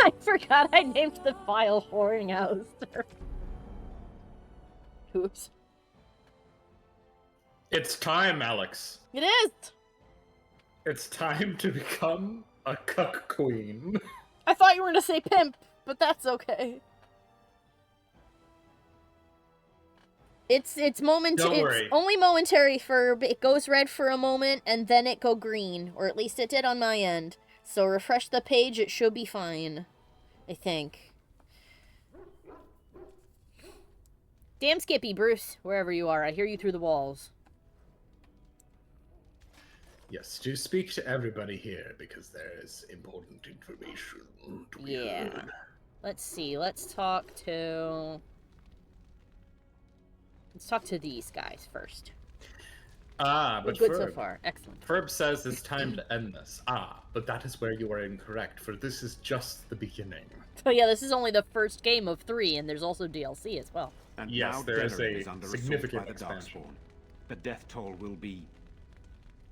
I forgot I named the file Whoring House. Oops. It's time, Alex. It is! It's time to become a cuck queen. I thought you were gonna say pimp, but that's okay. It's Don't worry. only momentary it goes red for a moment and then it go green, or at least it did on my end. So refresh the page, it should be fine. I think. Damn Skippy, Bruce, wherever you are, I hear you through the walls. Yes, do speak to everybody here because there is important information to be heard. Let's see, let's talk to these guys first. But good Ferb, so far. Excellent. Ferb says it's time to end this. But that is where you are incorrect, for this is just the beginning. So yeah, this is only the first game of 3, and there's also DLC as well. And Yes, now there is Denerim a under significant assault by the expansion. Darkspawn. The death toll will be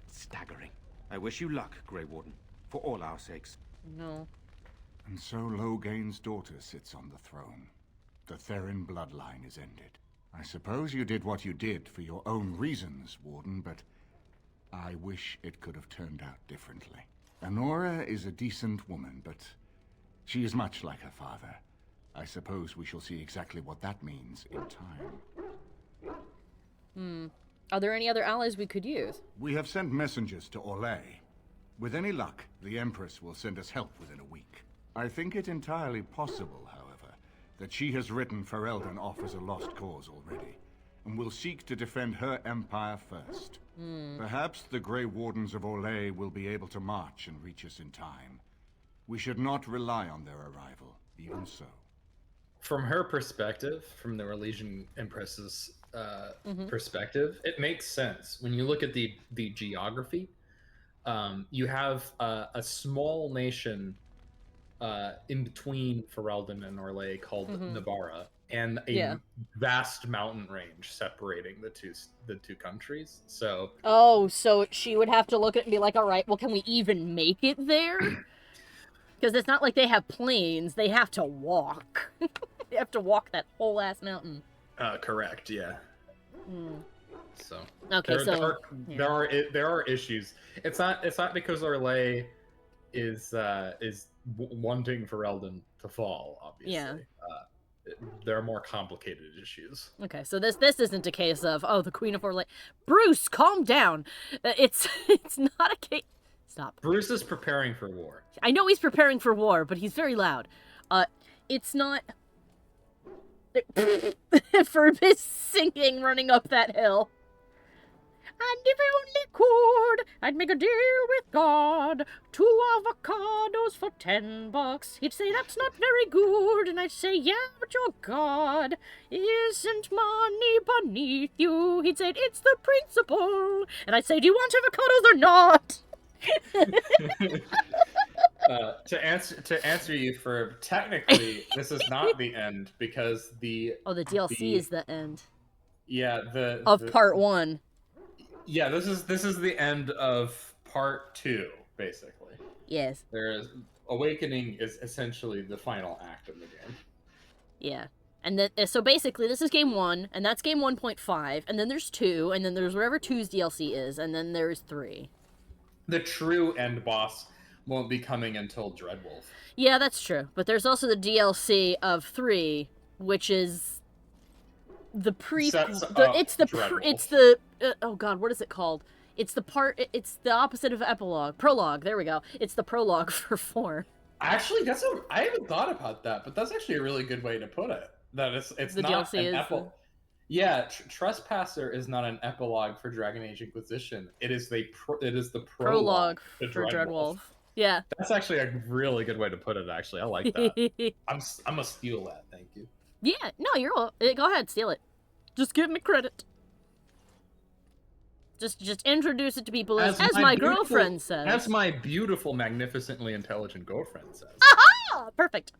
staggering. I wish you luck, Grey Warden, for all our sakes. No. And so Loghain's daughter sits on the throne. The Therin bloodline is ended. I suppose you did what you did for your own reasons, Warden, but I wish it could have turned out differently. Anora is a decent woman, but she is much like her father. I suppose we shall see exactly what that means in time. Are there any other allies we could use? We have sent messengers to Orlais. With any luck, the Empress will send us help within a week. I think it entirely possible, however, that she has written Ferelden off as a lost cause already, and will seek to defend her empire first. Perhaps the Grey Wardens of Orlais will be able to march and reach us in time. We should not rely on their arrival, even so. From her perspective, from the Orlesian Empress's perspective, it makes sense. When you look at the geography, you have a small nation in between Ferelden and Orlais called Nabara, and a vast mountain range separating the two countries. So so she would have to look at it and be like, all right, well, can we even make it there? Because it's not like they have planes. They have to walk. They have to walk that whole ass mountain. Correct, yeah. So okay, there are issues. It's not because Orlais is wanting Ferelden to fall, obviously. Yeah. There are more complicated issues. Okay, so this isn't a case of, oh, the Queen of Orlais. Bruce, calm down. It's not a case. Stop. Bruce is preparing for war. I know he's preparing for war, but he's very loud. It's not. Ferb is singing running up that hill. And if I only could, I'd make a deal with God. 2 avocados for $10. He'd say, that's not very good. And I'd say, yeah, but your God isn't money beneath you. He'd say, it's the principle. And I'd say, do you want avocados or not? To answer you, for technically this is not the end because the DLC is the end. Yeah, part 1. Yeah, this is the end of part 2, basically. Yes. Awakening is essentially the final act of the game. Yeah. And so basically this is game 1, and that's game 1.5, and then there's 2, and then there's whatever 2's DLC is, and then there's 3. The true end boss won't be coming until Dreadwolf. Yeah, that's true. But there's also the DLC of 3, which is the oh god, what is it called? It's the opposite of epilogue. Prologue. There we go. It's the prologue for 4. Actually, I haven't thought about that, but that's actually a really good way to put it. That it's the not DLC an epilogue. Yeah, Trespasser is not an epilogue for Dragon Age Inquisition. It is the prologue for Dreadwolf. Yeah. That's actually a really good way to put it, actually. I like that. I'm gonna steal that, thank you. Yeah, no, you're all... Go ahead, steal it. Just give me credit. Just introduce it to people as my girlfriend says. As my beautiful, magnificently intelligent girlfriend says. Aha! Perfect.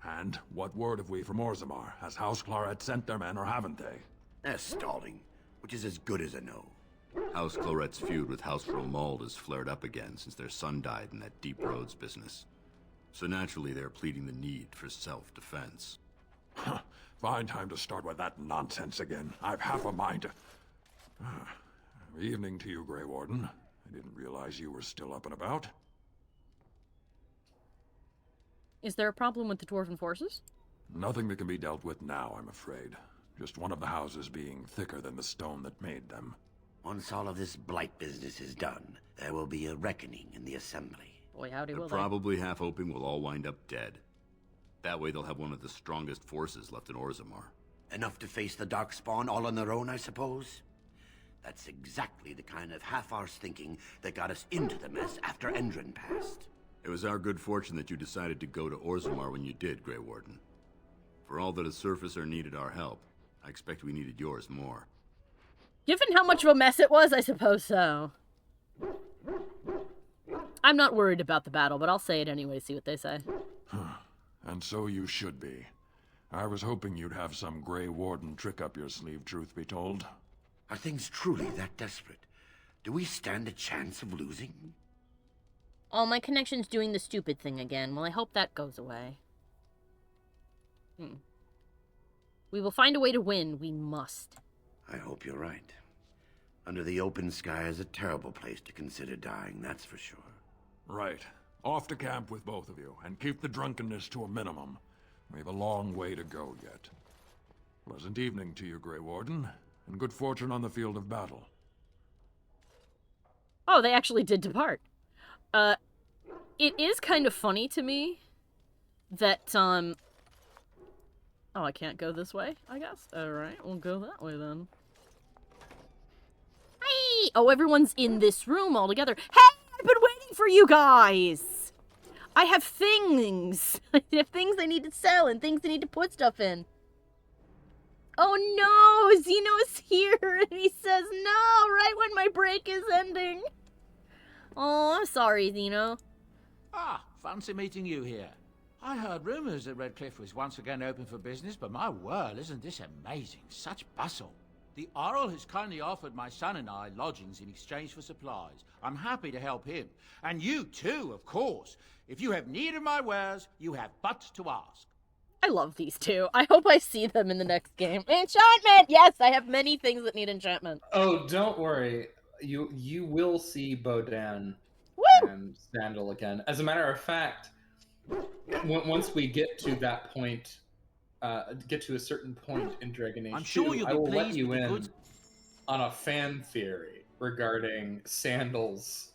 And what word have we from Orzammar? Has House Claret sent their men or haven't they? They're stalling, which is as good as a no. House Claret's feud with House Romald has flared up again since their son died in that Deep Roads business. So naturally they're pleading the need for self-defense. Fine time to start with that nonsense again. I've half a mind to... Evening to you, Grey Warden. I didn't realize you were still up and about. Is there a problem with the dwarven forces? Nothing that can be dealt with now, I'm afraid. Just one of the houses being thicker than the stone that made them. Once all of this blight business is done, there will be a reckoning in the assembly. Boy, howdy will The they. probably half-hoping will all wind up dead. That way they'll have one of the strongest forces left in Orzammar. Enough to face the Darkspawn all on their own, I suppose? That's exactly the kind of half-arsed thinking that got us into the mess after Endrin passed. It was our good fortune that you decided to go to Orzammar when you did, Grey Warden. For all that a surfacer needed our help, I expect we needed yours more. Given how much of a mess it was, I suppose so. I'm not worried about the battle, but I'll say it anyway, see what they say. And so you should be. I was hoping you'd have some Grey Warden trick up your sleeve, truth be told. Are things truly that desperate? Do we stand a chance of losing? Oh, my connection's doing the stupid thing again. Well, I hope that goes away. We will find a way to win. We must. I hope you're right. Under the open sky is a terrible place to consider dying, that's for sure. Right. Off to camp with both of you, and keep the drunkenness to a minimum. We have a long way to go yet. Pleasant evening to you, Grey Warden, and good fortune on the field of battle. Oh, they actually did depart. It is kind of funny to me that, oh, I can't go this way, I guess. Alright, we'll go that way then. Hey! Oh, everyone's in this room all together. Hey! I've been waiting for you guys! I have things! I have things I need to sell and things I need to put stuff in. Oh no! Zeno is here and he says no right when my break is ending. Oh, I'm sorry, Zeno. Ah, fancy meeting you here. I heard rumours that Redcliffe was once again open for business, but my word, isn't this amazing? Such bustle. The Earl has kindly offered my son and I lodgings in exchange for supplies. I'm happy to help him. And you too, of course. If you have need of my wares, you have but to ask. I love these two. I hope I see them in the next game. Enchantment! Yes, I have many things that need enchantment. Oh, don't worry. You will see Bodan Woo! and Sandal again. As a matter of fact, once we get to that point, get to a certain point in Dragon Age I'm sure 2, you'll I be will let pleased you with the in goods. on a fan theory regarding Sandal's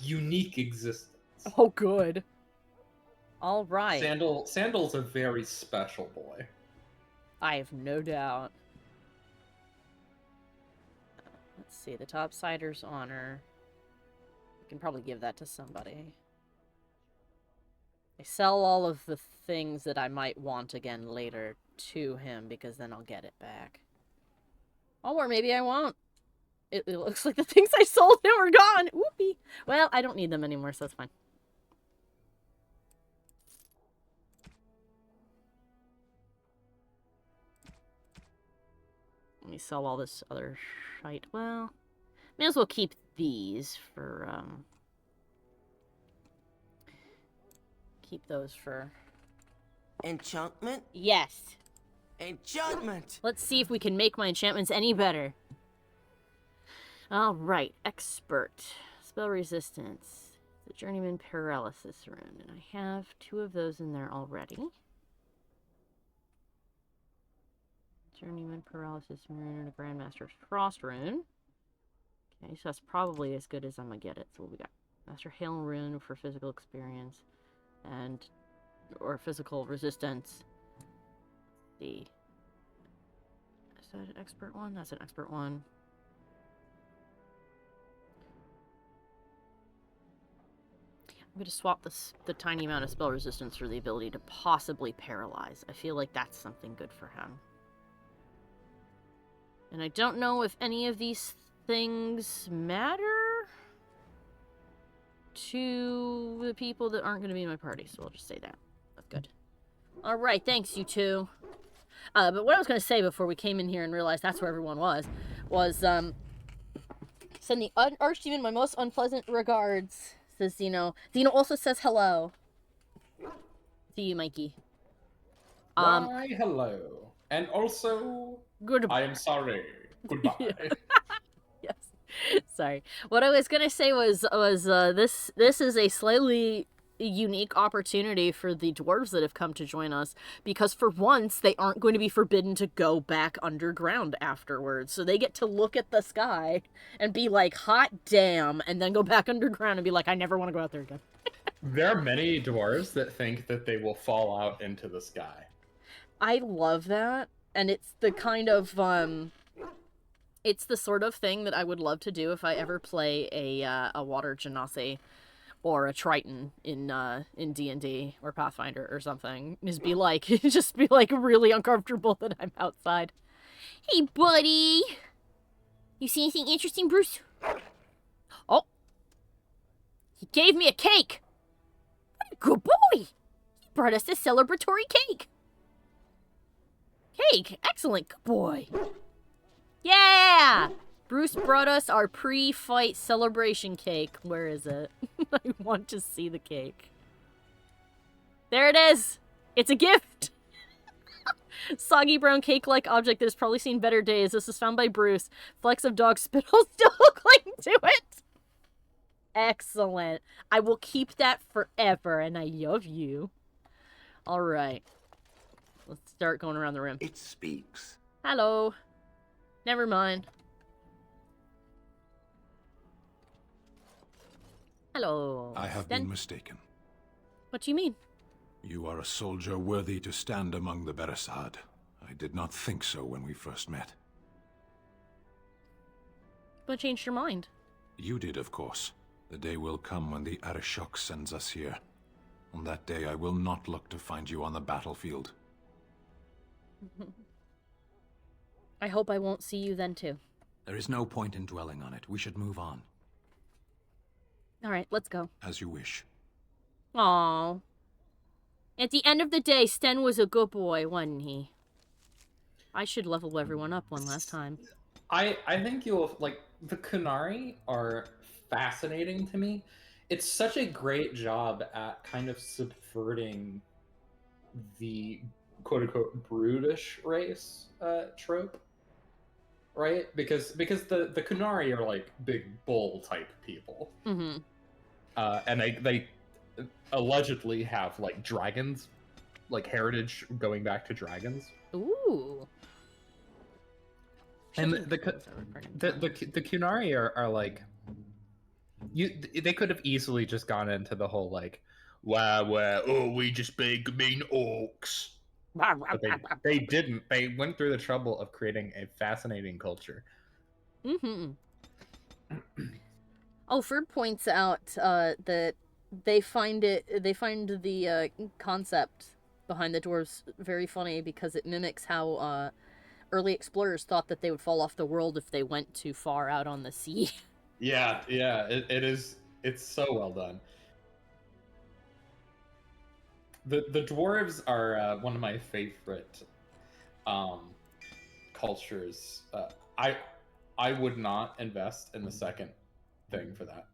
unique existence. Oh, good. All right. Sandal's a very special boy. I have no doubt. Let's see, the Topsider's honor. I can probably give that to somebody. I sell all of the things that I might want again later to him, because then I'll get it back. Oh, or maybe I won't. It looks like the things I sold him are gone. Whoopee. Well, I don't need them anymore, so that's fine. Let me sell all this other shite. Well, may as well keep these for, keep those for... Enchantment? Yes. Enchantment! Let's see if we can make my enchantments any better. Alright, expert. Spell resistance. The Journeyman Paralysis rune. And I have 2 of those in there already. Journeyman Paralysis rune and a Grandmaster's Frost rune. Okay, so that's probably as good as I'm gonna get it. So what we got? Master Hail rune for physical experience. And... or physical resistance. Let's see. Is that an expert one? That's an expert one. I'm going to swap the tiny amount of spell resistance for the ability to possibly paralyze. I feel like that's something good for him. And I don't know if any of these things matter to the people that aren't going to be in my party, so I'll just say that. That's good. Alright, thanks, you two. But what I was going to say before we came in here and realized that's where everyone was send the Archdemon my most unpleasant regards, says Zeno. Zeno also says hello. to you, Mikey. Why, hello. And also, Goodbye. I am sorry. Goodbye. Yes. Sorry. What I was gonna say was this is a slightly unique opportunity for the dwarves that have come to join us, because for once they aren't going to be forbidden to go back underground afterwards. So they get to look at the sky and be like, hot damn, and then go back underground and be like, I never want to go out there again. There are many dwarves that think that they will fall out into the sky. I love that, and it's the kind of it's the sort of thing that I would love to do if I ever play a water genasi or a Triton in D&D or Pathfinder or something. Is be like, just be like really uncomfortable that I'm outside. Hey, buddy! You see anything interesting, Bruce? Oh! He gave me a cake! What a good boy! He brought us a celebratory cake! Cake! Excellent, good boy! Yeah! Bruce brought us our pre-fight celebration cake. Where is it? I want to see the cake. There it is! It's a gift! Soggy brown cake-like object that has probably seen better days. This was found by Bruce. Flecks of dog spittle still cling to it! Excellent. I will keep that forever, and I love you. Alright. Let's start going around the room. It speaks. Hello. Never mind. Hello. I have been mistaken. What do you mean? You are a soldier worthy to stand among the Beresad. I did not think so when we first met. What changed your mind? You did, of course. The day will come when the Arishok sends us here. On that day, I will not look to find you on the battlefield. I hope I won't see you then, too. There is no point in dwelling on it. We should move on. Alright, let's go. As you wish. Aww. At the end of the day, Sten was a good boy, wasn't he? I should level everyone up one last time. I think you'll, like, the Kunari are fascinating to me. It's such a great job at kind of subverting the quote-unquote brutish race trope, right? Because the Kunari are like big bull type people, Mm-hmm. And they allegedly have like dragons, like heritage going back to dragons. Ooh. And the Kunari are like, they could have easily just gone into the whole like, oh, we just big mean orcs. But they didn't. They went through the trouble of creating a fascinating culture. Mm-hmm. Ferd points out that they find the concept behind the dwarves very funny because it mimics how early explorers thought that they would fall off the world if they went too far out on the sea. Yeah, it is. It's so well done. The dwarves are one of my favorite cultures. I would not invest in the second thing for that.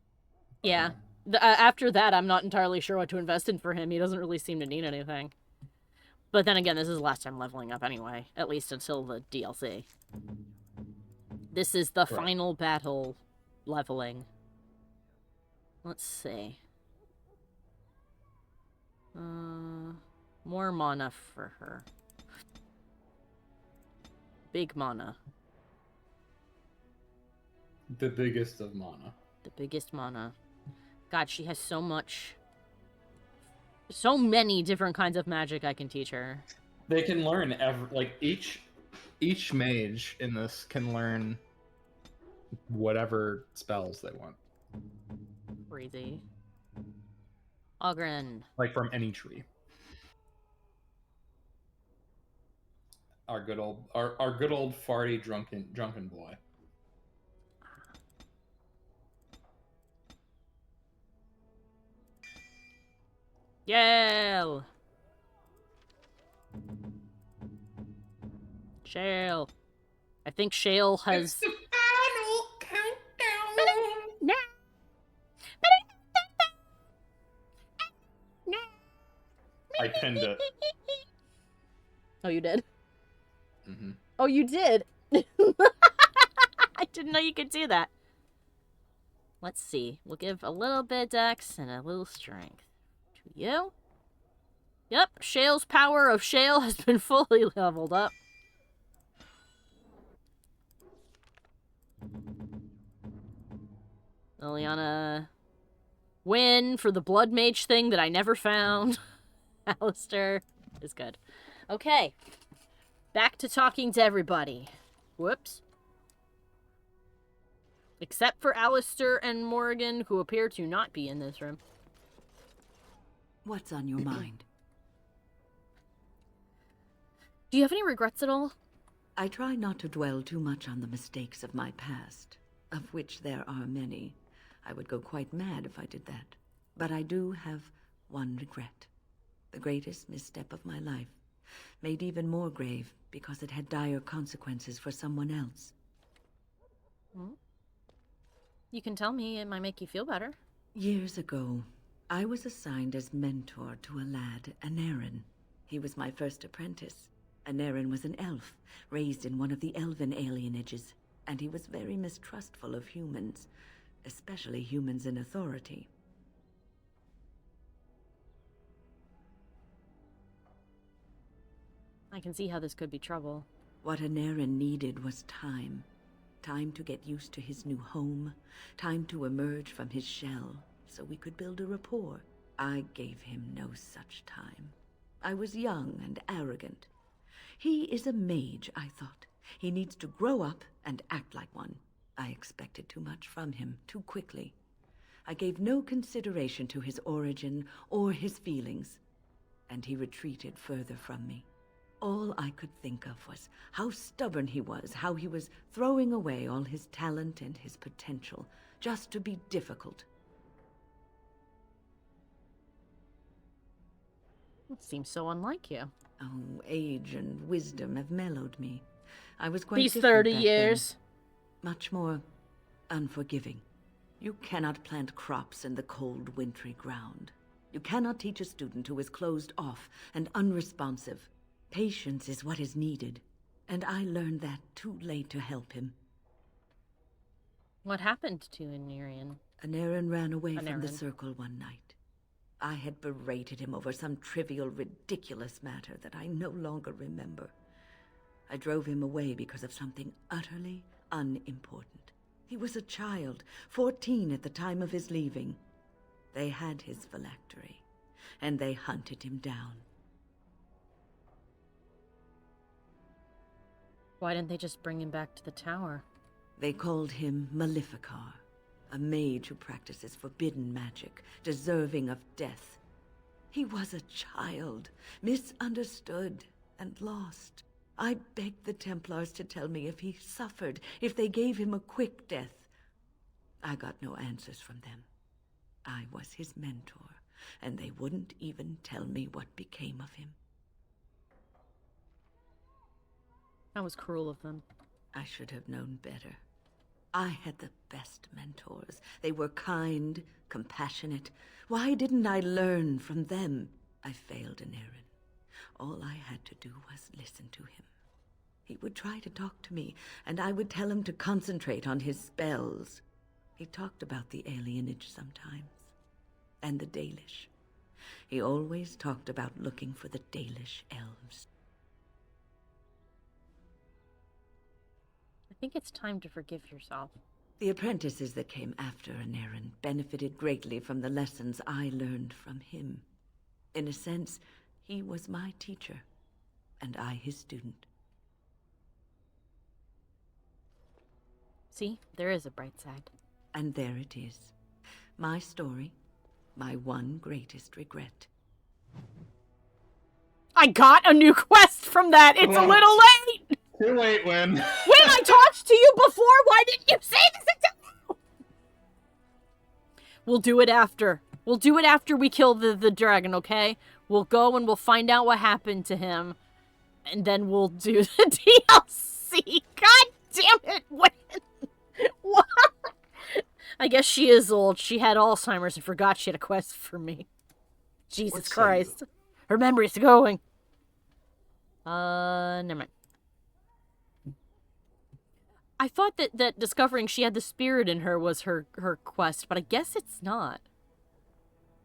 Yeah. After that, I'm not entirely sure what to invest in for him. He doesn't really seem to need anything. But then again, this is the last time leveling up anyway, at least until the DLC. This is the final battle leveling. Let's see. More mana for her. Big mana. The biggest of mana. The biggest mana. God, she has so much... So many different kinds of magic I can teach her. They can learn each mage in this can learn whatever spells they want. Crazy. Ogren. Like from any tree. Our good old farty drunken boy. Yale! Shale. I think Shale has... It's the final countdown! I pinned it. Oh, you did? Mm-hmm. Oh, you did? I didn't know you could do that. Let's see. We'll give a little bit dex and a little strength to you. Yep, Shale's power of Shale has been fully leveled up. Liliana win for the blood mage thing that I never found. Alistair is good. Okay. Back to talking to everybody. Whoops. Except for Alistair and Morgan, who appear to not be in this room. What's on your mind? Do you have any regrets at all? I try not to dwell too much on the mistakes of my past, of which there are many. I would go quite mad if I did that. But I do have one regret. The greatest misstep of my life. Made even more grave because it had dire consequences for someone else. You can tell me, it might make you feel better. Years ago, I was assigned as mentor to a lad, Anarin. He was my first apprentice. Anarin was an elf, raised in one of the elven alienages, and he was very mistrustful of humans, especially humans in authority. I can see how this could be trouble. What Anarin needed was time. Time to get used to his new home. Time to emerge from his shell, so we could build a rapport. I gave him no such time. I was young and arrogant. He is a mage, I thought. He needs to grow up and act like one. I expected too much from him, too quickly. I gave no consideration to his origin or his feelings, and he retreated further from me. All I could think of was how stubborn he was, how he was throwing away all his talent and his potential, just to be difficult. It seems so unlike you. Oh, age and wisdom have mellowed me. I was quite These different 30 back years. then. Much more unforgiving. You cannot plant crops in the cold, wintry ground. You cannot teach a student who is closed off and unresponsive. Patience is what is needed, and I learned that too late to help him. What happened to Anarian? Anarin ran away from the circle one night. I had berated him over some trivial, ridiculous matter that I no longer remember. I drove him away because of something utterly unimportant. He was a child, 14 at the time of his leaving. They had his phylactery, and they hunted him down. Why didn't they just bring him back to the tower? They called him Maleficar, a mage who practices forbidden magic, deserving of death. He was a child, misunderstood and lost. I begged the Templars to tell me if he suffered, if they gave him a quick death. I got no answers from them. I was his mentor, and they wouldn't even tell me what became of him. That was cruel of them. I should have known better. I had the best mentors. They were kind, compassionate. Why didn't I learn from them? I failed Anarin. All I had to do was listen to him. He would try to talk to me, and I would tell him to concentrate on his spells. He talked about the alienage sometimes, and the Dalish. He always talked about looking for the Dalish elves. I think it's time to forgive yourself. The apprentices that came after Anarin benefited greatly from the lessons I learned from him. In a sense, he was my teacher, and I his student. See, there is a bright side. And there it is. My story, my one greatest regret. I got a new quest from that! It's a little late! Too late, Win. When I talked to you before, why didn't you say this until now? We'll do it after. We'll do it after we kill the dragon, okay? We'll go and we'll find out what happened to him. And then we'll do the DLC. God damn it, Win! What? I guess she is old. She had Alzheimer's and forgot she had a quest for me. Jesus Christ. Her memory's going. Never mind. I thought that discovering she had the spirit in her was her quest, but I guess it's not.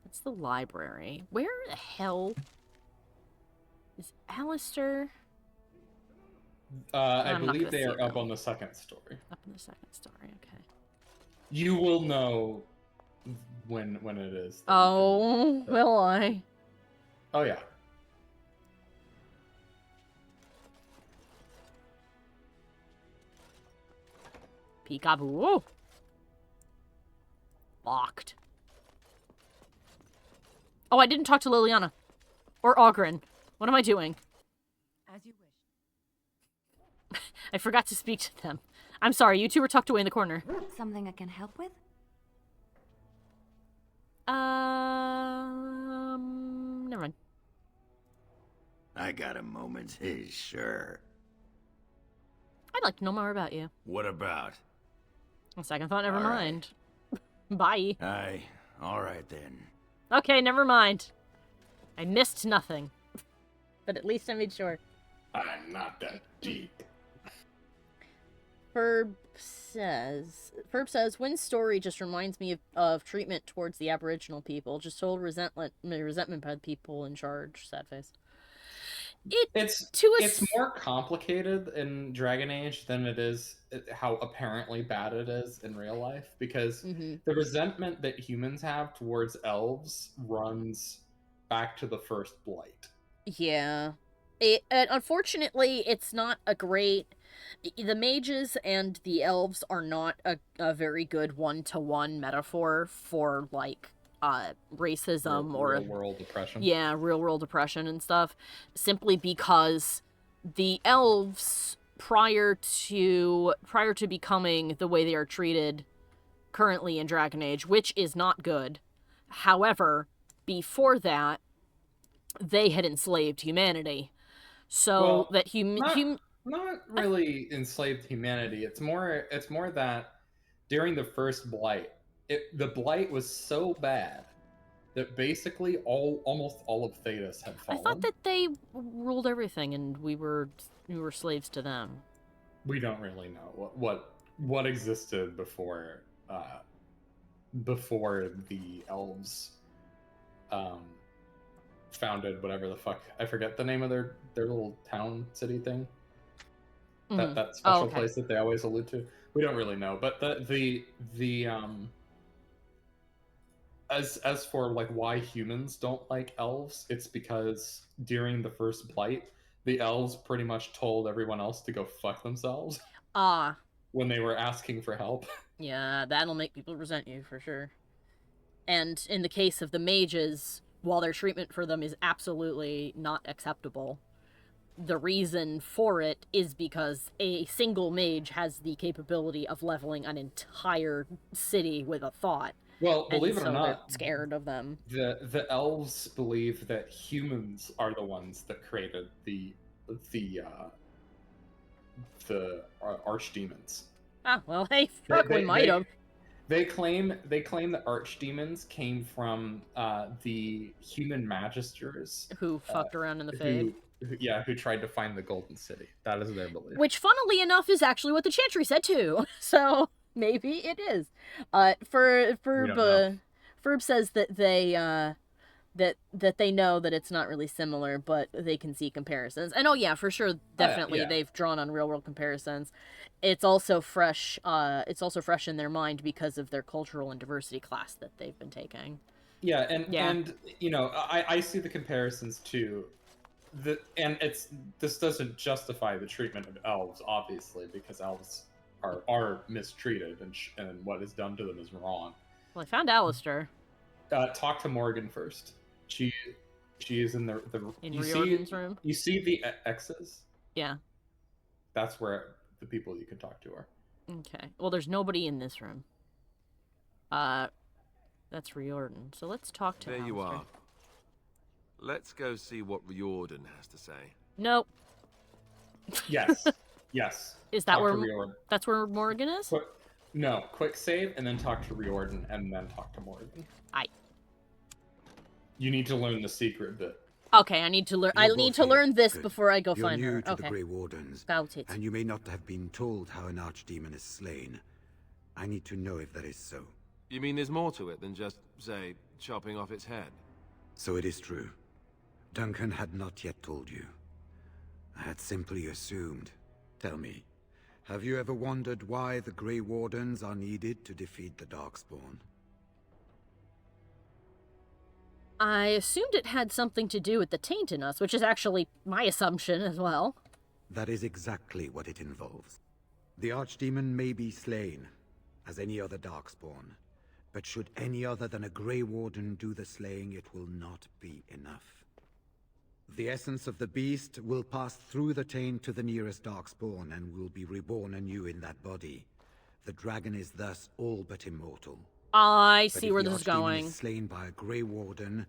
That's the library. Where the hell is Alistair? I believe they are up on the second story. Up on the second story, okay. You will know when it is. Oh, will I? Oh, yeah. Peekaboo. Locked. Oh, I didn't talk to Liliana. Or Ogren. What am I doing? As you wish. I forgot to speak to them. I'm sorry, you two were tucked away in the corner. Something I can help with? Never mind. I got a moment, sure. I'd like to know more about you. What about? A second thought, never All right. mind. Bye. Aye, all right then. Okay, never mind. I missed nothing. But at least I made sure. I'm not that deep. Ferb says, Wynn's story just reminds me of treatment towards the Aboriginal people. Just total resentment by the people in charge. Sad face. It's more complicated in Dragon Age than it is how apparently bad it is in real life, because the resentment that humans have towards elves runs back to the First Blight. Yeah. Unfortunately, it's not a great... The mages and the elves are not a very good one-to-one metaphor for, like, racism or real-world oppression. Yeah, real-world oppression and stuff. Simply because the elves, prior to becoming the way they are treated currently in Dragon Age, which is not good. However, before that, they had enslaved humanity. So that not really enslaved humanity. It's more that during the First Blight, the Blight was so bad that basically almost all of Thedas had fallen. I thought that they ruled everything and we were slaves to them. We don't really know what existed before the elves founded whatever the fuck, I forget the name of their little town city thing. That special place that they always allude to. We don't really know, but as for like why humans don't like elves, it's because during the First Blight, the elves pretty much told everyone else to go fuck themselves. When they were asking for help. Yeah, that'll make people resent you for sure. And in the case of the mages, while their treatment for them is absolutely not acceptable, the reason for it is because a single mage has the capability of leveling an entire city with a thought. Well, believe it or not, they're scared of them. The elves believe that humans are the ones that created the archdemons. Ah, well, hey, fuck, we might have. They claim that archdemons came from the human magisters who fucked around in the Fade. Who tried to find the Golden City. That is their belief. Which, funnily enough, is actually what the Chantry said too. So maybe it is. Ferb says that they that they know that it's not really similar, but they can see comparisons. And for sure, definitely they've drawn on real world comparisons. It's also fresh. It's also fresh in their mind because of their cultural and diversity class that they've been taking. Yeah, and you know, I see the comparisons too. This doesn't justify the treatment of elves, obviously, because elves are mistreated and what is done to them is wrong. Well, I found Alistair. Talk to Morgan first. She is in the Riordan's room. You see the X's? Yeah. That's where the people you can talk to are. Okay. Well, there's nobody in this room. That's Riordan. So let's talk to There Alistair. you are. Let's go see what Riordan has to say. Nope. Yes. Yes. Is that where that's where Morgan is? Quick save and then talk to Riordan and then talk to Morgan. Aye. You need to learn the secret bit. Okay, I need to learn. I You're need both to here. learn this Good. before I go You're find new her. to Okay. the Grey Wardens, Got it. and you may not have been told how an Archdemon is slain. I need to know if that is so. You mean there's more to it than just, say, chopping off its head? So it is true. Duncan had not yet told you. I had simply assumed. Tell me, have you ever wondered why the Grey Wardens are needed to defeat the Darkspawn? I assumed it had something to do with the taint in us, which is actually my assumption as well. That is exactly what it involves. The Archdemon may be slain, as any other Darkspawn, but should any other than a Grey Warden do the slaying, it will not be enough. The essence of the beast will pass through the taint to the nearest Darkspawn and will be reborn anew in that body. The dragon is thus all but immortal. I But see if where the this is Archdemon going. is slain by a Grey Warden,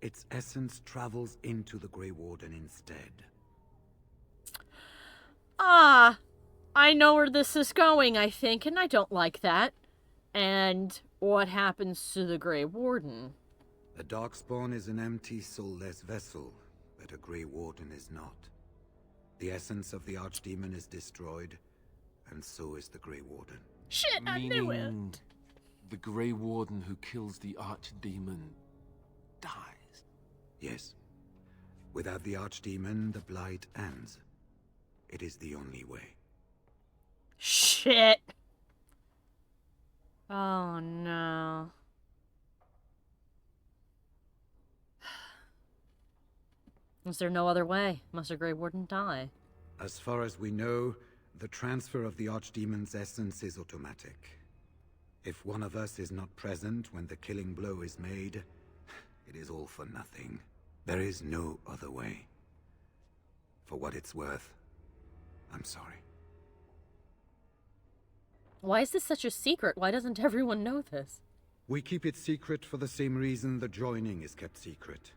its essence travels into the Grey Warden instead. Ah, I know where this is going, I think, and I don't like that. And what happens to the Grey Warden? A Darkspawn is an empty, soulless vessel, but a Grey Warden is not. The essence of the Archdemon is destroyed, and so is the Grey Warden. Shit, I knew Meaning it. the Grey Warden who kills the Archdemon dies. Yes. Without the Archdemon, the Blight ends. It is the only way. Shit. Oh, no. Is there no other way? Must a Grey Warden die? As far as we know, the transfer of the Archdemon's essence is automatic. If one of us is not present when the killing blow is made, it is all for nothing. There is no other way. For what it's worth, I'm sorry. Why is this such a secret? Why doesn't everyone know this? We keep it secret for the same reason the joining is kept secret.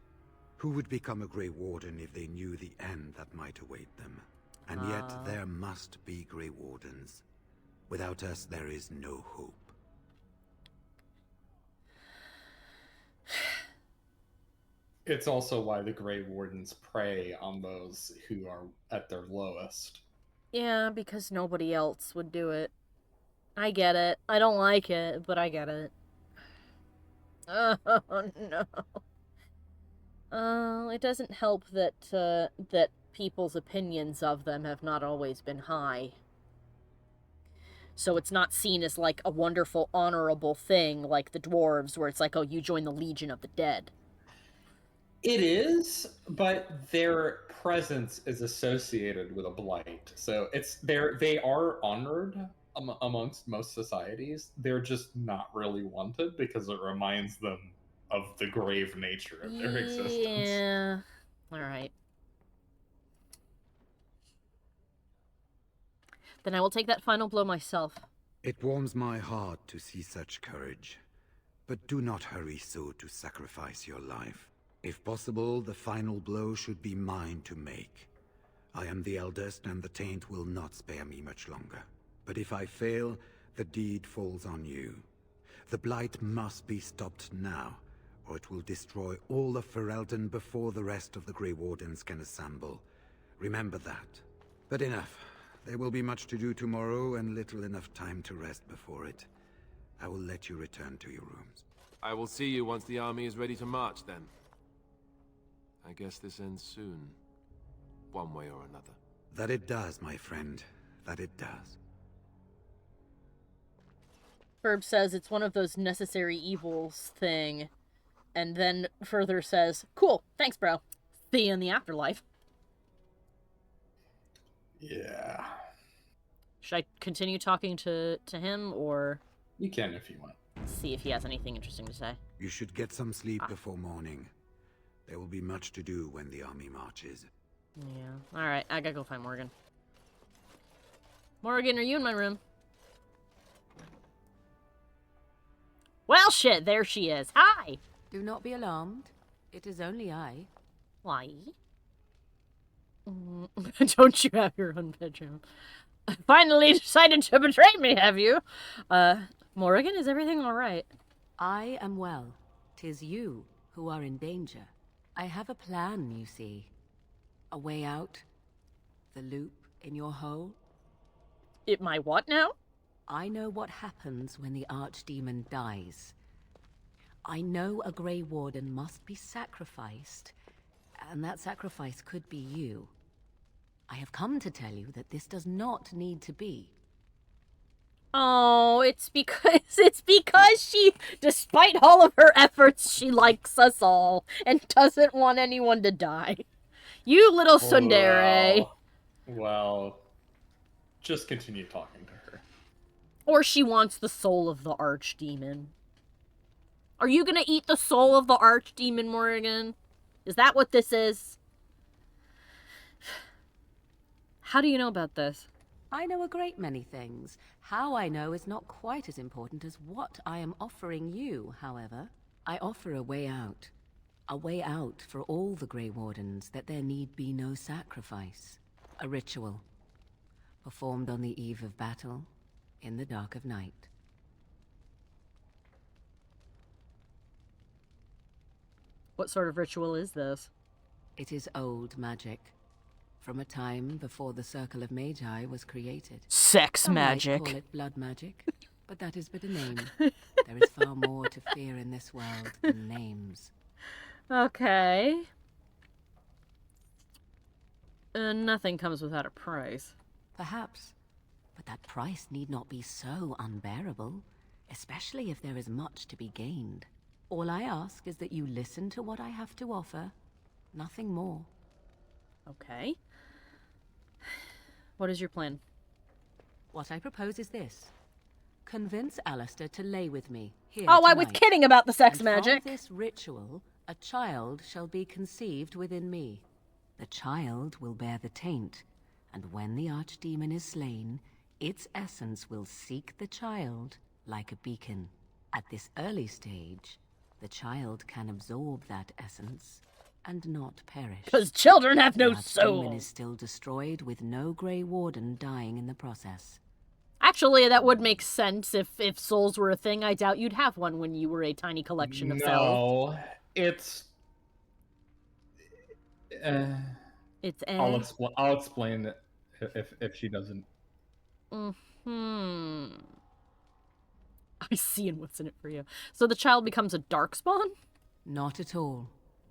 Who would become a Grey Warden if they knew the end that might await them? And yet there must be Grey Wardens. Without us, there is no hope. It's also why the Grey Wardens prey on those who are at their lowest. Yeah, because nobody else would do it. I get it. I don't like it, but I get it. Oh, no. It doesn't help that, that people's opinions of them have not always been high. So it's not seen as, like, a wonderful, honorable thing like the dwarves, where it's like, oh, you join the Legion of the Dead. It is, but their presence is associated with a blight. So they are honored amongst most societies. They're just not really wanted because it reminds them of the grave nature of their existence. Yeah. Alright. Then I will take that final blow myself. It warms my heart to see such courage. But do not hurry so to sacrifice your life. If possible, the final blow should be mine to make. I am the eldest, and the taint will not spare me much longer. But if I fail, the deed falls on you. The Blight must be stopped now, or it will destroy all of Ferelden before the rest of the Grey Wardens can assemble. Remember that. But enough. There will be much to do tomorrow, and little enough time to rest before it. I will let you return to your rooms. I will see you once the army is ready to march, then. I guess this ends soon. One way or another. That it does, my friend. That it does. Ferb says it's one of those necessary evils thing. And then further says, cool, thanks, bro. See you in the afterlife. Yeah. Should I continue talking to him, or... You can if you want. See if he has anything interesting to say. You should get some sleep before morning. There will be much to do when the army marches. Yeah. Alright, I gotta go find Morgan. Morgan, are you in my room? Well, shit, there she is. Hi! Do not be alarmed. It is only I. Why? Don't you have your own bedroom? Finally decided to betray me, have you? Morgan, is everything alright? I am well. 'Tis you who are in danger. I have a plan, you see. A way out. The loop in your hole. It my what now? I know what happens when the Archdemon dies. I know a Grey Warden must be sacrificed, and that sacrifice could be you. I have come to tell you that this does not need to be. Oh, it's because she, despite all of her efforts, she likes us all and doesn't want anyone to die. You little tsundere. Well, just continue talking to her. Or she wants the soul of the Archdemon. Are you gonna eat the soul of the Archdemon, Morrigan? Is that what this is? How do you know about this? I know a great many things. How I know is not quite as important as what I am offering you, however. I offer a way out. A way out for all the Grey Wardens, that there need be no sacrifice. A ritual. Performed on the eve of battle, in the dark of night. What sort of ritual is this? It is old magic. From a time before the Circle of Magi was created. Sex Some magic. might call it blood magic, but that is but a name. There is far more to fear in this world than names. Okay. Nothing comes without a price. Perhaps, but that price need not be so unbearable, especially if there is much to be gained. All I ask is that you listen to what I have to offer, nothing more. Okay. What is your plan? What I propose is this. Convince Alistair to lay with me here Oh, I was tonight. kidding about the sex And magic. From this ritual, a child shall be conceived within me. The child will bear the taint, and when the Archdemon is slain, its essence will seek the child like a beacon. At this early stage, the child can absorb that essence and not perish. Because children have no The Archdemon soul. is still destroyed with no Grey Warden dying in the process. Actually, that would make sense if souls were a thing. I doubt you'd have one when you were a tiny collection of cells. No, it's... It's I'll explain it if she doesn't. I see what's in it for you. So the child becomes a Darkspawn? Not at all.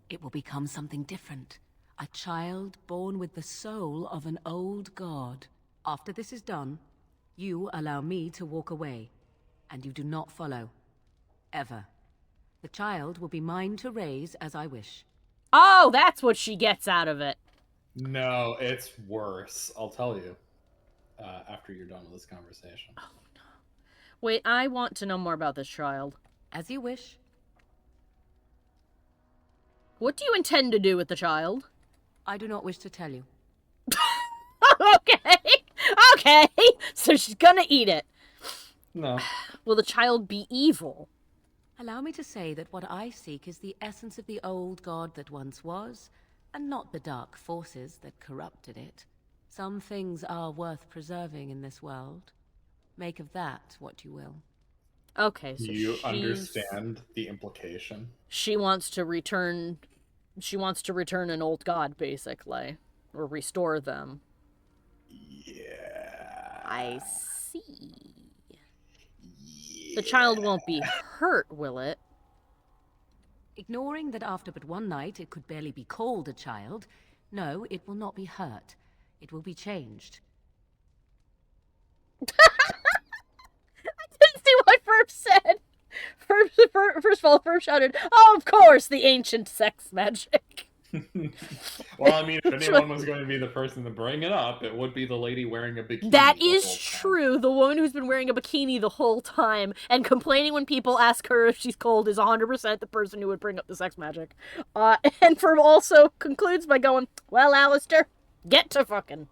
It will become something different. A child born with the soul of an old god. After this is done, you allow me to walk away, and you do not follow. Ever. The child will be mine to raise as I wish. Oh, that's what she gets out of it. No, it's worse. I'll tell you after you're done with this conversation. Oh, no. Wait, I want to know more about this child. As you wish. What do you intend to do with the child? I do not wish to tell you. Okay. Okay. So she's gonna eat it. No. Will the child be evil? Allow me to say that what I seek is the essence of the old god that once was, and not the dark forces that corrupted it. Some things are worth preserving in this world. Make of that what you will. Okay, so you understand the implication? She wants to return... She wants to return an old god, basically. Or restore them. Yeah. I see. The child won't be hurt, will it? Ignoring that after but one night it could barely be called a child, no, it will not be hurt. It will be changed. I didn't see what Ferb said. First of all, Ferb shouted, "Oh, of course, the ancient sex magic." Well, I mean, if anyone was going to be the person to bring it up, it would be the lady wearing a bikini. That is true. The woman who's been wearing a bikini the whole time and complaining when people ask her if she's cold is 100% the person who would bring up the sex magic. And Ferb also concludes by going, "Well, Alistair, get to fucking."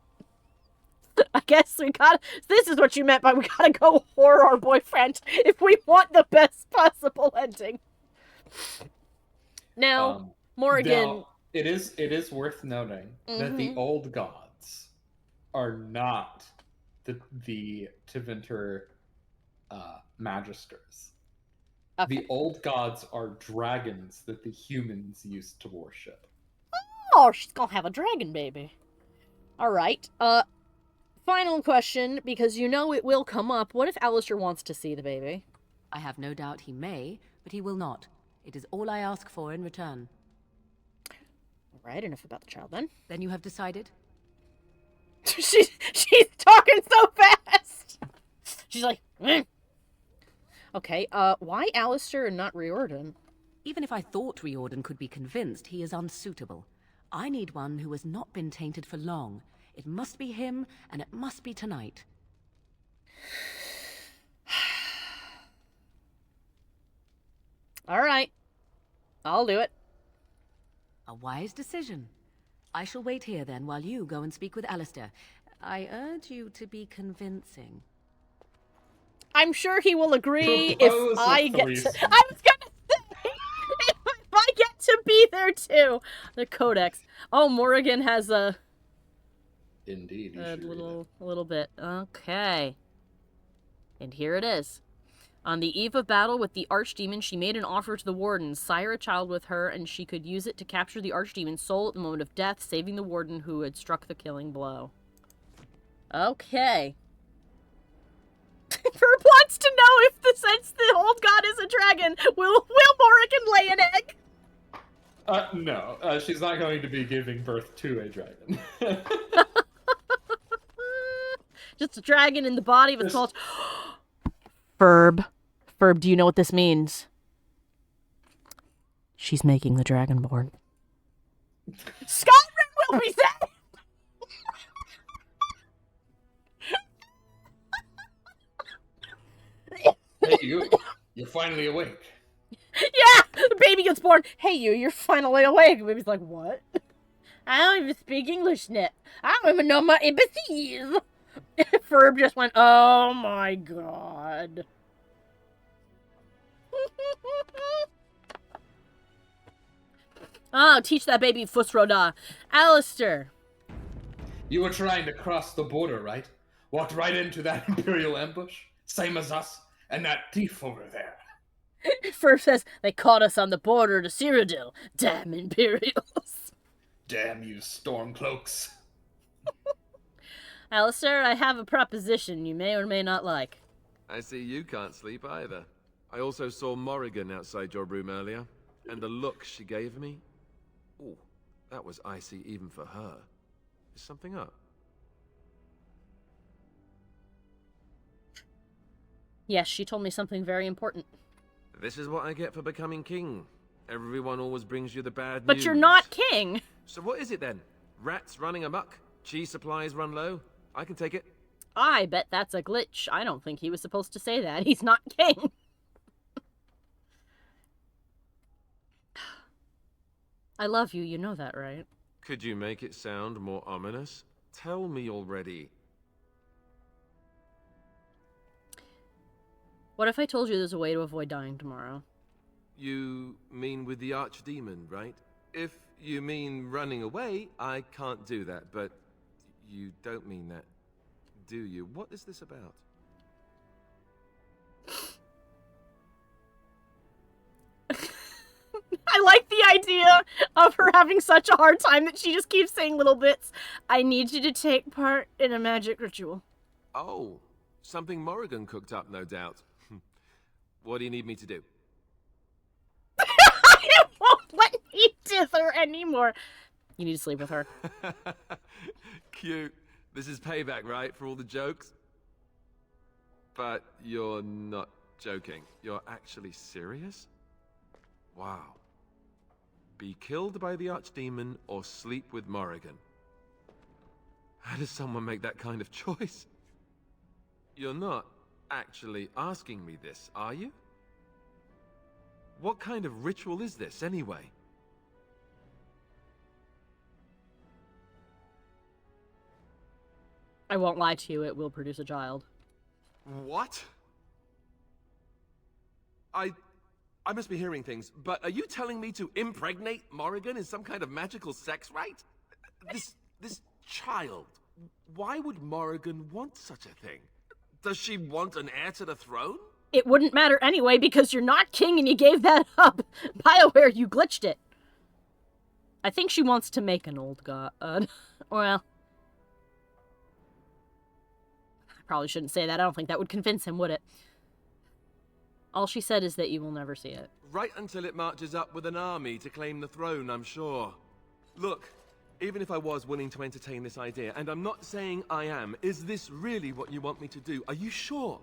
I guess this is what you meant by we gotta go whore our boyfriend if we want the best possible ending. Now, Morrigan... Now, it is worth noting that the old gods are not the Tevinter magisters. Okay. The old gods are dragons that the humans used to worship. Oh, she's gonna have a dragon baby. Alright, final question, because you know it will come up. What if Alistair wants to see the baby? I have no doubt he may, but he will not. It is all I ask for in return. Alright, enough about the child then. Then you have decided? she's talking so fast! She's like, eh. Okay, why Alistair and not Riordan? Even if I thought Riordan could be convinced, he is unsuitable. I need one who has not been tainted for long. It must be him, and it must be tonight. Alright. I'll do it. A wise decision. I shall wait here then while you go and speak with Alistair. I urge you to be convincing. I'm sure he will agree Propose if I a get to... threesome. I was gonna say! If I get to be there too! The Codex. Oh, Morrigan has a... Indeed. A little bit. Okay. And here it is. On the eve of battle with the Archdemon, she made an offer to the Wardens, sire a child with her, and she could use it to capture the Archdemon's soul at the moment of death, saving the Warden who had struck the killing blow. Okay. Ferb wants to know if since the old god is a dragon, will Morrigan lay an egg? No, she's not going to be giving birth to a dragon. Just a dragon in the body of a small... Ferb, do you know what this means? She's making the Dragonborn. Skyrim will be saved! Hey, you're finally awake. Yeah! The baby gets born. Hey, you're finally awake. The baby's like, what? I don't even speak English yet. I don't even know my ABCs. Ferb just went, oh my god. Oh, teach that baby Fusroda. Alistair. You were trying to cross the border, right? Walked right into that Imperial ambush. Same as us. And that thief over there. Ferb says, they caught us on the border to Cyrodiil. Damn Imperials. Damn you, Stormcloaks. Alistair, I have a proposition you may or may not like. I see you can't sleep either. I also saw Morrigan outside your room earlier, and the look she gave me... Ooh, that was icy even for her. Is something up? Yes, she told me something very important. This is what I get for becoming king. Everyone always brings you the bad news. But you're not king! So what is it then? Rats running amok? Cheese supplies run low? I can take it. I bet that's a glitch. I don't think he was supposed to say that. He's not king. I love you, you know that, right? Could you make it sound more ominous? Tell me already. What if I told you there's a way to avoid dying tomorrow? You mean with the Archdemon, right? If you mean running away, I can't do that, but you don't mean that, do you? What is this about? I like the idea of her having such a hard time that she just keeps saying little bits. I need you to take part in a magic ritual. Oh, something Morrigan cooked up, no doubt. What do you need me to do? It won't let me dither anymore. You need to sleep with her. Cute. This is payback, right, for all the jokes? But you're not joking. You're actually serious? Wow. Be killed by the Archdemon or sleep with Morrigan. How does someone make that kind of choice? You're not actually asking me this, are you? What kind of ritual is this, anyway? I won't lie to you, it will produce a child. What? I must be hearing things, but are you telling me to impregnate Morrigan in some kind of magical sex rite? This child. Why would Morrigan want such a thing? Does she want an heir to the throne? It wouldn't matter anyway because you're not king and you gave that up. BioWare, you glitched it. I think she wants to make an old god. Well, I probably shouldn't say that. I don't think that would convince him, would it? All she said is that you will never see it. Right until it marches up with an army to claim the throne, I'm sure. Look, even if I was willing to entertain this idea, and I'm not saying I am, is this really what you want me to do? Are you sure?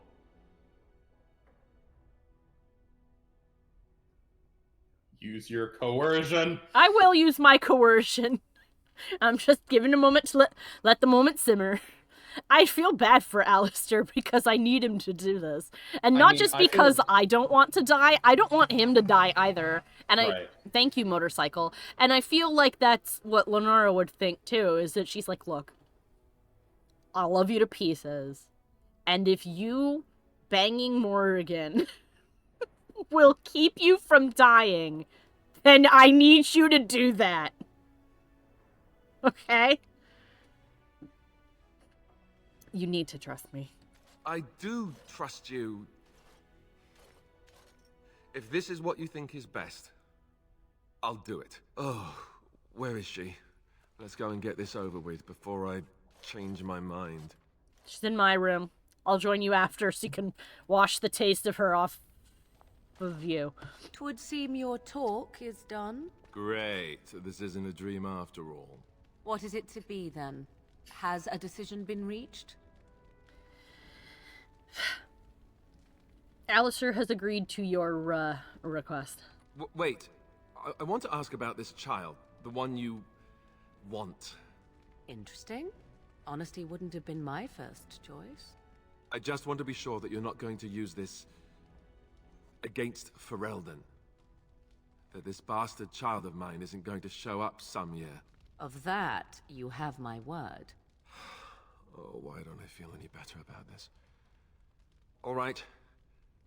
Use your coercion. I will use my coercion. I'm just giving a moment to let the moment simmer. I feel bad for Alistair because I need him to do this. And not just because I don't want to die, I don't want him to die either. And thank you, Motorcycle. And I feel like that's what Lenara would think too, is that she's like, look, I love you to pieces. And if you banging Morrigan will keep you from dying, then I need you to do that. Okay? You need to trust me. I do trust you. If this is what you think is best, I'll do it. Oh, where is she? Let's go and get this over with before I change my mind. She's in my room. I'll join you after so you can wash the taste of her off of you. 'Twould seem your talk is done. Great. So this isn't a dream after all. What is it to be, then? Has a decision been reached? Alistair has agreed to your request. Wait. I want to ask about this child. The one you want. Interesting. Honesty wouldn't have been my first choice. I just want to be sure that you're not going to use this against Ferelden. That this bastard child of mine isn't going to show up some year. Of that, you have my word. Oh, why don't I feel any better about this? All right.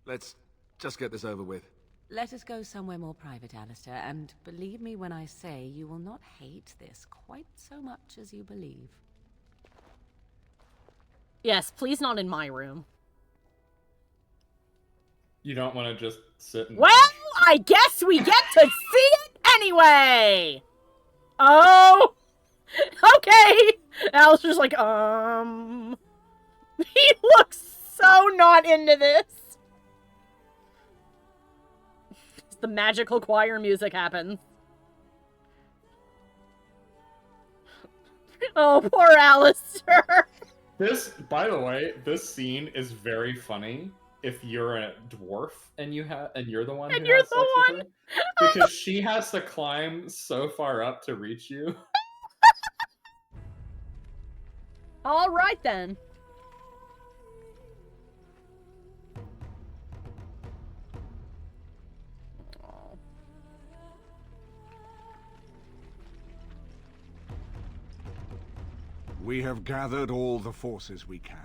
Let's just get this over with. Let us go somewhere more private, Alistair, and believe me when I say you will not hate this quite so much as you believe. Yes, please not in my room. You don't want to just sit and... Well, I guess we get to see it anyway! Oh! Okay! Alistair's like, He looks so not into this. The magical choir music happens. Oh, poor Alistair. This, by the way, this scene is very funny if you're a dwarf and you're the one who has sex with her, because she has to climb so far up to reach you. All right then. We have gathered all the forces we can.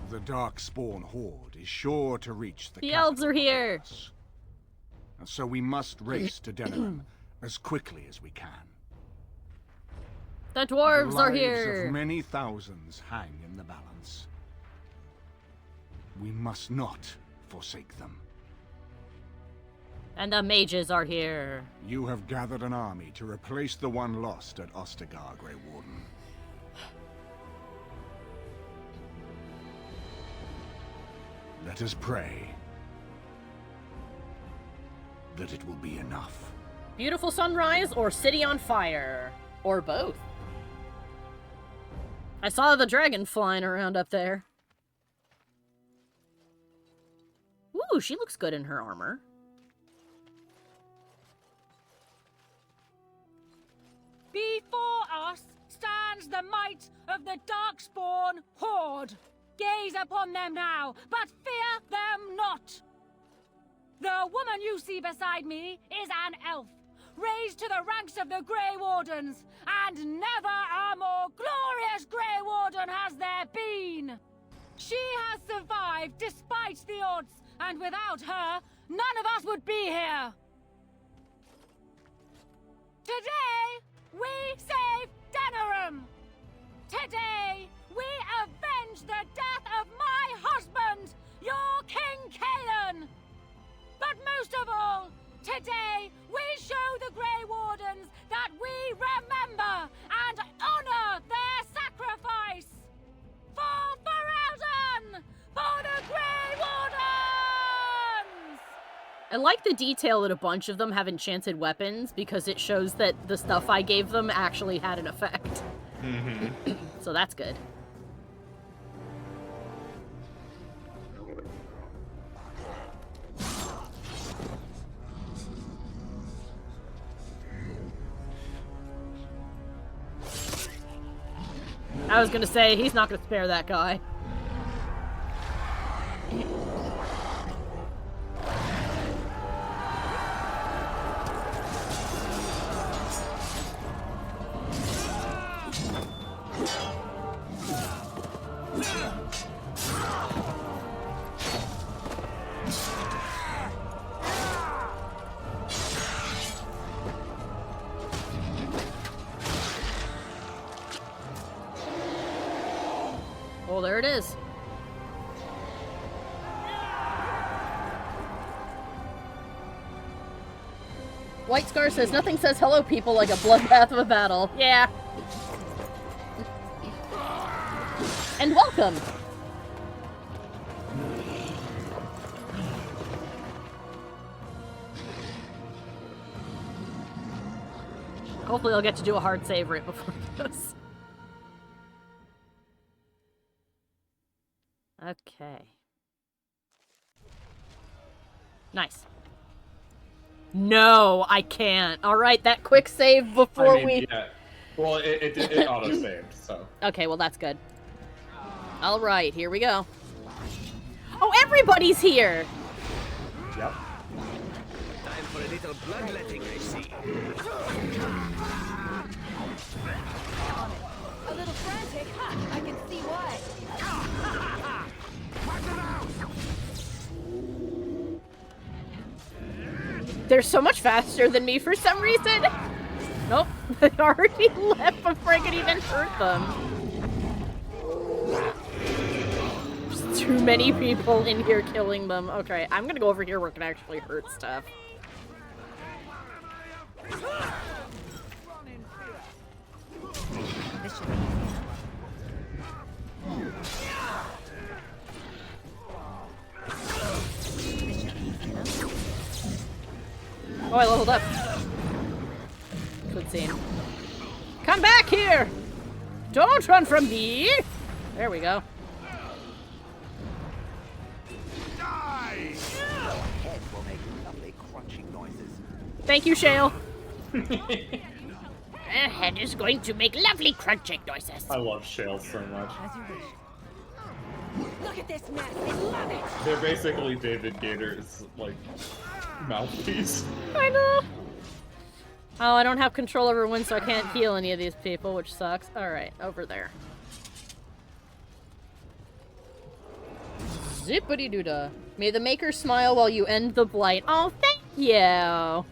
The Darkspawn horde is sure to reach the elves are here. So we must race to Denerim as quickly as we can. The dwarves are The here. lives of many thousands hang in the balance. We must not forsake them. And the mages are here. You have gathered an army to replace the one lost at Ostagar, Grey Warden. Let us pray that it will be enough. Beautiful sunrise or city on fire. Or both. I saw the dragon flying around up there. Ooh, she looks good in her armor. Before us stands the might of the Darkspawn horde. Gaze upon them now, but fear them not. The woman you see beside me is an elf, raised to the ranks of the Grey Wardens, and never a more glorious Grey Warden has there been. She has survived despite the odds, and without her, none of us would be here. Today, we save Denerim. Today, we avenge the death of my husband, your King Kaelan! But most of all, today, we show the Grey Wardens that we remember and honor their sacrifice! For Ferelden! For the Grey Wardens! I like the detail that a bunch of them have enchanted weapons, because it shows that the stuff I gave them actually had an effect. Mm-hmm. So that's good. I was gonna say, he's not gonna spare that guy. Oh, there it is. White Scar says, nothing says hello people like a bloodbath of a battle. Yeah. And welcome. Hopefully I'll get to do a hard save right before this. Okay. Nice. No, I can't. Alright, that quick save before we... Yeah. Well, it auto-saved, so... Okay, well that's good. Alright, here we go. Oh, everybody's here! Yep. Time for a little bloodletting, I see. A little frantic, huh? I can see why. They're so much faster than me for some reason. Nope, they already left before I could even hurt them. There's too many people in here killing them. Okay, I'm gonna go over here where it can actually hurt stuff. Oh, I leveled up. Good scene. Come back here! Don't run from me! There we go. Die! Head will make lovely crunching noises. Thank you, Shale. Their head is going to make lovely crunching noises. I love Shale so much. As you wish. Look at this mess. I love it. They're basically David Gator's, like, mouthpiece. I know. Oh, I don't have control over wind, so I can't heal any of these people, which sucks. Alright, over there. Zippity-doo-dah. May the Maker smile while you end the blight. Oh, thank you!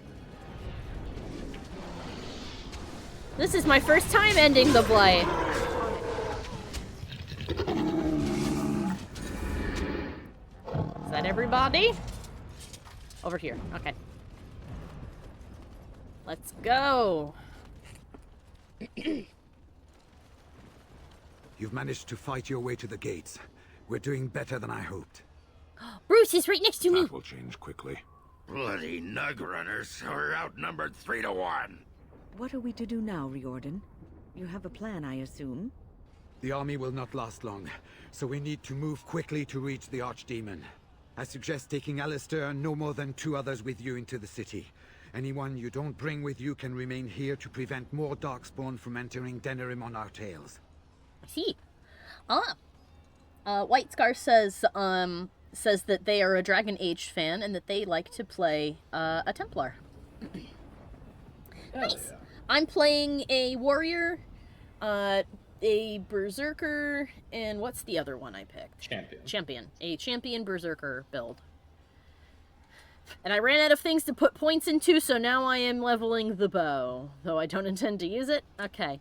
This is my first time ending the blight. Is that everybody? Over here. Okay. Let's go. You've managed to fight your way to the gates. We're doing better than I hoped. Bruce is right next to me. That will change quickly. Bloody nug runners are outnumbered 3-1. What are we to do now, Riordan? You have a plan, I assume? The army will not last long, so we need to move quickly to reach the Archdemon. I suggest taking Alistair and no more than 2 others with you into the city. Anyone you don't bring with you can remain here to prevent more Darkspawn from entering Denerim on our tails. I see. White Scar says that they are a Dragon Age fan and that they like to play a Templar. Nice. Yeah. I'm playing a warrior, a berserker, and what's the other one I picked? Champion. A champion berserker build. And I ran out of things to put points into, so now I am leveling the bow. Though I don't intend to use it. Okay.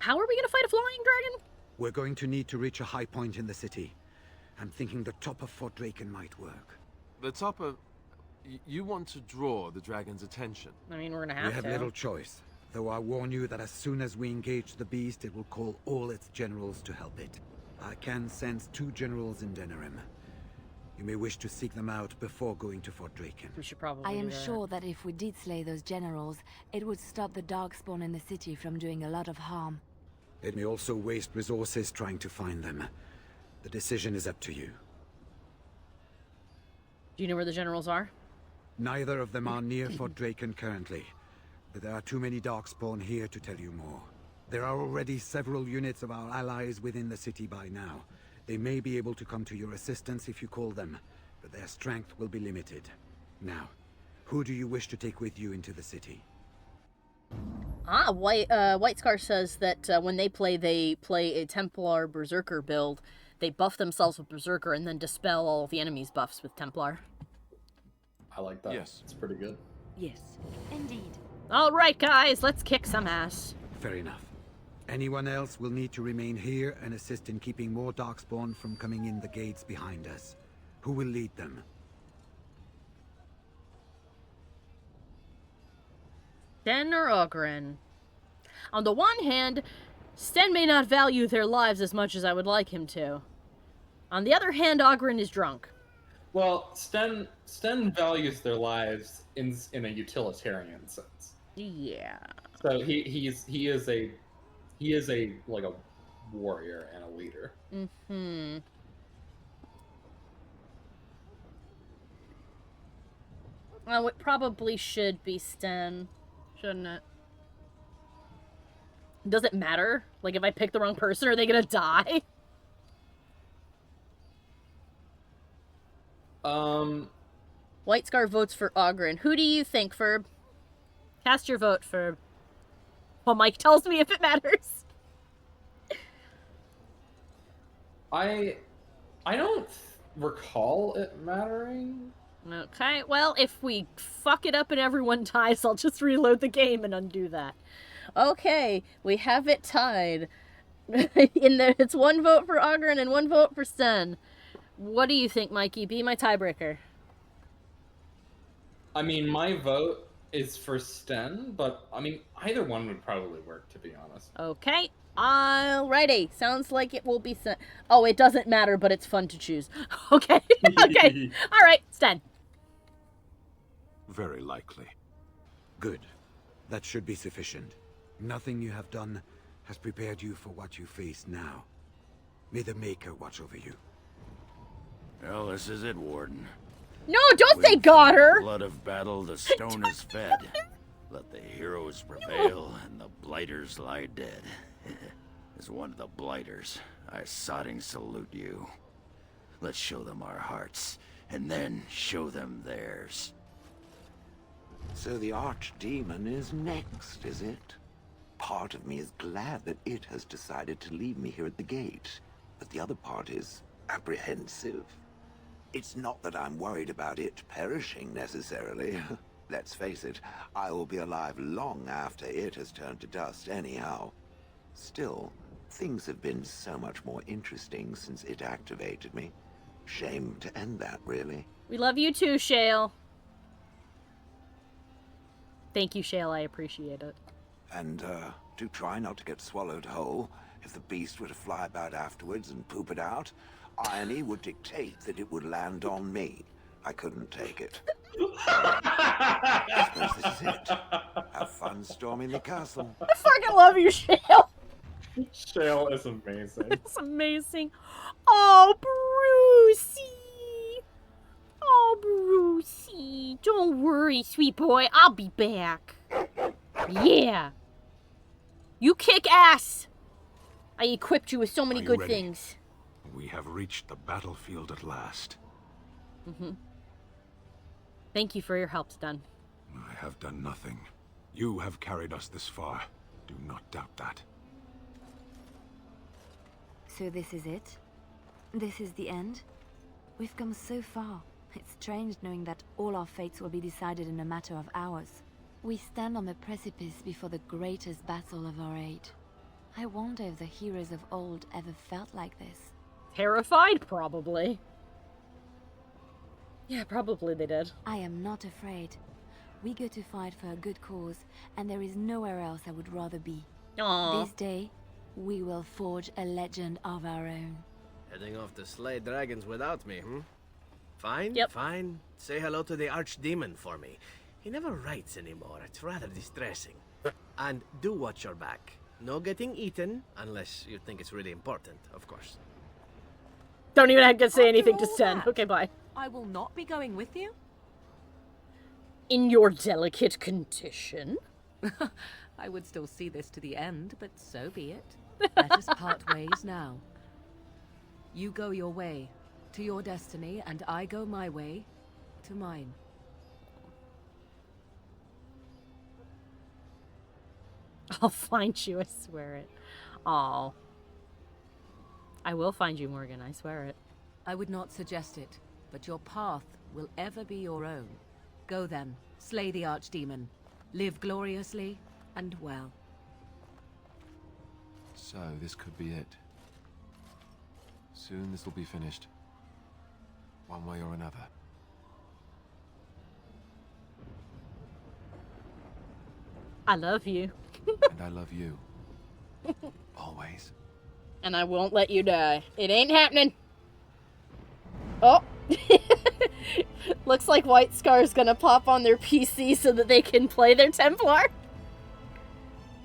How are we gonna fight a flying dragon? We're going to need to reach a high point in the city. I'm thinking the top of Fort Draken might work. The top of... You want to draw the dragon's attention? I mean, we're gonna have We have to. little choice, though I warn you that as soon as we engage the beast, it will call all its generals to help it. I can sense 2 generals in Denerim. You may wish to seek them out before going to Fort Draken. We should probably I am do that. sure that if we did slay those generals, it would stop the Darkspawn in the city from doing a lot of harm. It may also waste resources trying to find them. The decision is up to you. Do you know where the generals are? Neither of them are near Fort Draken currently, but there are too many Darkspawn here to tell you more. There are already several units of our allies within the city by now. They may be able to come to your assistance if you call them, but their strength will be limited. Now, who do you wish to take with you into the city? White Scar says that when they play a Templar Berserker build. They buff themselves with Berserker and then dispel all of the enemy's buffs with Templar. I like that. Yes. It's pretty good. Yes, indeed. Alright, guys, let's kick some ass. Fair enough. Anyone else will need to remain here and assist in keeping more Darkspawn from coming in the gates behind us. Who will lead them? Sten or Oghren? On the one hand, Sten may not value their lives as much as I would like him to. On the other hand, Oghren is drunk. Well, Sten values their lives in a utilitarian sense. Yeah. So he is a like a warrior and a leader. Mm-hmm. Well, it probably should be Sten, shouldn't it? Does it matter? Like, if I pick the wrong person, are they gonna die? White Scar votes for Oghren. Who do you think, Ferb? Cast your vote, Ferb. Well, Mike tells me if it matters. I don't recall it mattering. Okay, well, if we fuck it up and everyone dies, I'll just reload the game and undo that. Okay, we have it tied. It's 1 vote for Oghren and 1 vote for Sten. What do you think, Mikey? Be my tiebreaker. I mean, my vote is for Sten, but I mean, either one would probably work, to be honest. Okay, alrighty. Sounds like it will be Sten. Oh, it doesn't matter, but it's fun to choose. Okay, okay. Alright, Sten. Very likely. Good. That should be sufficient. Nothing you have done has prepared you for what you face now. May the Maker watch over you. Well, this is it, Warden. No, don't say got her! Blood of battle, the stone is fed. Let the heroes prevail, and the blighters lie dead. As one of the blighters, I sodding salute you. Let's show them our hearts, and then show them theirs. So the Archdemon is next, is it? Part of me is glad that it has decided to leave me here at the gate, but the other part is apprehensive. It's not that I'm worried about it perishing necessarily. Let's face it, I will be alive long after it has turned to dust anyhow. Still, things have been so much more interesting since it activated me. Shame to end that, really. We love you too, Shale. Thank you, Shale. I appreciate it. And, do try not to get swallowed whole. If the beast were to fly about afterwards and poop it out, irony would dictate that it would land on me. I couldn't take it. I suppose this is it. Have fun storming the castle. I fucking love you, Shale. Shale is amazing. It's amazing. Oh, Brucey. Oh, Brucey. Don't worry, sweet boy. I'll be back. Yeah. You kick ass. I equipped you with so many good things. We have reached the battlefield at last. Mm-hmm. Thank you for your help, Sten. I have done nothing. You have carried us this far. Do not doubt that. So this is it? This is the end? We've come so far. It's strange knowing that all our fates will be decided in a matter of hours. We stand on the precipice before the greatest battle of our age. I wonder if the heroes of old ever felt like this. Terrified? Probably. Yeah, probably they did. I am not afraid. We go to fight for a good cause, and there is nowhere else I would rather be. Aww. This day, we will forge a legend of our own. Heading off to slay dragons without me, hmm? Fine, Yep. fine. Say hello to the Archdemon for me. He never writes anymore. It's rather distressing. And do watch your back. No getting eaten, unless you think it's really important, of course. Don't even have to say anything to all Sten. that, Okay, bye. I will not be going with you. In your delicate condition. I would still see this to the end, but so be it. Let us part ways now. You go your way, to your destiny, and I go my way, to mine. I'll find you, I swear it. Aw. I will find you, Morgan, I swear it. I would not suggest it, but your path will ever be your own. Go then, slay the Archdemon. Live gloriously and well. So, this could be it. Soon this will be finished. One way or another. I love you. And I love you. Always. And I won't let you die. It ain't happening. Oh. Looks like White Scar's gonna pop on their PC so that they can play their Templar.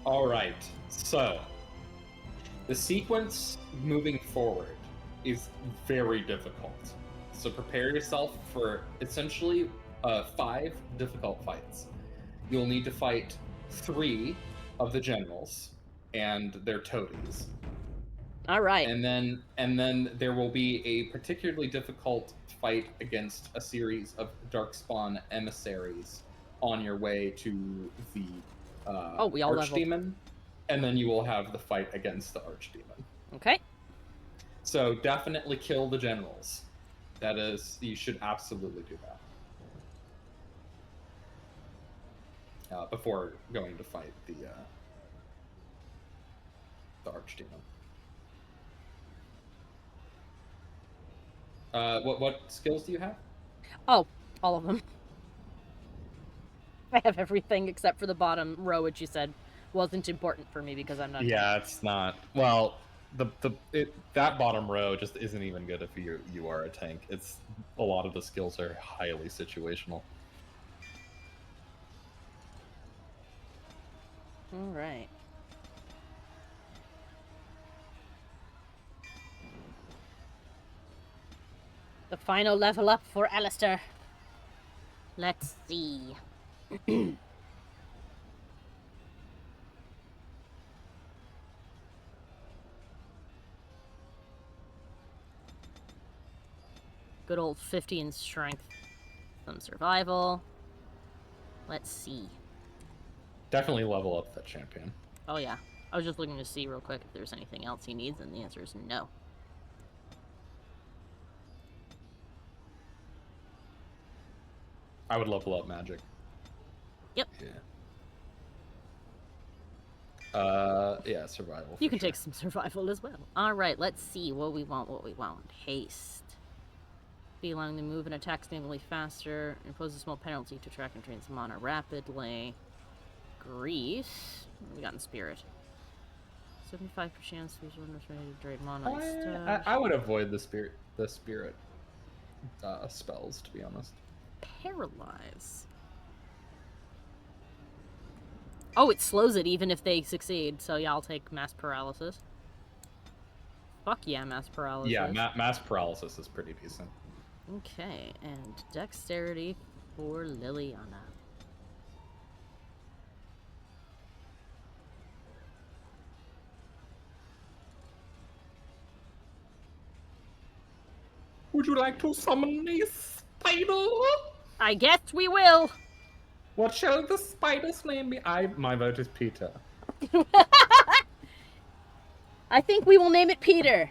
Alright, so the sequence moving forward is very difficult. So prepare yourself for essentially 5 difficult fights. You'll need to fight 3 of the generals and their toadies. Alright. And then there will be a particularly difficult fight against a series of Darkspawn emissaries on your way to the we all Archdemon, and then you will have the fight against the Archdemon. Okay. So definitely kill the generals. That is, you should absolutely do that before going to fight the Archdemon. What skills do you have? Oh, all of them. I have everything except for the bottom row, which you said wasn't important for me because I'm not. Yeah, it's not. Well, that bottom row just isn't even good if you are a tank. It's a lot of the skills are highly situational. All right. The final level up for Alistair. Let's see. Good old 50 in strength. Some survival. Let's see. Definitely level up that champion. Oh yeah. I was just looking to see real quick if there's anything else he needs, and the answer is no. I would level up magic. Yep. Yeah, survival. You can take some survival as well. Alright, let's see what we want, Haste. Be allowing them to move and attack significantly faster. Impose a small penalty to attract and train some mana rapidly. Grease. What we got in Spirit? 75% chance to use one ready to trade mana. I would avoid the spirit spells, to be honest. Paralyze. Oh, it slows it even if they succeed. So yeah, I'll take mass paralysis. Fuck yeah, mass paralysis. Yeah, mass paralysis is pretty decent. Okay, and dexterity for Liliana. Would you like to summon a spider? I guess we will. What shall the spider's name be? My vote is Peter. I think we will name it Peter.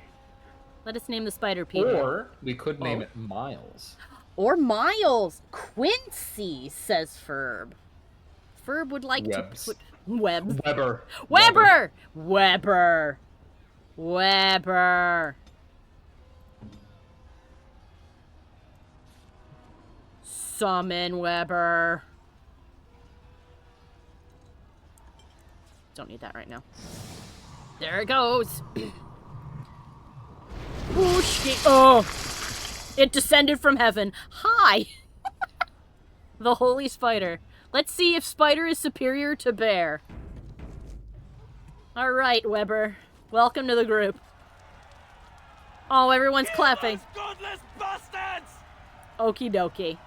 Let us name the spider Peter. Or we could name it Miles. Or Miles. Quincy, says Ferb. Ferb would like to put Weber. Summon Weber. Don't need that right now. There it goes. Oh, it descended from heaven. Hi. The holy spider. Let's see if spider is superior to bear. All right, Weber. Welcome to the group. Oh, everyone's clapping. Godless bastards! Okie dokie.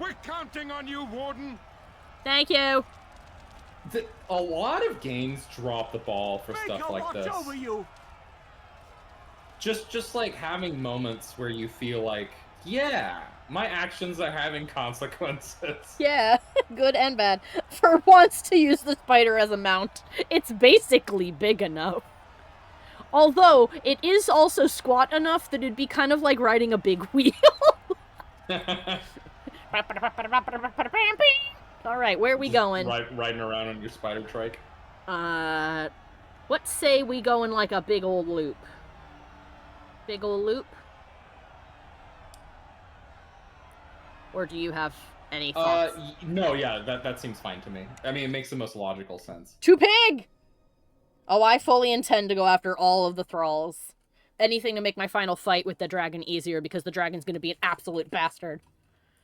We're counting on you, Warden. Thank you. A lot of games drop the ball for stuff like this. Over you. Just like having moments where you feel like, yeah, my actions are having consequences. Yeah, good and bad. For once to use the spider as a mount, it's basically big enough. Although, it is also squat enough that it'd be kind of like riding a big wheel. Alright, where are we going? Riding around on your spider trike. What say we go in like a big old loop? Big old loop? Or do you have any thoughts? No, yeah, that seems fine to me. I mean, it makes the most logical sense. Too pig! Oh, I fully intend to go after all of the thralls. Anything to make my final fight with the dragon easier, because the dragon's gonna be an absolute bastard.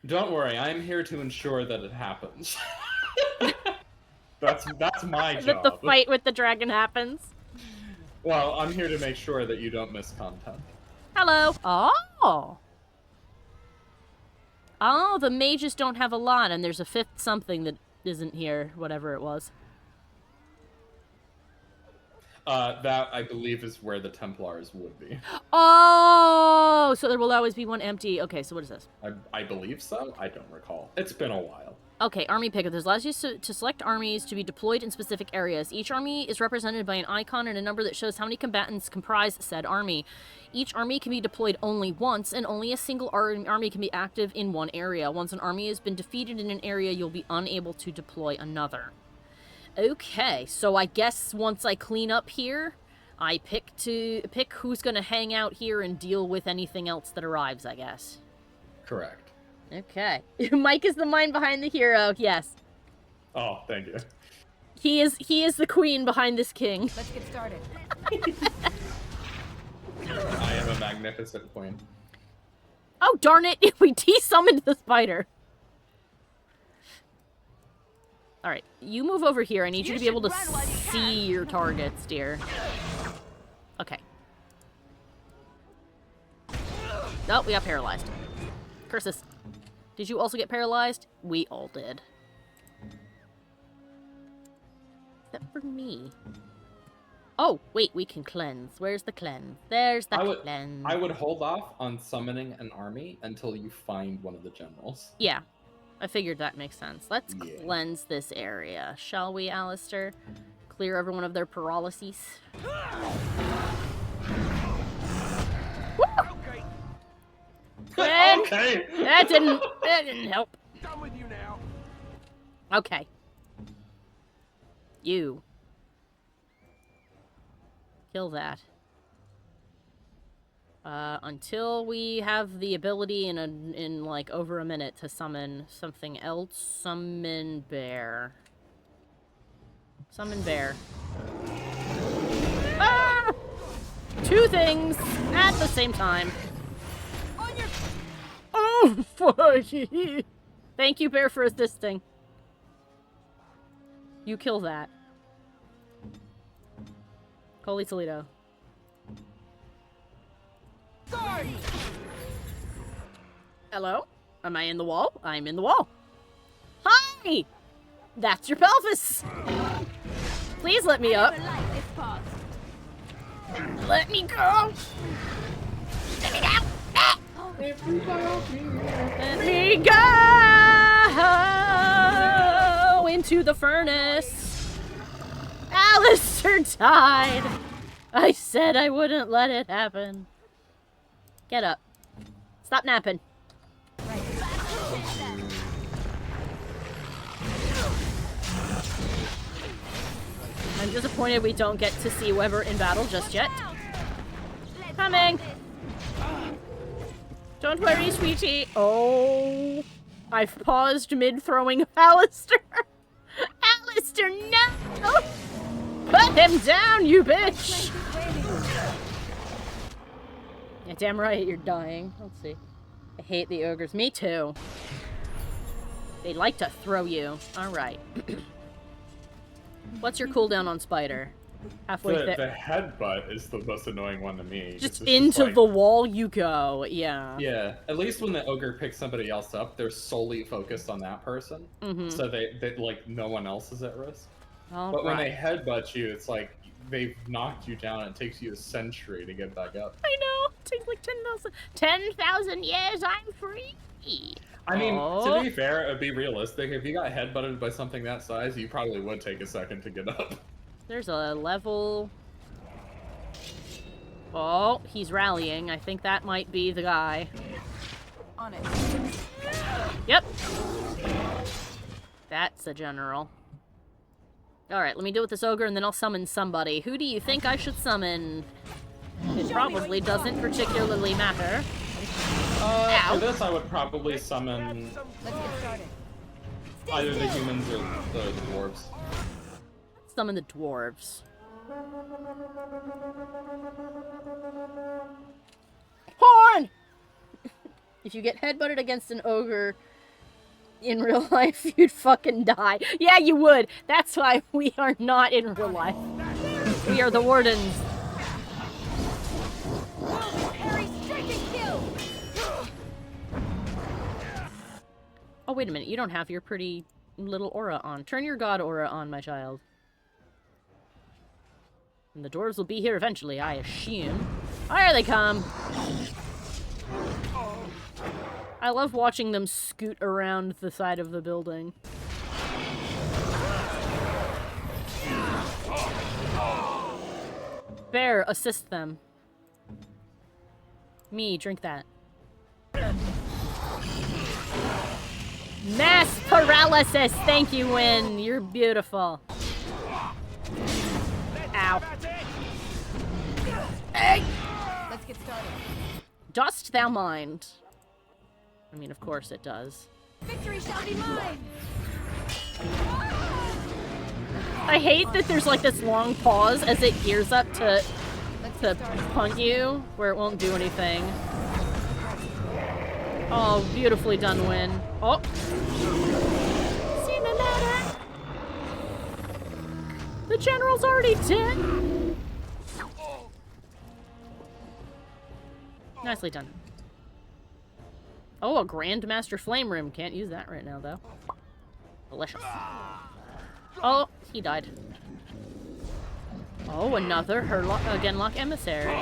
Don't worry, I'm here to ensure that it happens. That's my job. That the fight with the dragon happens. Well, I'm here to make sure that you don't miss content. Hello. Oh. Oh, the mages don't have a lot, and there's a fifth something that isn't here, whatever it was. That, I believe, is where the Templars would be. Oh, so there will always be one empty. Okay, so what is this? I believe so? I don't recall. It's been a while. Okay, army picker. This allows you to select armies to be deployed in specific areas. Each army is represented by an icon and a number that shows how many combatants comprise said army. Each army can be deployed only once, and only a single army can be active in one area. Once an army has been defeated in an area, you'll be unable to deploy another. Okay, so I guess once I clean up here, I pick who's gonna hang out here and deal with anything else that arrives, I guess. Correct. Okay. Mike is the mind behind the hero, yes. Oh, thank you. He is the queen behind this king. Let's get started. I am a magnificent queen. Oh, darn it! We de-summoned the spider. Alright, you move over here. I need you to be able to see your targets, dear. Okay. Oh, we got paralyzed. Curses. Did you also get paralyzed? We all did. Except for me. Oh, wait, we can cleanse. Where's the cleanse? There's the cleanse. I would hold off on summoning an army until you find one of the generals. Yeah. I figured that makes sense. Let's cleanse this area, shall we, Alistair? Clear everyone of their paralyses. Okay. That didn't help. Done with you now. Okay. You. Kill that. Until we have the ability in like over a minute to summon something else. Summon bear. Summon bear. Ah! Two things at the same time. Oh, thank you, bear, for assisting. You kill that. Holy Toledo. Hello? Am I in the wall? I'm in the wall. Hi! That's your pelvis! Please let me up. Let me go! Let me go! Let me go into the furnace. Alistair died. I said I wouldn't let it happen. Get up. Stop napping. I'm disappointed we don't get to see Weber in battle just yet. Coming! Don't worry, sweetie. Oh, I've paused mid-throwing Alistair. Alistair, no! Put him down, you bitch! Yeah, damn right you're dying. Let's see. I hate the ogres. Me too. They like to throw you. Alright. What's your cooldown on Spider? Halfway there. The headbutt is the most annoying one to me. Just into the wall you go, yeah. Yeah, at least when the ogre picks somebody else up, they're solely focused on that person. So they like, no one else is at risk. But when they headbutt you, it's like, they've knocked you down and it takes you a century to get back up. I know, it takes like 10,000 years, I'm free. I mean, to be fair, be realistic, if you got headbutted by something that size, you probably would take a second to get up. There's a level... Oh, he's rallying. I think that might be the guy. On it. Yep. That's a general. Alright, let me deal with this ogre and then I'll summon somebody. Who do you think I should summon? It probably doesn't particularly matter. For this, I would probably summon either the humans or the dwarves. Summon the dwarves. Horn! If you get headbutted against an ogre in real life, you'd fucking die. Yeah, you would. That's why we are not in real life. We are the Wardens. Oh, wait a minute. You don't have your pretty little aura on. Turn your god aura on, my child. And the dwarves will be here eventually, I assume. Oh, here they come! I love watching them scoot around the side of the building. Bear, assist them. Me, drink that. Mass paralysis! Thank you, Win. You're beautiful. Ow. Hey! Let's get started. Dost thou mind? I mean, of course it does. Victory shall be mine! I hate that there's like this long pause as it gears up to punt you, where it won't do anything. Oh, beautifully done, Win. Oh. See me later. The general's already dead. Nicely done. Oh, a Grandmaster Flame Room. Can't use that right now, though. Delicious. Oh, he died. Oh, another Genlock Emissary.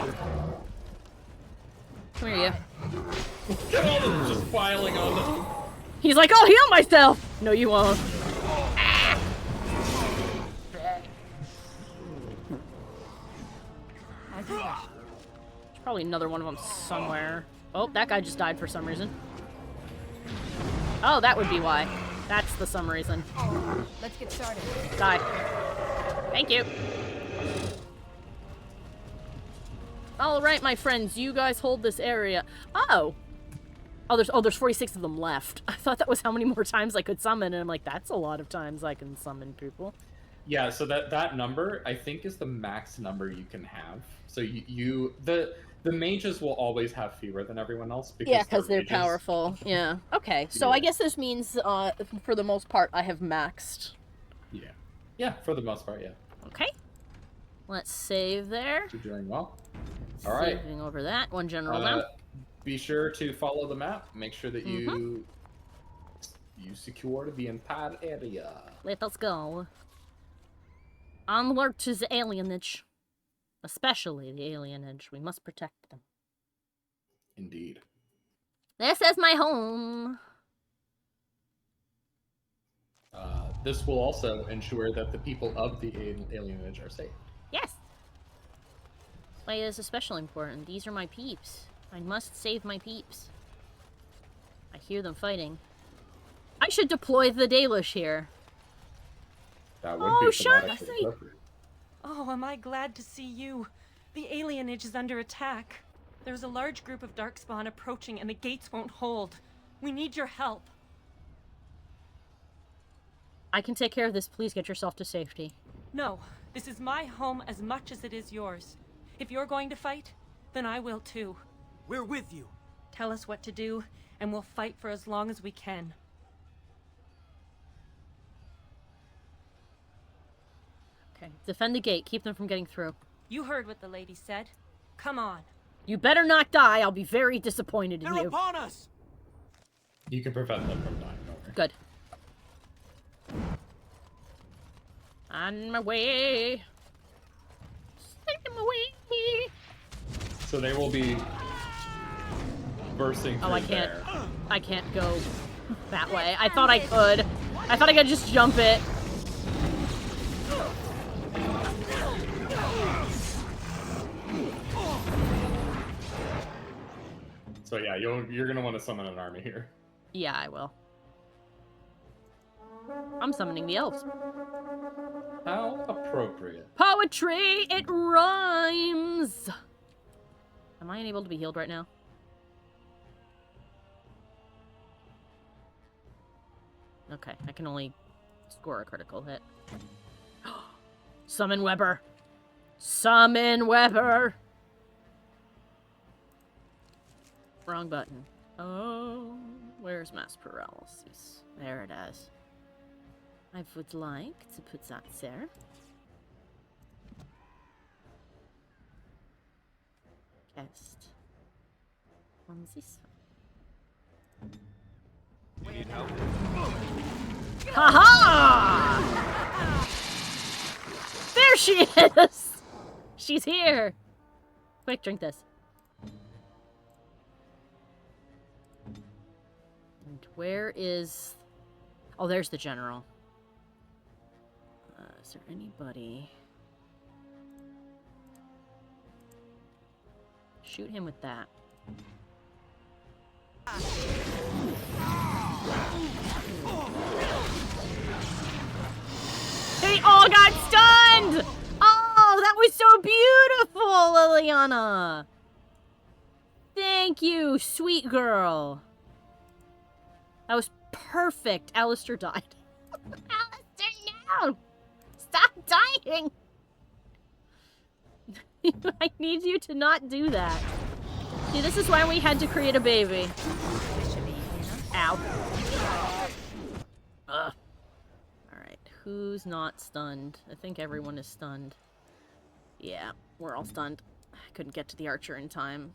Come here, you. Just filing on them. He's like, I'll heal myself! No, you won't. There's probably another one of them somewhere. Oh, that guy just died for some reason. Oh, that would be why. That's the some reason. Let's get started. Die. Thank you. Alright, my friends, you guys hold this area. Oh! There's 46 of them left. I thought that was how many more times I could summon, and I'm like, that's a lot of times I can summon people. Yeah, so that number, I think, is the max number you can have. So the mages will always have fewer than everyone else. Because they're powerful. Yeah. Okay, so yeah. I guess this means, for the most part, I have maxed. Yeah. Yeah, for the most part, yeah. Okay. Let's save there. You're doing well. All right. Saving over that. One general now. Be sure to follow the map. Make sure that you secure the entire area. Let us go. Onward to the alienage. Especially the alienage. We must protect them. Indeed. This is my home. This will also ensure that the people of the alienage are safe. Yes. That's why it is especially important. These are my peeps. I must save my peeps. I hear them fighting. I should deploy the Dalish here. That would be sure. appropriate. Oh, am I glad to see you. The alienage is under attack. There's a large group of Darkspawn approaching and the gates won't hold. We need your help. I can take care of this. Please get yourself to safety. No, this is my home as much as it is yours. If you're going to fight, then I will too. We're with you. Tell us what to do, and we'll fight for as long as we can. Okay. Defend the gate. Keep them from getting through. You heard what the lady said. Come on. You better not die. I'll be very disappointed in They're you. upon us! You can prevent them from dying. Over. Good. On my way. On my way. So they will be bursting through there. I can't go that way. I thought I could. I thought I could just jump it. So yeah, you're gonna want to summon an army here. Yeah, I will. I'm summoning the elves. How appropriate. Poetry! It rhymes! Am I unable to be healed right now? Okay, I can only score a critical hit. Summon Weber! Summon Weber! Wrong button. Oh, where's mass paralysis? There it is. I would like to put that there. Cast on this one. You need help? Haha! There she is! She's here! Quick, drink this. And where is... Oh, there's the general. Is there anybody... Shoot him with that. They all got stunned! Oh, that was so beautiful, Liliana! Thank you, sweet girl. That was perfect. Alistair died. Alistair, no! Stop dying! I need you to not do that. See, this is why we had to create a baby. Ow. Ugh. Alright, who's not stunned? I think everyone is stunned. Yeah, we're all stunned. I couldn't get to the archer in time.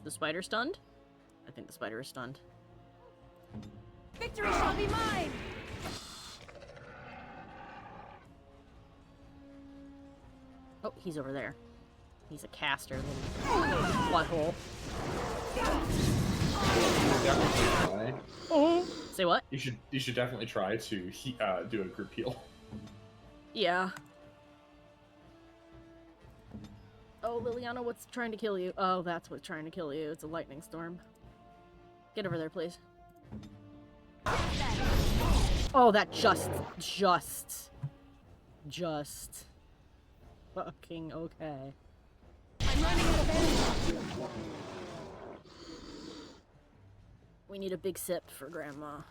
The spider stunned? I think the spider is stunned. Victory shall be mine! Oh, he's over there. He's a caster, little butthole. Oh. Say what? You should definitely try to do a group heal. Yeah. Oh, Liliana, what's trying to kill you? Oh, that's what's trying to kill you. It's a lightning storm. Get over there, please. Oh, that just fucking okay. I'm running out of energy. We need a big sip for Grandma.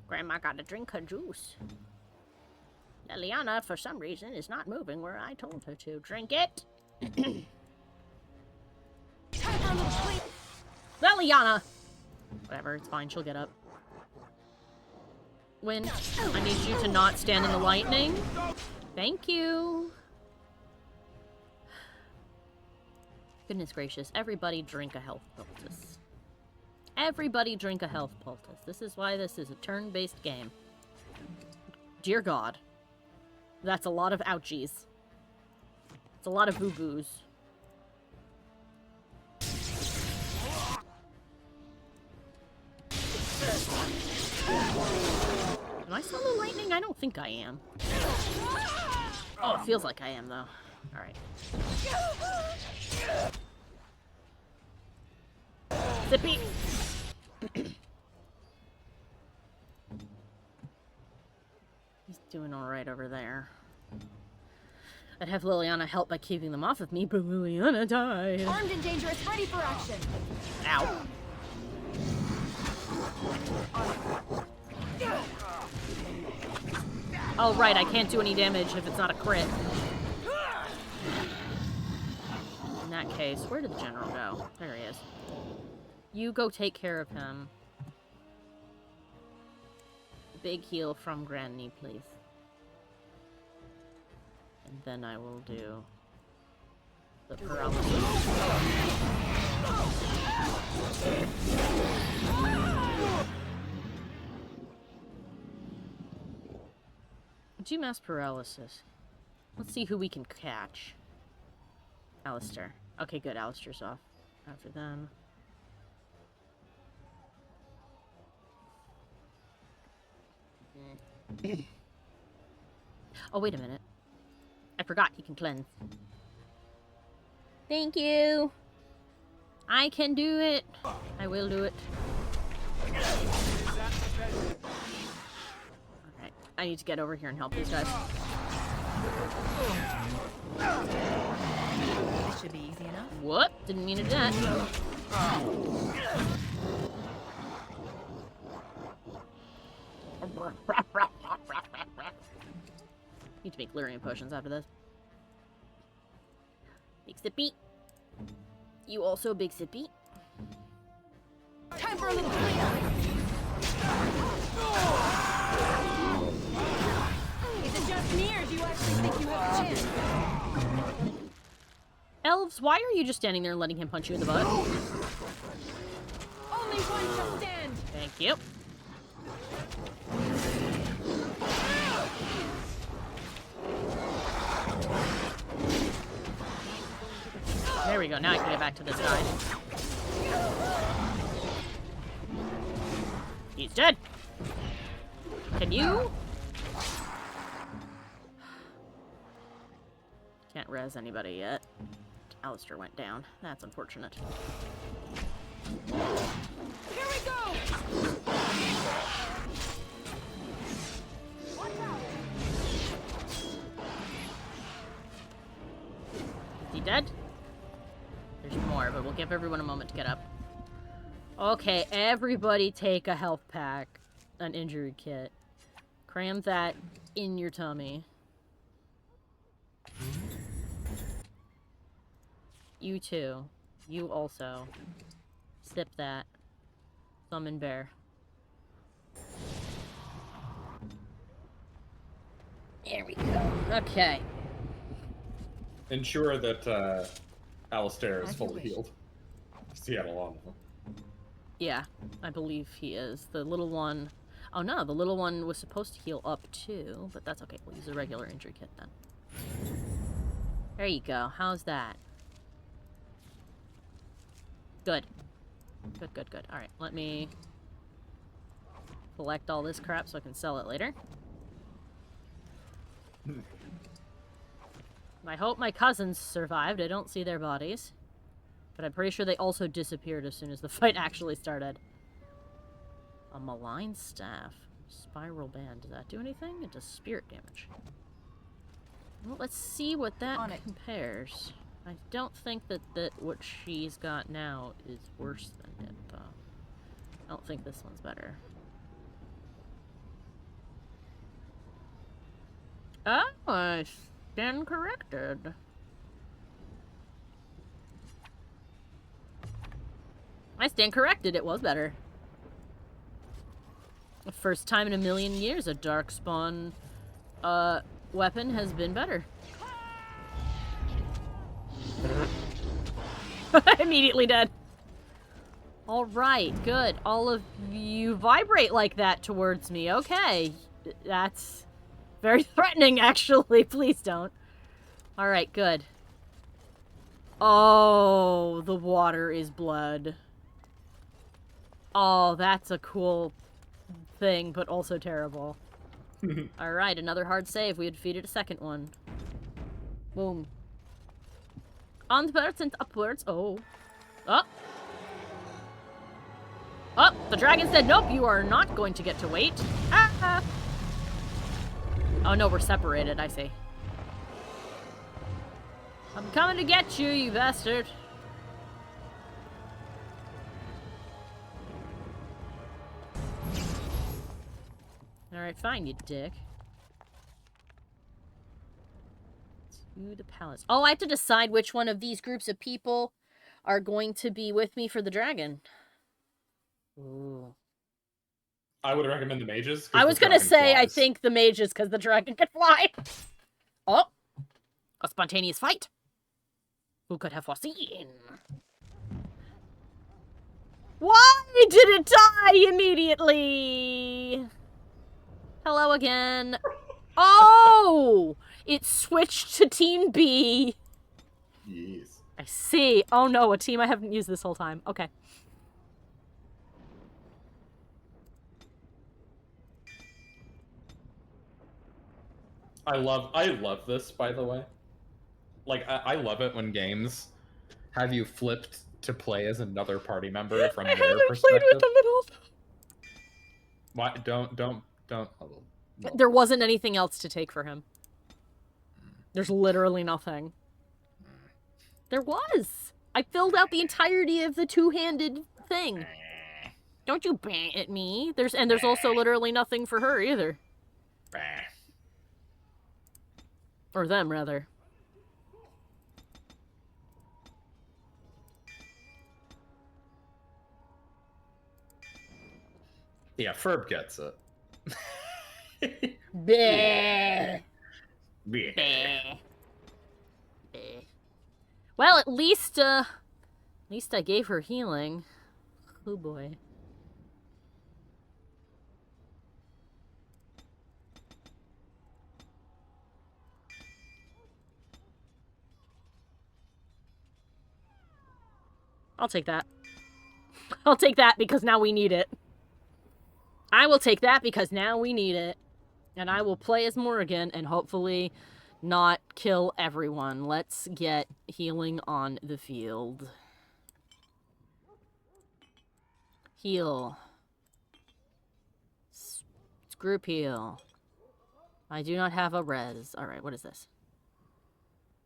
Grandma gotta drink her juice. Liliana, for some reason, is not moving where I told her to. Drink it! Liliana! Whatever, it's fine, she'll get up. Win, I need you to not stand in the lightning. Thank you. Goodness gracious, everybody drink a health poultice. Everybody drink a health poultice. This is why this is a turn-based game. Dear God. That's a lot of ouchies. It's a lot of boo-boos. Am I solo lightning? I don't think I am. Oh, it feels like I am, though. Alright. Zippy! He's doing alright over there. I'd have Liliana help by keeping them off of me, but Liliana died. Armed and dangerous, ready for action. Ow. Oh, right, I can't do any damage if it's not a crit. In that case, where did the general go? There he is. You go take care of him. Big heal from Granny, please. And then I will do the paralysis. Do mass paralysis. Let's see who we can catch. Alistair. Okay, good. Alistair's off after them. Oh, wait a minute. I forgot he can cleanse. Thank you. I can do it. I will do it. Alright. I need to get over here and help these guys. This should be easy enough. What? Didn't mean to do that. Need to make Lyrian potions after this. Big sippy. You also big sippy. Time for a little cleanup. Is it just me, or do you actually think you have a chance? Elves, why are you just standing there and letting him punch you in the butt? Only one shall stand. Thank you. There we go. Now I can get back to this guy. He's dead. Can you? Can't res anybody yet. Alistair went down. That's unfortunate. Here we go. Watch out. Is he dead? There's more, but we'll give everyone a moment to get up. Okay, everybody take a health pack. An injury kit. Cram that in your tummy. You too. You also. Sip that. Summon bear. There we go. Okay. Ensure that Alistair is fully healed. He had a lot of them. Yeah, I believe he is. The little one... Oh no, the little one was supposed to heal up too, but that's okay. We'll use a regular injury kit then. There you go. How's that? Good. Good, good, good. Alright, let me collect all this crap so I can sell it later. I hope my cousins survived. I don't see their bodies. But I'm pretty sure they also disappeared as soon as the fight actually started. A malign staff. Spiral band. Does that do anything? It does spirit damage. Well, let's see what that compares. I don't think that what she's got now is worse than it, though. I don't think this one's better. Oh, I stand corrected. I stand corrected, it was better. The first time in a million years a Darkspawn weapon has been better. Immediately dead. Alright, good. All of you vibrate like that towards me. Okay. That's very threatening, actually. Please don't. Alright, good. Oh, the water is blood. Oh, that's a cool thing, but also terrible. Alright, another hard save. We had defeated a second one. Boom. Onwards and upwards. Oh. Oh. Oh, the dragon said, nope, you are not going to get to wait. Ah! Oh no, we're separated, I see. I'm coming to get you, you bastard. Alright, fine, you dick. To the palace. Oh, I have to decide which one of these groups of people are going to be with me for the dragon. Ooh. I would recommend the mages. I was gonna say, I think the mages, because the dragon can fly. Oh! A spontaneous fight. Who could have foreseen? Why did it die immediately? Hello again. Oh! It switched to Team B. Yes. I see. Oh no, a team I haven't used this whole time. Okay. I love this, by the way. Like, I love it when games have you flipped to play as another party member from their perspective. Played with them at all. Why? Don't. There wasn't anything else to take for him. There's literally nothing. There was. I filled out the entirety of the two-handed thing. Don't you bang at me. There's also literally nothing for her either. Or them, rather. Yeah, Ferb gets it. Bleh. Bleh. Bleh. Well, at least I gave her healing. Oh boy. I'll take that. I'll take that because now we need it. I will take that because now we need it. And I will play as Morrigan and hopefully not kill everyone. Let's get healing on the field. Heal. It's group heal. I do not have a res. Alright, what is this?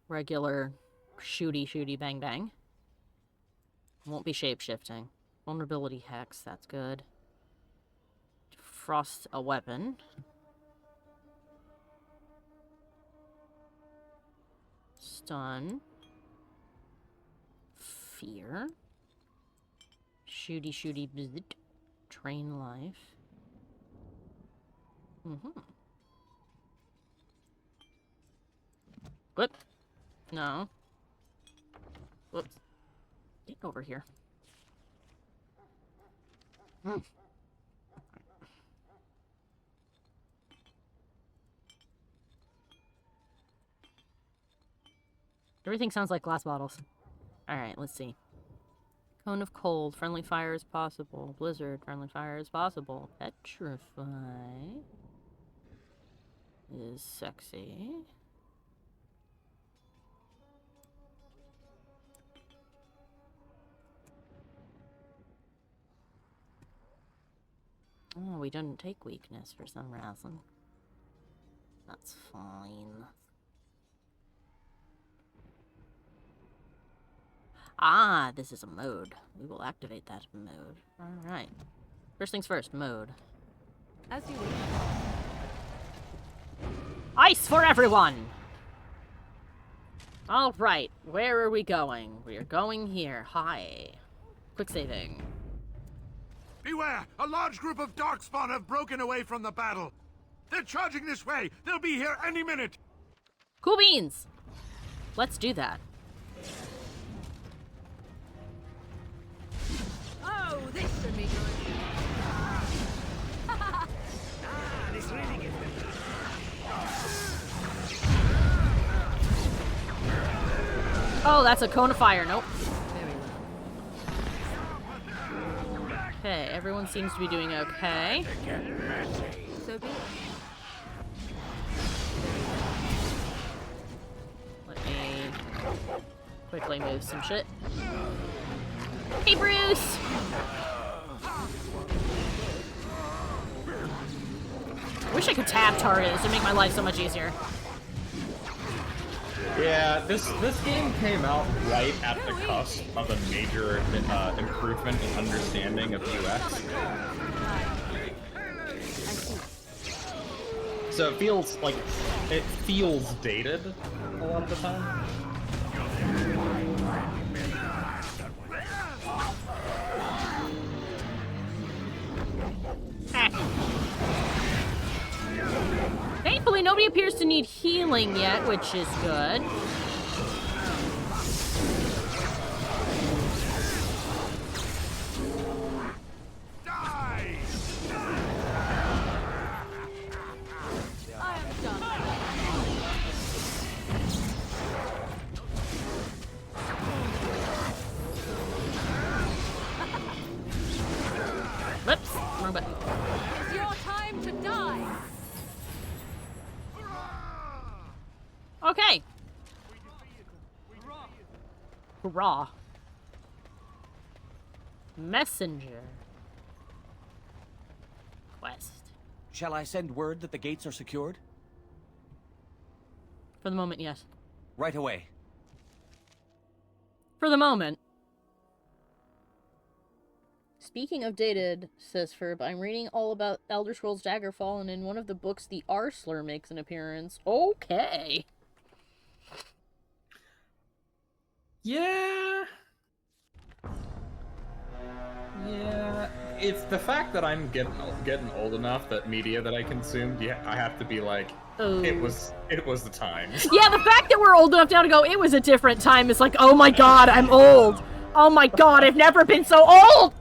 Regular shooty bang bang. Won't be shape-shifting. Vulnerability hex, that's good. Frost a weapon. Stun. Fear. Shooty bzz. Train life. Whoop. No. Whoops. Get over here. Everything sounds like glass bottles. Alright, let's see. Cone of cold. Friendly fire is possible. Blizzard. Friendly fire is possible. Petrify is sexy. Oh, we didn't take weakness for some reason. That's fine. Ah, this is a mode. We will activate that mode. Alright. First things first, mode. As you wish. Ice for everyone! Alright, where are we going? We are going here. Hi. Quick saving. Beware! A large group of Darkspawn have broken away from the battle. They're charging this way. They'll be here any minute. Cool beans! Let's do that. Oh, this should be good. This really gets better. Oh, that's a cone of fire. Nope. Okay, everyone seems to be doing okay. So be it. Let me quickly move some shit. Hey, Bruce! Wish I could tab targets to make my life so much easier. Yeah, this game came out right at the cusp of a major improvement in understanding of UX. So it feels dated a lot of the time. Thankfully, nobody appears to need healing yet, which is good. Whoops, wrong button. It's your time to die. Okay. Hurrah. Messenger. Quest. Shall I send word that the gates are secured? For the moment, yes. Right away. For the moment. Speaking of dated, says Ferb, I'm reading all about Elder Scrolls Daggerfall, and in one of the books, the Arsler makes an appearance. Okay. Yeah. Yeah. It's the fact that I'm getting old enough that media that I consumed, yeah, I have to be like, oh. it was the time. Yeah, the fact that we're old enough now to go, it was a different time, is like, oh my god, I'm old. Oh my god, I've never been so old!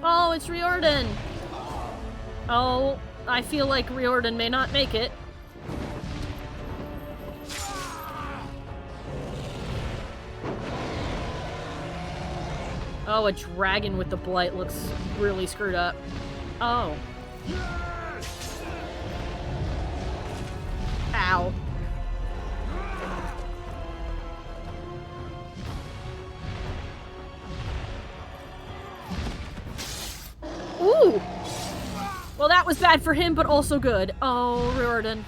Oh, it's Riordan. Oh, I feel like Riordan may not make it. Oh, a dragon with the blight looks really screwed up. Oh. Ow. Ooh! Well, that was bad for him, but also good. Oh, Riordan.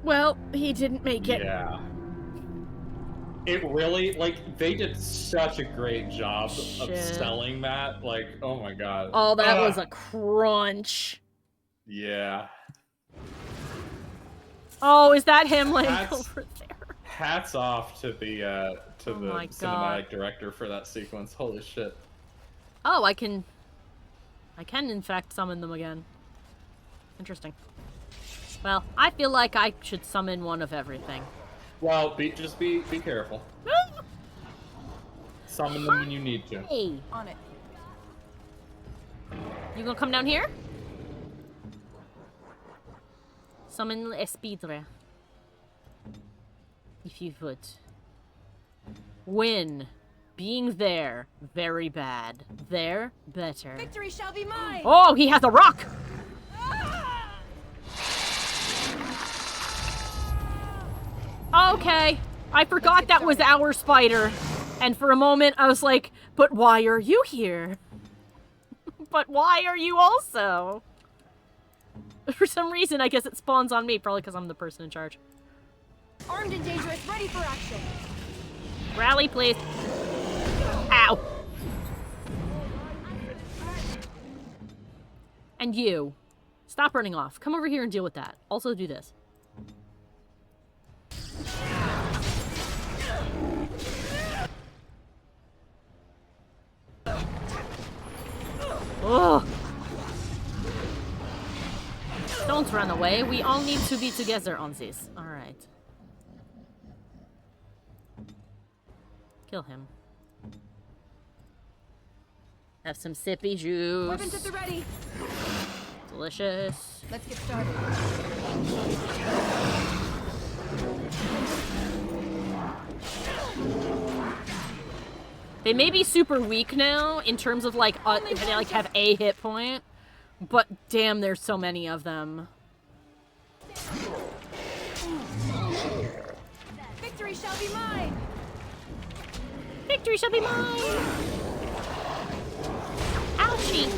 Well, he didn't make it. Yeah. It really, like, they did such a great job of selling that. Like, oh my god. Oh, that was a crunch. Yeah. Oh, is that him laying over there? Hats off to the my cinematic God. director for that sequence. Holy shit. Oh, I can in fact summon them again. Interesting. Well, I feel like I should summon one of everything. Well, just be careful. Summon them when you need to. Hey. On it. You gonna come down here? Summon Espidre. If you would. Win. Being there, very bad. There, better. Victory shall be mine. Oh, he has a rock! Okay. I forgot that was our spider. And for a moment, I was like, but why are you here? But why are you also? For some reason, I guess it spawns on me, probably because I'm the person in charge. Armed and dangerous, ready for action. Rally, please. Ow. And you. Stop running off. Come over here and deal with that. Also do this. Ugh. Don't run away. We all need to be together on this. Alright. Kill him. Have some sippy juice. Weapons at the ready. Delicious. Let's get started. They may be super weak now in terms of like they like have a hit point, but damn, there's so many of them. Victory shall be mine! Victory shall be mine! Ouchie!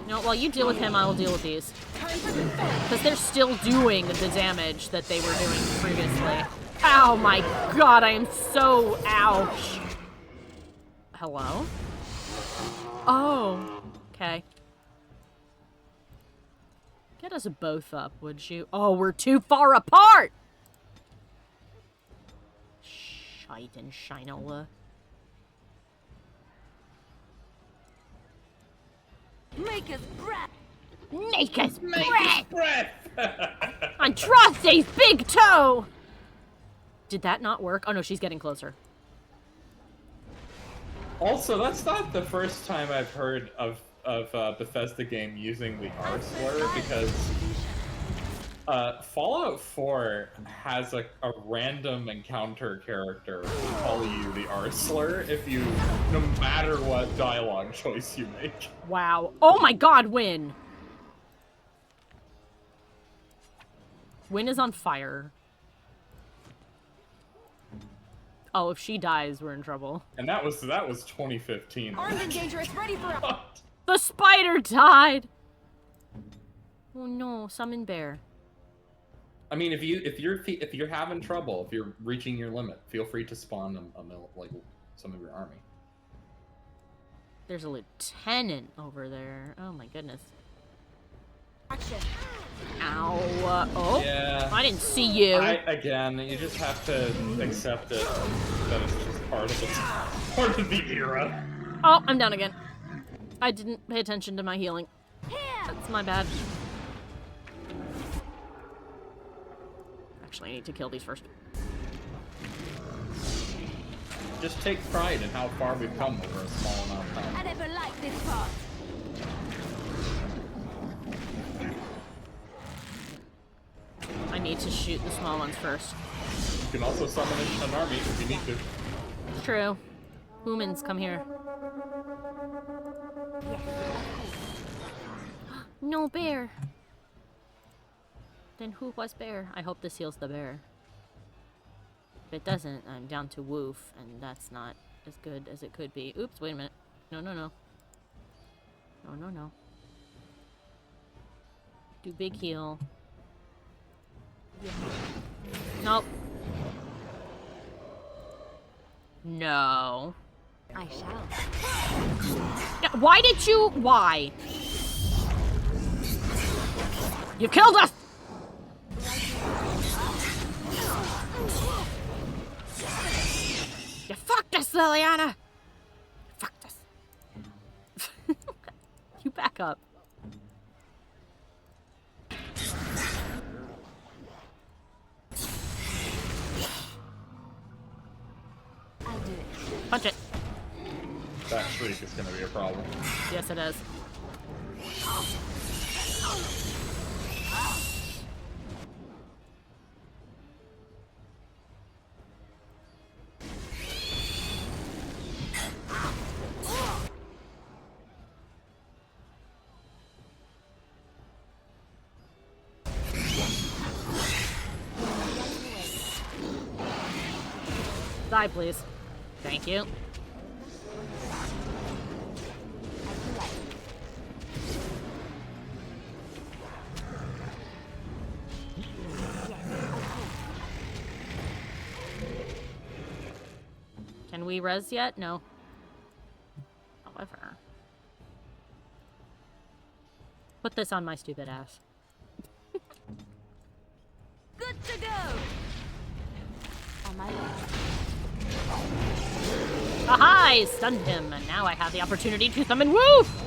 You know, while you deal with him, I will deal with these. Because they're still doing the damage that they were doing previously. Ow, my god, I am so ouch. Hello? Oh, okay. Get us both up, would you? Oh, we're too far apart! Shite and Shinola. Make us breath! Make us breath! Andraste's big toe! Did that not work? Oh no, she's getting closer. Also, that's not the first time I've heard of Bethesda game using the R slur, because Fallout 4 has a random encounter character call you the R slur if you, no matter what dialogue choice you make. Wow. Oh my god, Wynn! Wynn is on fire. Oh, if she dies, we're in trouble. And that was 2015. Armed and dangerous, ready for a... The spider died! Oh no, summon bear. I mean, if you're having trouble, if you're reaching your limit, feel free to spawn like some of your army. There's a lieutenant over there. Oh my goodness. Action. Ow. Oh. Yeah. I didn't see you. Again, you just have to accept it. That it's just part of the era. Oh, I'm down again. I didn't pay attention to my healing. That's my bad. Actually, I need to kill these first. Just take pride in how far we've come over a small amount of time. I never liked this part. I need to shoot the small ones first. You can also summon an army if you need to. True. Humans, come here. No bear. Then who was bear? I hope this heals the bear. If it doesn't, I'm down to woof, and that's not as good as it could be. Oops, wait a minute. No, no, no. No, no, no. Do big heal. Yeah. Nope. No. I shall. Yeah, why did you? Why? You killed us! You fucked us, Liliana! You fucked us. You back up. I'll do it. Punch it. That shriek is going to be a problem. Yes, it is. Die, please. Thank you. Can we res yet? No. However. Put this on my stupid ass. Good to go! On my way. Aha! I stunned him, and now I have the opportunity to summon Woof!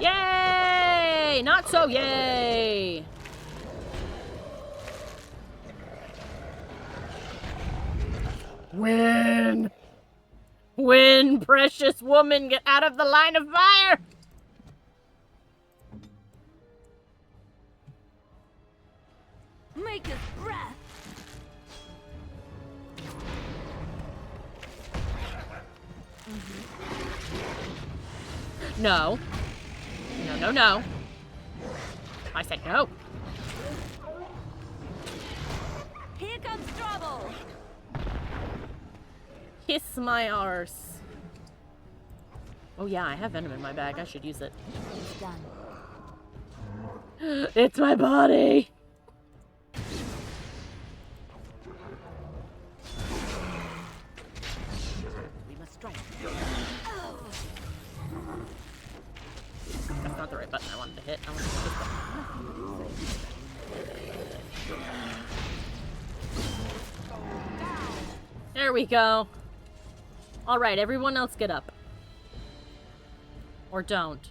Yay! Not so yay! Win! Win, precious woman, get out of the line of fire! Make us breath! No. No, no, no. I said no. Here comes trouble. Kiss my arse. Oh yeah, I have venom in my bag. I should use it. It's done. It's my body. We must strike. That's not the right button I wanted to hit. I wanted to hit this button. There we go. Alright, everyone else get up. Or don't.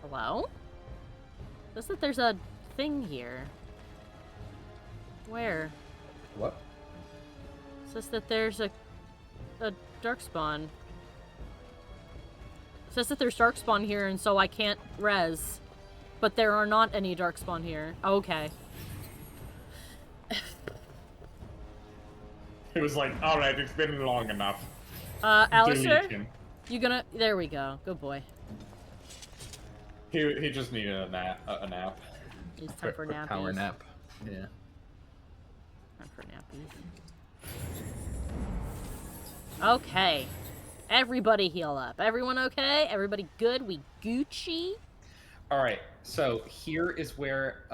Hello? Says that there's a thing here. Where? What? Says that there's a Darkspawn. Says that there's Darkspawn here, and so I can't res. But there are not any Darkspawn here. Okay. It was like, alright, it's been long enough. Alistair? You gonna... There we go. Good boy. He just needed a nap. It's time for nappies. Power nap. Yeah. Time for nappies. Okay. Everybody heal up. Everyone okay? Everybody good? We Gucci? Alright, so here is where,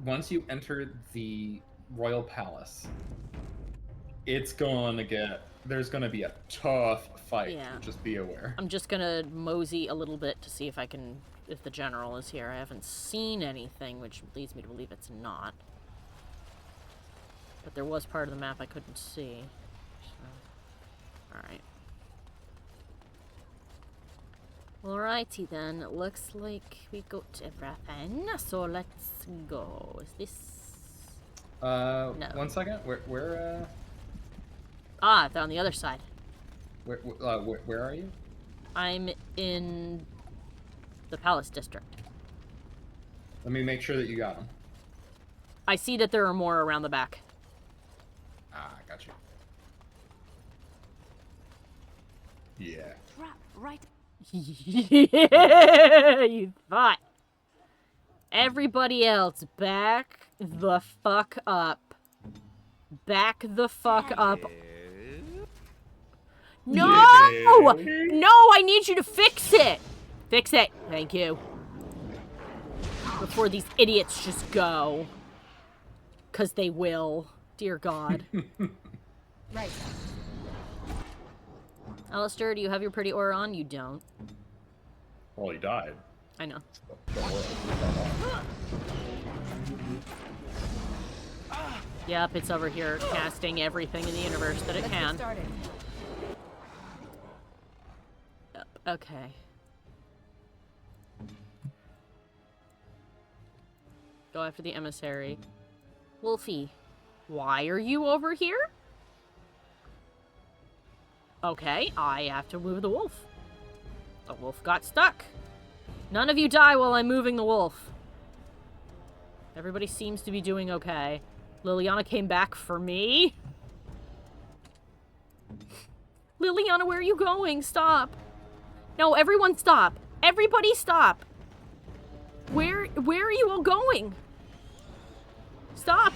once you enter the Royal Palace, it's gonna get... There's gonna be a tough fight. Yeah. Just be aware. I'm just gonna mosey a little bit to see if I can... If the general is here. I haven't seen anything, which leads me to believe it's not. But there was part of the map I couldn't see. So... Alright. Alrighty then. It looks like we got everything. So let's go. Is this... No. 1 second. Where Ah, they're on the other side. where are you? I'm in the Palace District. Let me make sure that you got them. I see that there are more around the back. Ah, I got you. Yeah. Trap right. Yeah, you thought. Everybody else, back the fuck up. Back the fuck up. No! No, I need you to fix it! Fix it. Thank you. Before these idiots just go. 'Cause they will. Dear God. Right. Alistair, do you have your pretty aura on? You don't. Well, he died. I know. Yep, it's over here casting everything in the universe that it can. Yep, okay. Go after the emissary. Wolfie, why are you over here? Okay, I have to move the wolf. The wolf got stuck. None of you die while I'm moving the wolf. Everybody seems to be doing okay. Liliana came back for me. Liliana, where are you going? Stop. No, everyone stop. Everybody stop. Where are you all going? Stop.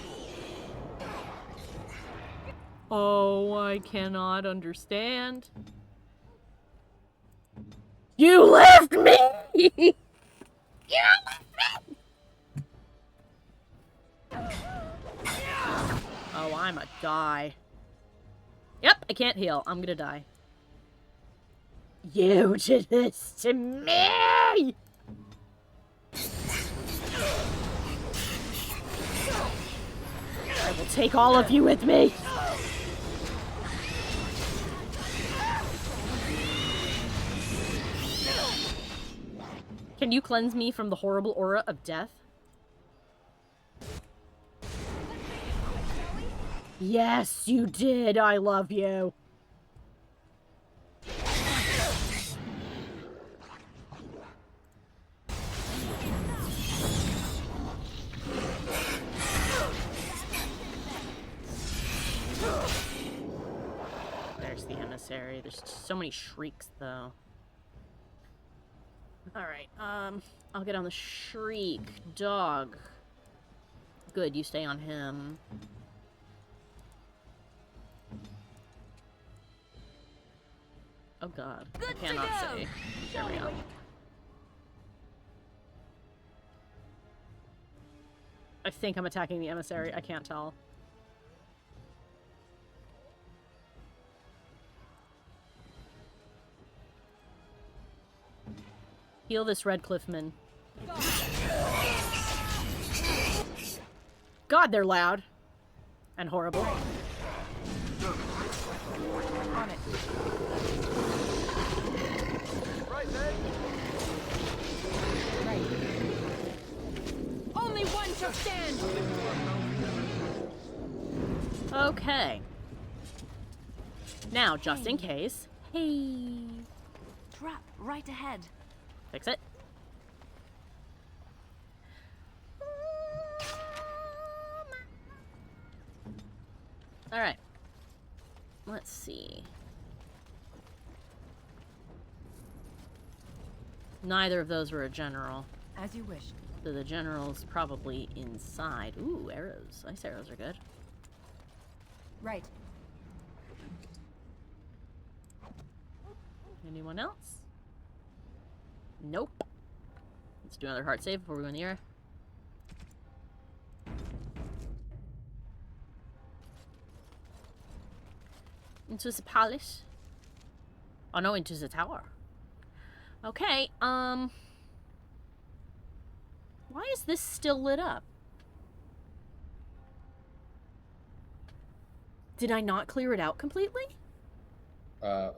Oh, I cannot understand. You left me! You left me! Oh, I'm a die. Yep, I can't heal. I'm gonna die. You did this to me! I will take all of you with me. Can you cleanse me from the horrible aura of death? Yes, you did. I love you. There's the emissary. There's so many shrieks, though. Alright, I'll get on the Shriek. Dog. Good, you stay on him. Oh god. I cannot see. There we go. I think I'm attacking the emissary. I can't tell. Heal this Red Cliffman. God, they're loud. And horrible. On it. Right then. Right. Only one shall stand! Okay. Now, just in case. Hey. Trap right ahead. Fix it. Alright. Let's see. Neither of those were a general. As you wish. So the general's probably inside. Ooh, arrows. Ice arrows are good. Right. Anyone else? Nope. Let's do another heart save before we go in the air. Into the palace. Oh no, into the tower. Okay, why is this still lit up? Did I not clear it out completely? I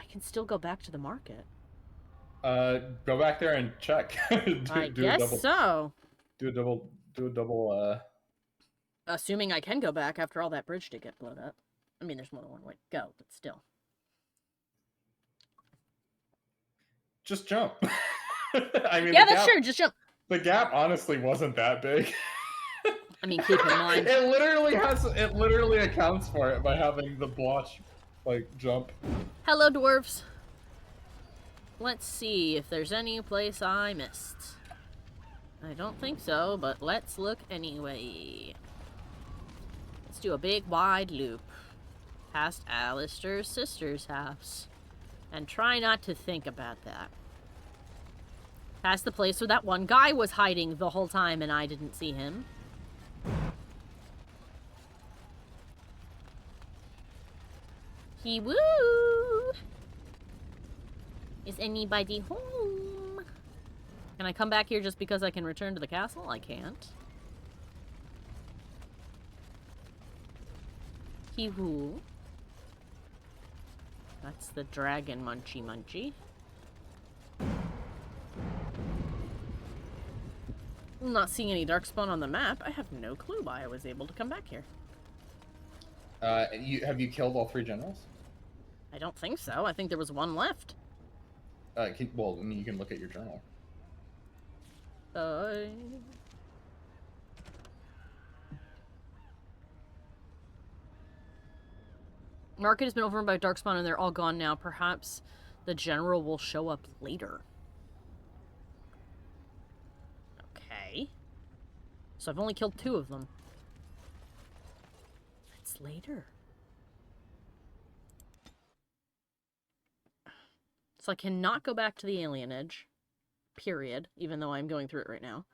can still go back to the market. Go back there and check. I guess so. Do a double. Assuming I can go back after all that bridge did get blown up. I mean, there's more than one way to go, but still. Just jump. I mean, yeah, that's true. Just jump. The gap honestly wasn't that big. I mean, keep in mind. It literally accounts for it by having the blotch, like, jump. Hello, dwarves. Let's see if there's any place I missed. I don't think so, but let's look anyway. Let's do a big wide loop. Past Alistair's sister's house. And try not to think about that. Past the place where that one guy was hiding the whole time and I didn't see him. Woo! Is anybody home? Can I come back here just because I can return to the castle? I can't. Woo. That's the dragon munchy munchy. I'm not seeing any Darkspawn on the map. I have no clue why I was able to come back here. Have you killed all 3 generals? I don't think so. I think there was one left. Well, I mean, you can look at your journal. Market has been overrun by Darkspawn and they're all gone now. Perhaps the general will show up later. Okay. So I've only killed 2 of them. It's later. So I cannot go back to the alienage. Period. Even though I'm going through it right now.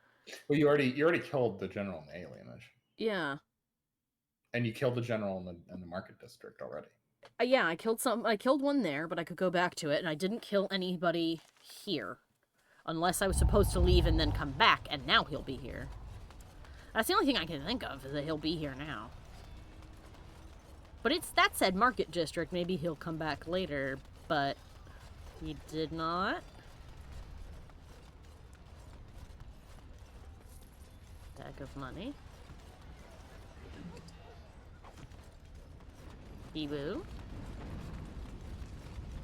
Well, you already killed the general in the alienage. Yeah. And you killed the general in the market district already. Yeah, I killed one there, but I could go back to it, and I didn't kill anybody here. Unless I was supposed to leave and then come back, and now he'll be here. That's the only thing I can think of, is that he'll be here now. But it's, that said, market district, maybe he'll come back later, but he did not. Bag of money. Boo.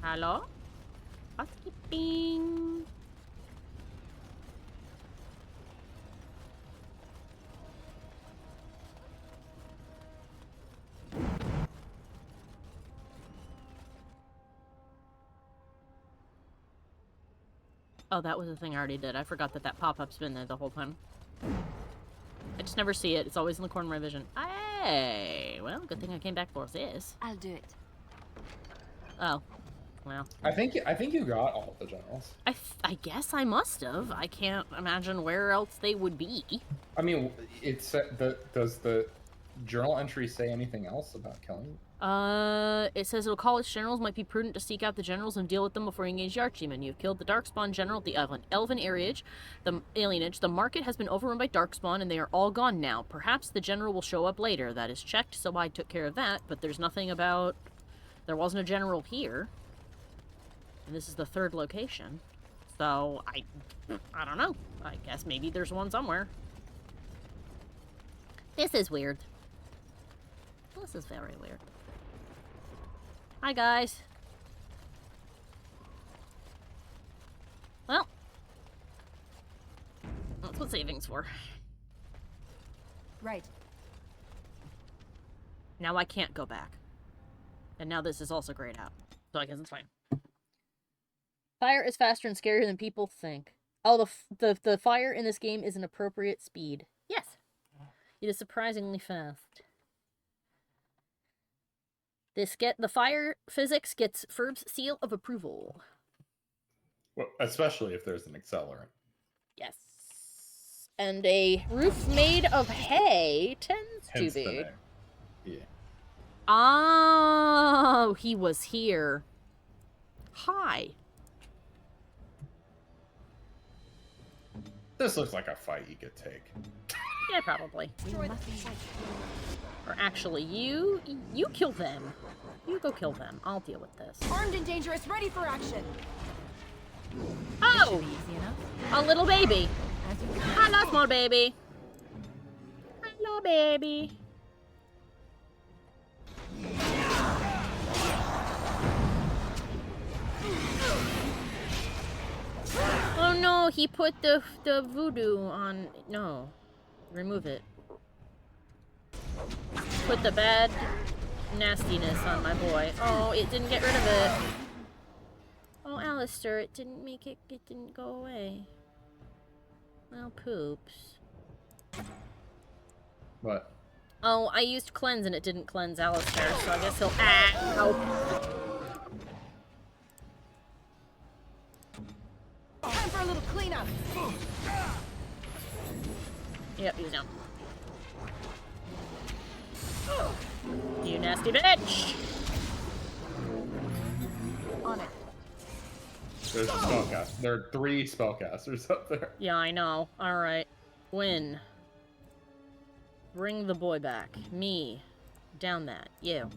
Hello? Housekeeping. Oh, that was the thing I already did. I forgot that pop-up's been there the whole time. I just never see it. It's always in the corner of my vision. Hey! Well, good thing I came back for this. I'll do it. Oh. Well. I think you got all the generals. I guess I must have. I can't imagine where else they would be. I mean, does the journal entry say anything else about killing? It says it'll call its generals. Might be prudent to seek out the generals and deal with them before you engage the Archdemon. You've killed the Darkspawn general, the Elven alienage. The market has been overrun by Darkspawn, and they are all gone now. Perhaps the general will show up later. That is checked, so I took care of that. But there's nothing about. There wasn't a general here, and this is the third location. So I don't know. I guess maybe there's one somewhere. This is weird. This is very weird. Hi, guys. Well, that's what saving's for. Right. Now I can't go back. And now this is also grayed out. So I guess it's fine. Fire is faster and scarier than people think. Oh, the fire in this game is an appropriate speed. Yes. It is surprisingly fast. The fire physics gets Ferb's seal of approval. Well, especially if there's an accelerant. Yes. And a roof made of hay tends to be. Yeah. Oh, he was here. Hi. This looks like a fight you could take. Yeah, probably. Or actually, you kill them. You go kill them. I'll deal with this. Armed and dangerous, ready for action. Oh! A little baby. Hello, small baby. Hello, baby. Oh no, he put the voodoo on. No. Remove it. Put the bad nastiness on my boy. Oh, it didn't get rid of it. Oh, Alistair, it didn't go away. Well, poops. What? Oh, I used cleanse and it didn't cleanse Alistair, so I guess he'll. Ow. Time for a little cleanup. Yep, he's down. You nasty bitch! On it. There's a spellcaster. There are 3 spellcasters up there. Yeah, I know. Alright. Win. Bring the boy back. Me. Down that. You.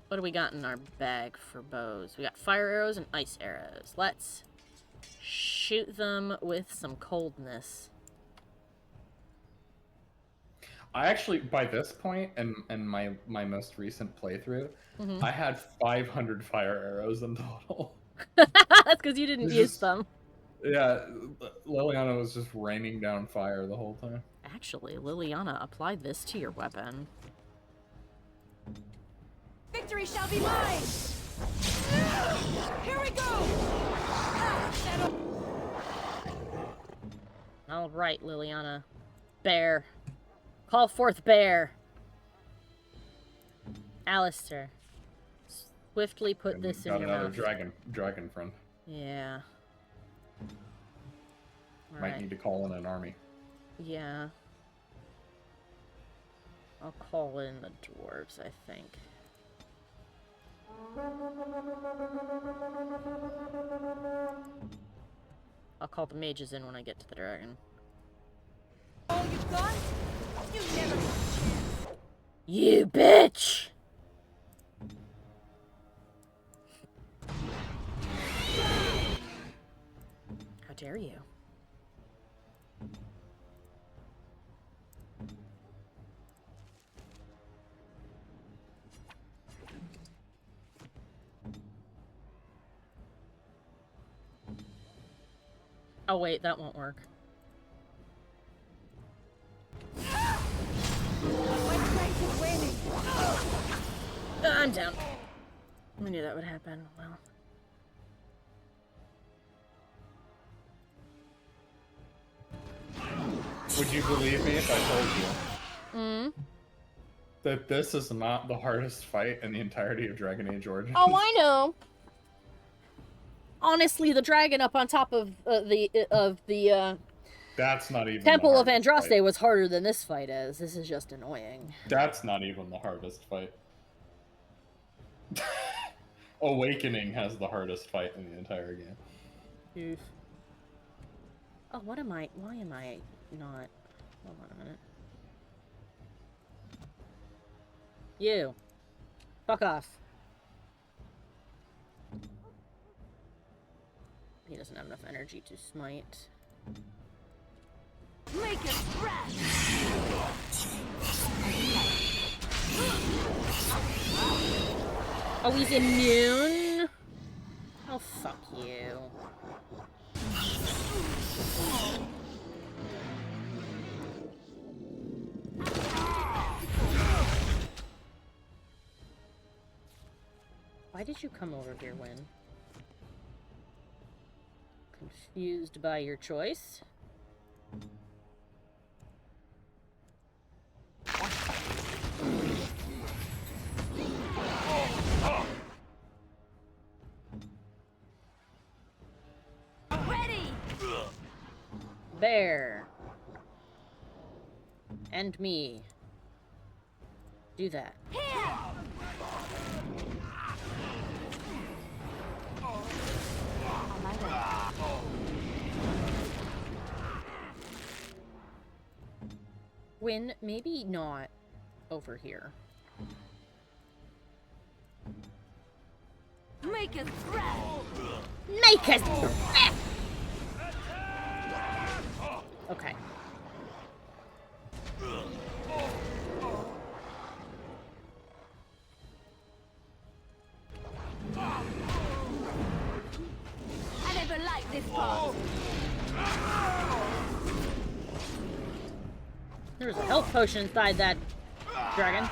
What do we got in our bag for bows? We got fire arrows and ice arrows. Let's shoot them with some coldness. I actually, by this point, in my most recent playthrough, I had 500 fire arrows in total. That's because you didn't use them. Yeah, Liliana was just raining down fire the whole time. Actually, Liliana, apply this to your weapon. Victory shall be mine! Here we go! Alright, Liliana. Bear. Call forth bear. Alistair. Swiftly put this in Got your another mouth. dragon friend. Yeah. Might need to call in an army. Yeah. I'll call in the dwarves, I think. I'll call the mages in when I get to the dragon. Oh, you've gone? You never got a chance. You bitch! How dare you? Oh wait, that won't work. I'm down. I knew that would happen. Well. Would you believe me if I told you that this is not the hardest fight in the entirety of Dragon Age Origins? Oh, I know. Honestly, the dragon up on top of the That's not even Temple the of hardest Andraste fight. was harder than this fight is. This is just annoying. That's not even the hardest fight. Awakening has the hardest fight in the entire game. Oof. Oh, what am I? Why am I not? Hold on a minute. You. Fuck off. He doesn't have enough energy to smite. Make it fresh! Oh, he's immune? Oh, fuck you. Why did you come over here, Wynn? Confused by your choice? Ready! Bear. And me. Do that. Here! Win, maybe not over here. Make it fresh! Make us fresh! Okay. I never liked this part. There's a health potion inside that dragon.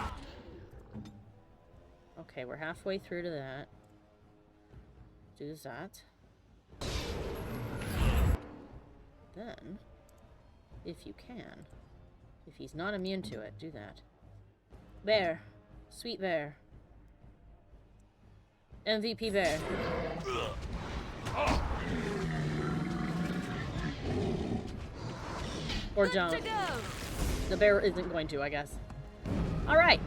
Okay, we're halfway through to that. Do that. Then, if you can, if he's not immune to it, do that. Bear. Sweet bear. MVP bear. Or don't. The bear isn't going to, I guess. Alright.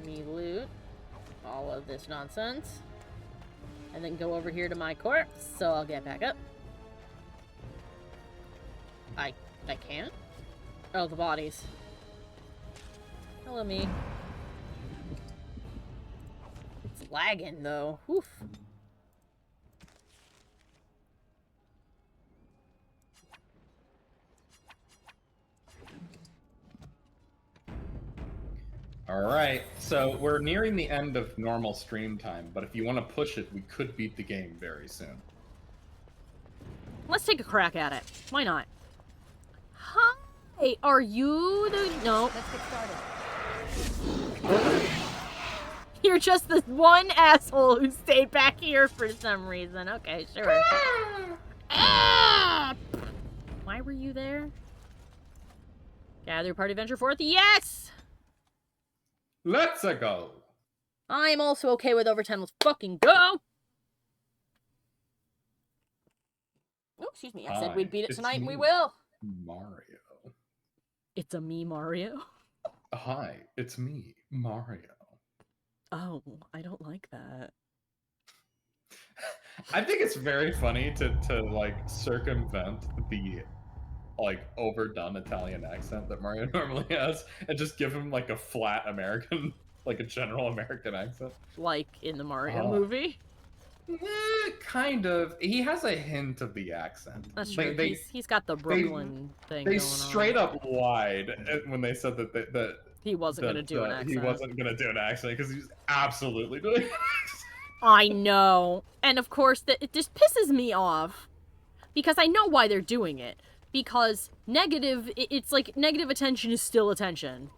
Me loot all of this nonsense. And then go over here to my corpse, so I'll get back up. I can't? Oh, the bodies. Hello, me. It's lagging, though. Oof. Alright, so we're nearing the end of normal stream time, but if you want to push it, we could beat the game very soon. Let's take a crack at it. Why not? Hi, are you the... No. Let's get started. You're just this one asshole who stayed back here for some reason. Okay, sure. Ah! Why were you there? Gather party venture forth. Yes! Let's go! I'm also okay with overtime. Let's fucking go! Oh, excuse me. I said we'd beat it tonight, and we will. Mario. It's a me, Mario. Hi, it's me, Mario. Oh, I don't like that. I think it's very funny to like circumvent the like overdone Italian accent that Mario normally has and just give him like a flat American, like a general American accent. Like in the Mario movie? Kind of. He has a hint of the accent. That's true. He's got the Brooklyn thing They going straight on. up lied when they said that He wasn't going to do an accent. He wasn't going to do an accent because he's absolutely doing it. I know. And of course, it just pisses me off. Because I know why they're doing it. Because it's like negative attention is still attention.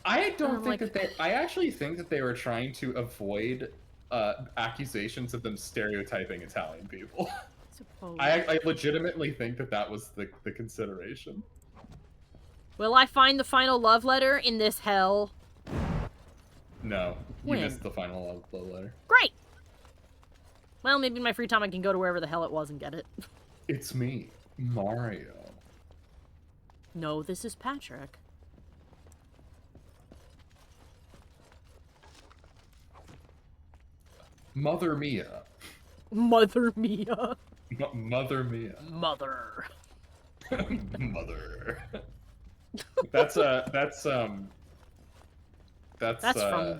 I don't think that I actually think that they were trying to avoid accusations of them stereotyping Italian people. Suppose. I legitimately think that was the consideration. Will I find the final love letter in this hell? No, you When? missed the final love letter. Great! Well, maybe in my free time I can go to wherever the hell it was and get it. It's me, Mario. No, this is Patrick. Mother Mia. Mother Mia. Mother Mia. Mother. Mother. That's from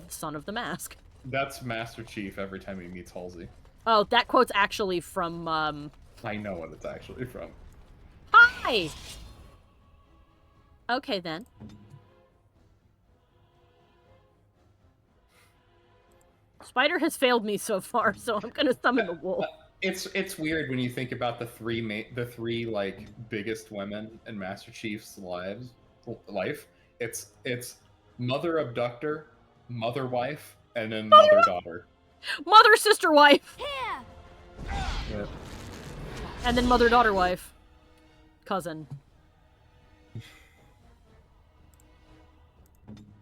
Son of the Mask. That's Master Chief every time he meets Halsey. Oh, that quote's actually from, I know what it's actually from. Hi! Okay, then. Spider has failed me so far, so I'm gonna summon the wolf. It's weird when you think about the three like biggest women in Master Chief's life. It's mother abductor, mother wife, and then mother daughter. Mother sister wife. Yeah. And then mother daughter wife. Cousin.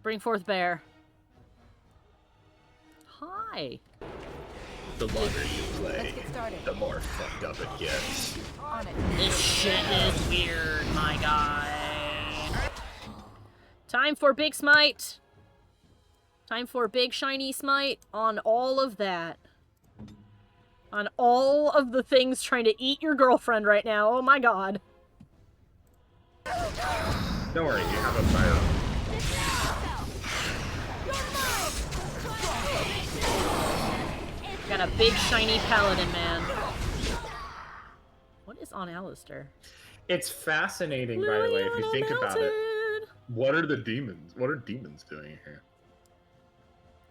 Bring forth bear. Hi. The longer you play, the more fucked up it gets. This shit is weird, my guy. Time for big smite. Time for big shiny smite on all of that. On all of the things trying to eat your girlfriend right now. Oh my god. Don't worry, you have a fire. Got a big shiny paladin, man. What is on Alistair? It's fascinating, by the way, if you think about it. What are the demons? What are demons doing here?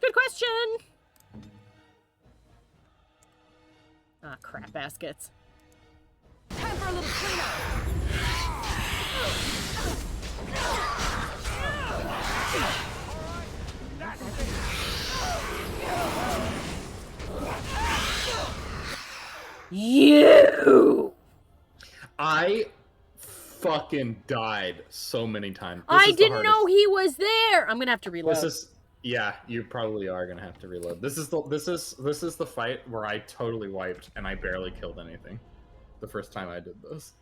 Good question! Ah, crap baskets. Time for a little cleanup. You! I fucking died so many times. I didn't know he was there! I'm gonna have to reload. This is yeah, you probably are gonna have to reload. This is the fight where I totally wiped and I barely killed anything. The first time I did this.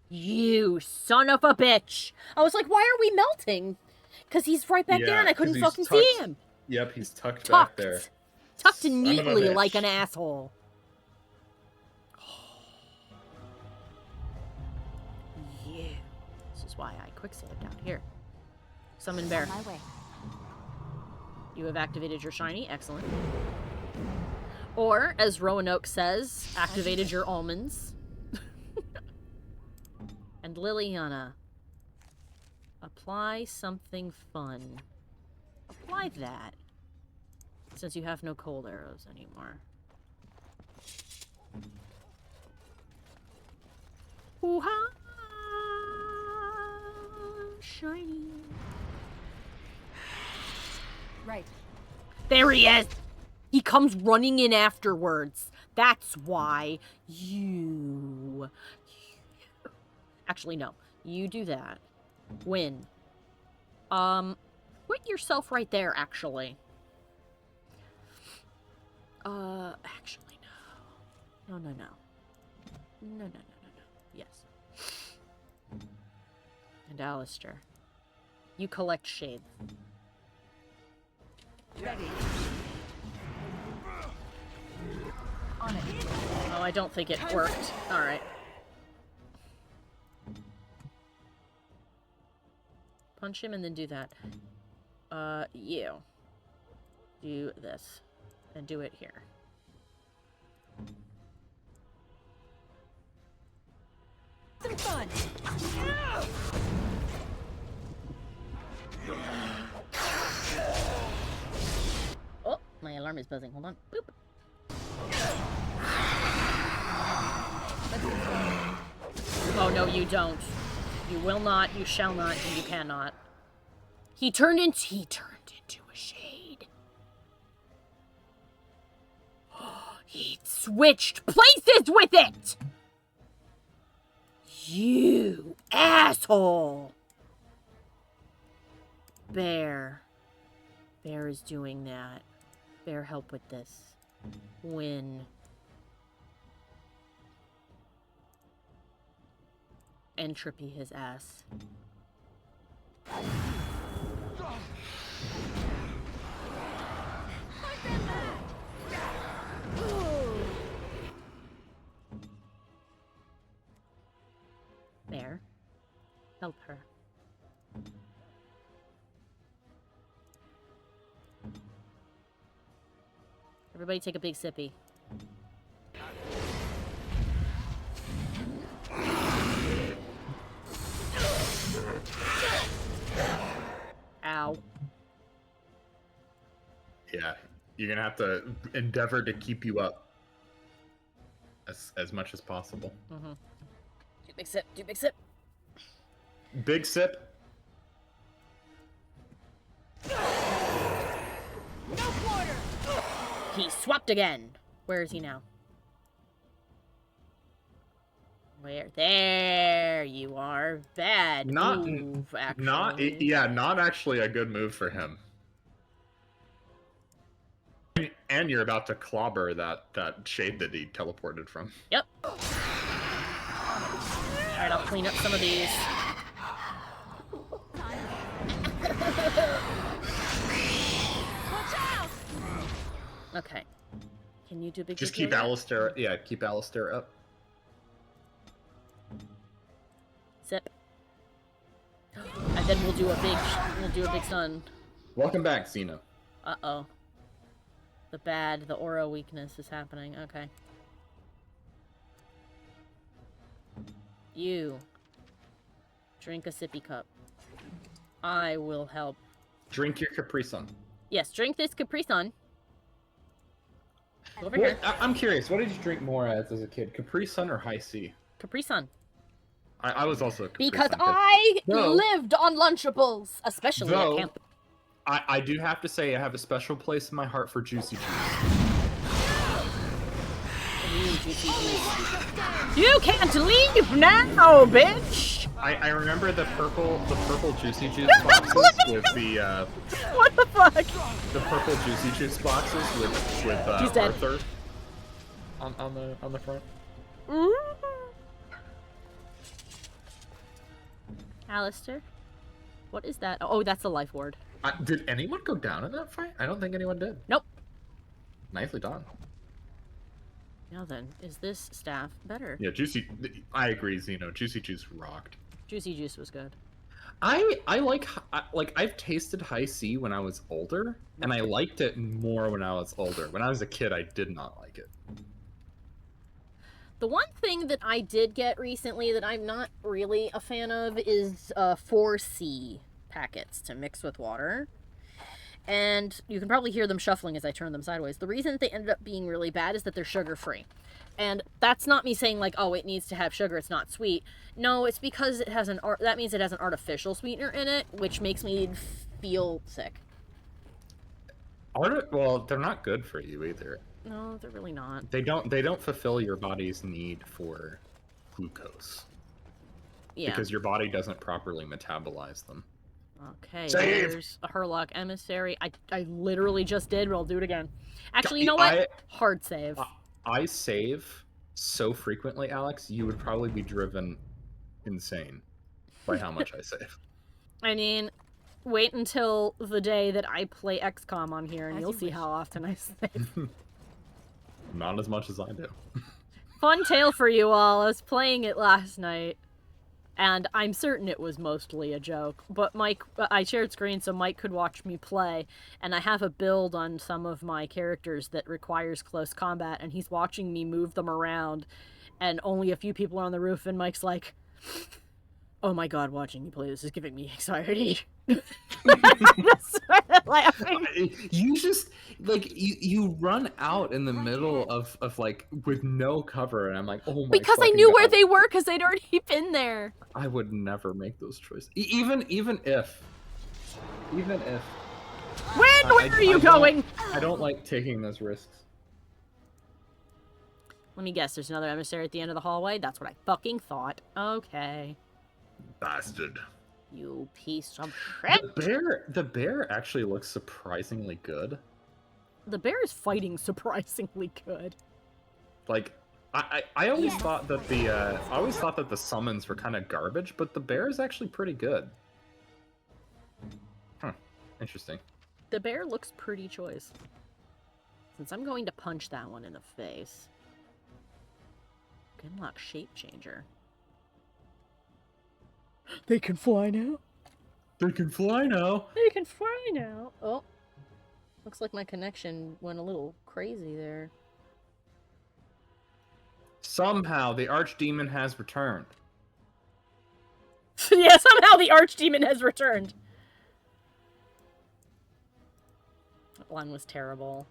You son of a bitch! I was like, why are we melting? Because he's right back there and I couldn't fucking see him. Yep, he's tucked back there. Tucked Son of a neatly bitch. like an asshole. Yeah. This is why I quick save down here. Summon bear. On my way. You have activated your shiny. Excellent. Or, as Roanoke says, activated your almonds. And Liliana, apply something fun. Apply that. Since you have no cold arrows anymore. Ooh-ha! Shiny. Right. There he is! He comes running in afterwards. That's why you... Actually, no. You do that. Win. Put yourself right there, actually. Actually, no. No. No. Yes. And Alistair. You collect shade. Ready. On it. Oh, I don't think it worked. Alright. Punch him and then do that. You. Do this. And do it here. Some fun. Oh, my alarm is buzzing. Hold on. Boop. Oh, no, you don't. You will not, you shall not, and you cannot. He turned into a shade. It switched places with it! You asshole! Bear. Bear is doing that. Bear, help with this. Win. Entropy his ass. Bear, help her. Everybody take a big sippy. Ow. Yeah, you're gonna have to endeavor to keep you up as much as possible. Mm-hmm. Do big sip, do big sip. Big sip. No quarter. He swapped again. Where is he now? Where? There you are. Bad move, actually. Not actually a good move for him. And you're about to clobber that shade that he teleported from. Yep. Alright, I'll clean up some of these. Watch out! Okay. Can you do big Just sip keep yoga? Alistair, keep Alistair up. Sip. And then we'll do a big stun. Welcome back, Xeno. Uh-oh. The aura weakness is happening. Okay. You. Drink a sippy cup. I will help. Drink your Capri Sun. Yes, drink this Capri Sun. Over here. I'm curious, what did you drink more as a kid? Capri Sun or High C? Capri Sun. I was also a Capri Because Sun I No. lived on Lunchables, especially at Though, camp. I do have to say I have a special place in my heart for Juicy Juice. You can't leave now, bitch! I remember the purple Juicy Juice boxes with the What the fuck? the purple Juicy Juice boxes with He's dead. Arthur on the front. Alistair? What is that? Oh, that's the life ward. Did anyone go down in that fight? I don't think anyone did. Nope. Nicely done. Now then, is this staff better? Yeah, I agree, Xeno. Juicy Juice rocked. Juicy Juice was good. I like I've tasted High C when I was older, and I liked it more when I was older. When I was a kid, I did not like it. The one thing that I did get recently that I'm not really a fan of is 4C packets to mix with water. And you can probably hear them shuffling as I turn them sideways. The reason that they ended up being really bad is that they're sugar-free. And that's not me saying, like, oh, it needs to have sugar, it's not sweet. No, it's because it has that means it has an artificial sweetener in it, which makes me feel sick. Well, they're not good for you either. No, they're really not. They don't fulfill your body's need for glucose. Yeah. Because your body doesn't properly metabolize them. Okay, Save! there's a Herlock Emissary. I literally just did, but I'll do it again. Actually, you know what? Hard save. I save so frequently, Alex, you would probably be driven insane by how much I save. I mean, wait until the day that I play XCOM on here, and you'll see how often I save. Not as much as I do. Fun tale for you all. I was playing it last night, and I'm certain it was mostly a joke, but I shared screen so Mike could watch me play, and I have a build on some of my characters that requires close combat, and he's watching me move them around, and only a few people are on the roof, and Mike's like, oh my god, watching you play this is giving me anxiety. Laughing. You just you run out in the middle of like with no cover, and I'm like, oh my because I fucking knew God. where they were because they'd already been there. I would never make those choices. Even if where are you going? I don't like taking those risks. Let me guess, there's another emissary at the end of the hallway? That's what I fucking thought. Okay. Bastard. You piece of shit! The bear actually looks surprisingly good. The bear is fighting surprisingly good. Like, I always thought that the summons were kind of garbage, but the bear is actually pretty good. Huh. Interesting. The bear looks pretty choice. Since I'm going to punch that one in the face. Unlock shape changer. They can fly now. They can fly now. They can fly now. Oh. Looks like my connection went a little crazy there. Somehow the Archdemon has returned. Yeah, somehow the Archdemon has returned. That one was terrible.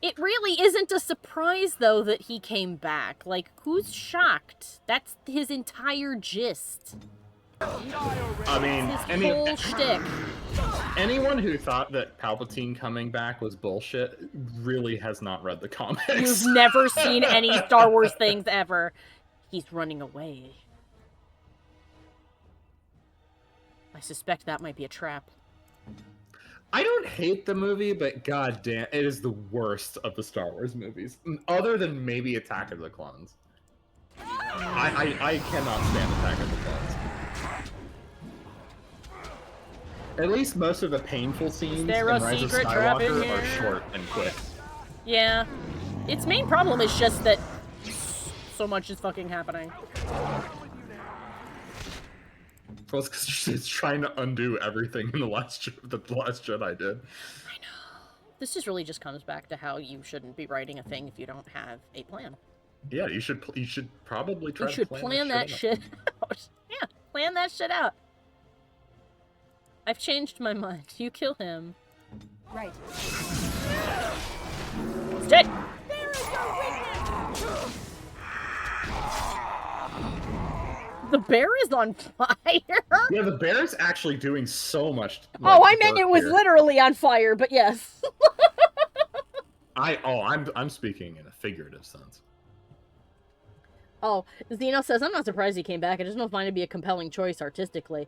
It really isn't a surprise, though, that he came back. Like, who's shocked? That's his entire gist. I mean, His whole shtick. Anyone who thought that Palpatine coming back was bullshit really has not read the comics. You've never seen any Star Wars things ever. He's running away. I suspect that might be a trap. I don't hate the movie, but goddamn, it is the worst of the Star Wars movies, other than maybe Attack of the Clones. I cannot stand Attack of the Clones. At least most of the painful scenes in Rise of Skywalker are short and quick. Yeah. Its main problem is just that so much is fucking happening. Well, it's because it's trying to undo everything in the last Jedi did. I know. This just really just comes back to how you shouldn't be writing a thing if you don't have a plan. Yeah, you should probably try to plan that shit out. Yeah, plan that shit out. I've changed my mind. You kill him. Right. It's dead. There is no weakness. The bear is on fire. Yeah, the bear is actually doing so much. Like, oh, I meant it was literally on fire, but yes. I'm speaking in a figurative sense. Oh, Zeno says, I'm not surprised he came back. I just don't find it to be a compelling choice artistically.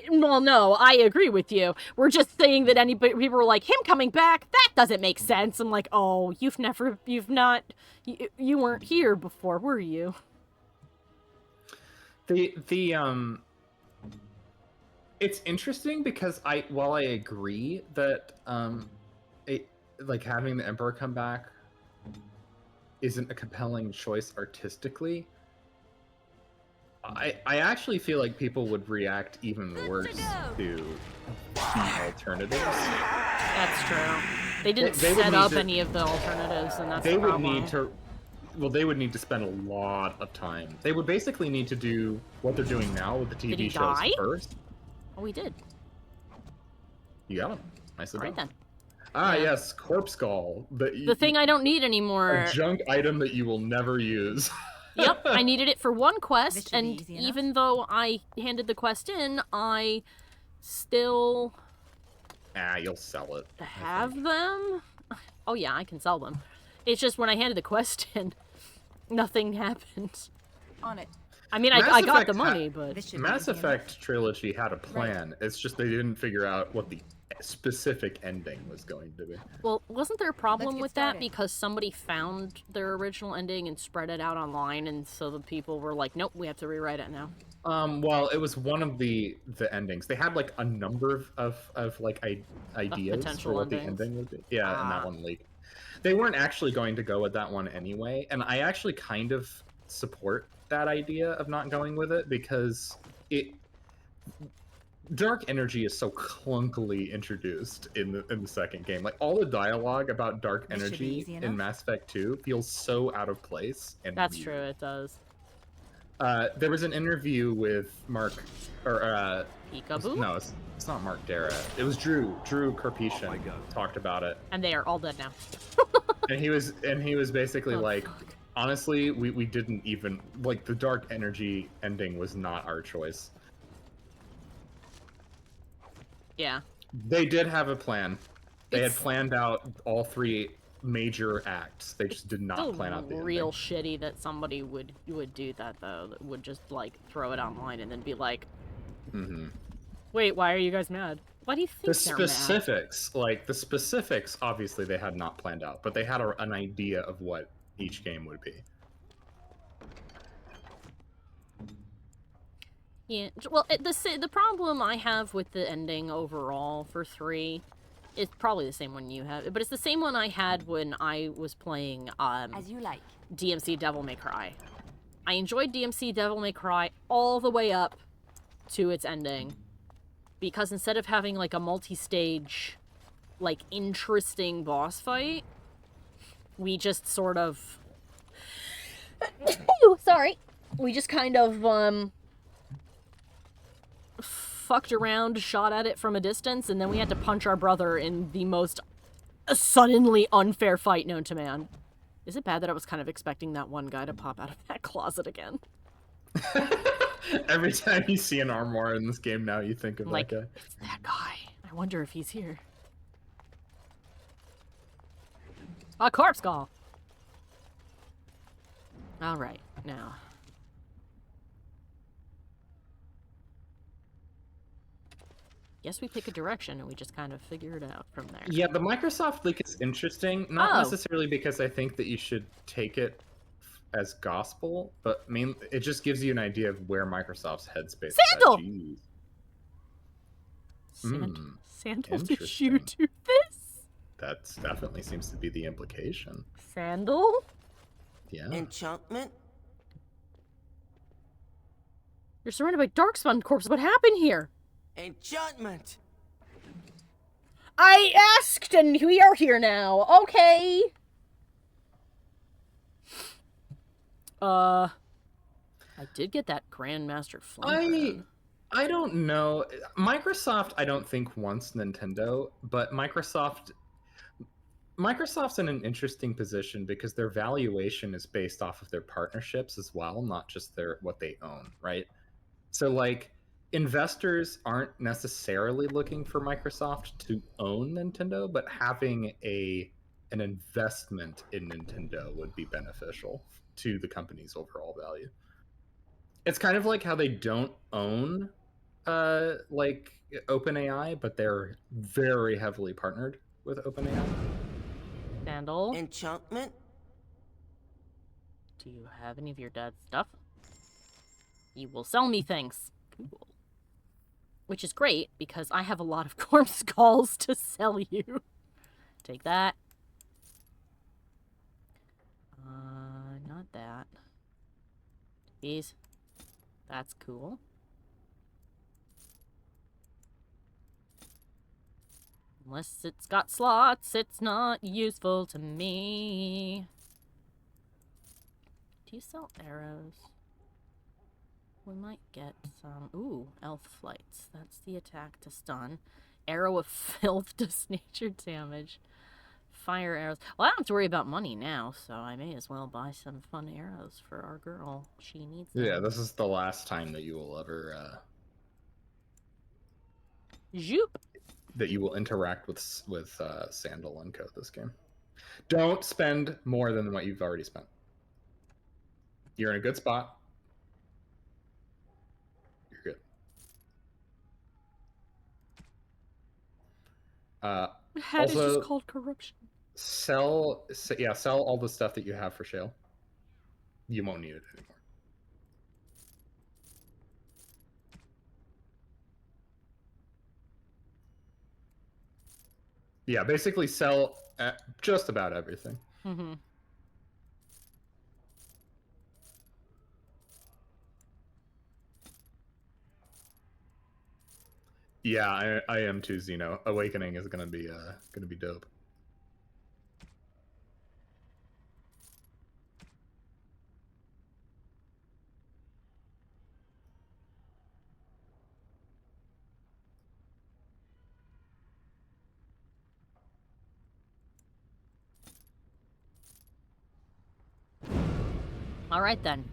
Well, no, I agree with you. We're just saying that people were like, him coming back, that doesn't make sense. I'm like, oh, you weren't here before, were you? It's interesting because while I agree that like having the Emperor come back isn't a compelling choice artistically, I actually feel like people would react even worse to the alternatives. That's true. They didn't set up any of the alternatives, and that's the problem. They would need to spend a lot of time. They would basically need to do what they're doing now with the TV shows first. Oh, we did. You got him. Nicely done. Right then. Ah, yeah. Yes, Corpse Skull. The thing I don't need anymore. A junk item that you will never use. Yep, I needed it for one quest, and even though I handed the quest in, I still... you'll sell it. Have them? Oh yeah, I can sell them. It's just when I handed the quest in, nothing happened. On it. I mean, I got the money, but... Mass Effect trilogy had a plan. Right. It's just they didn't figure out what the specific ending was going to be. Well, wasn't there a problem with that because somebody found their original ending and spread it out online, and so the people were like, nope, we have to rewrite it now? Well, it was one of the endings. They had like a number of like ideas for what the ending would be. Yeah, and that one leaked. They weren't actually going to go with that one anyway, and I actually kind of support that idea of not going with it because dark energy is so clunkily introduced in the second game. Like all the dialogue about dark energy in Mass Effect 2 feels so out of place. And that's weird. True, it does. There was an interview with Mark, or Peekaboo? No, it's not Mark Dara. It was Drew Karpyshyn talked about it. And they are all dead now. and he was basically like, fuck. Honestly, we didn't even like the dark energy ending was not our choice. Yeah. They did have a plan. They had planned out all three major acts. They just did not Still plan out the real ending. shitty that somebody would do that though. That would just like throw it online and then be like, "Wait, why are you guys mad? Why do you think The they're mad?" specifics, like the specifics, obviously they had not planned out, but they had an idea of what each game would be. Yeah. Well, the problem I have with the ending overall for 3. It's probably the same one you have, but it's the same one I had when I was playing As you like. DMC Devil May Cry. I enjoyed DMC Devil May Cry all the way up to its ending, because instead of having like a multi-stage, like interesting boss fight, we just sort of sorry, we just kind of fucked around, shot at it from a distance, and then we had to punch our brother in the most suddenly unfair fight known to man. Is it bad that I was kind of expecting that one guy to pop out of that closet again? Every time you see an armoire in this game now, you think of Like, that guy. it's that guy. I wonder if he's here. A corpse call! Alright, now. Guess we pick a direction and we just kind of figure it out from there. Yeah, the Microsoft leak is interesting, not Oh. necessarily because I think that you should take it as gospel, but it just gives you an idea of where Microsoft's headspace is at. Sandal! Jeez. Sandal, did you Interesting. do this? That definitely seems to be the implication. Sandal? Yeah. Enchantment? You're surrounded by Darkspawn corpses. What happened here? Enchantment! I asked and we are here now. Okay. I did get that Grandmaster Flame. I don't know. Microsoft, I don't think wants Nintendo, but Microsoft's in an interesting position because their valuation is based off of their partnerships as well, not just what they own, right? So like investors aren't necessarily looking for Microsoft to own Nintendo, but having an investment in Nintendo would be beneficial to the company's overall value. It's kind of like how they don't own like OpenAI, but they're very heavily partnered with OpenAI. Sandal? Enchantment? Do you have any of your dad's stuff? You will sell me things. Cool. Which is great, because I have a lot of corpse skulls to sell you. Take that. Not that. These. That's cool. Unless it's got slots, it's not useful to me. Do you sell arrows? We might get some... Ooh, elf flights. That's the attack to stun. Arrow of filth does nature damage. Fire arrows. Well, I don't have to worry about money now, so I may as well buy some fun arrows for our girl. She needs them. Yeah, this is the last time that you will ever... Zoop! That you will interact with Sandal and Co. this game. Don't spend more than what you've already spent. You're in a good spot. You're good. Hat is also, just called corruption. Sell all the stuff that you have for sale. You won't need it anymore. Yeah, basically sell just about everything. Mm-hmm. Yeah, I am too, Xeno. Awakening is gonna be dope. All right, then.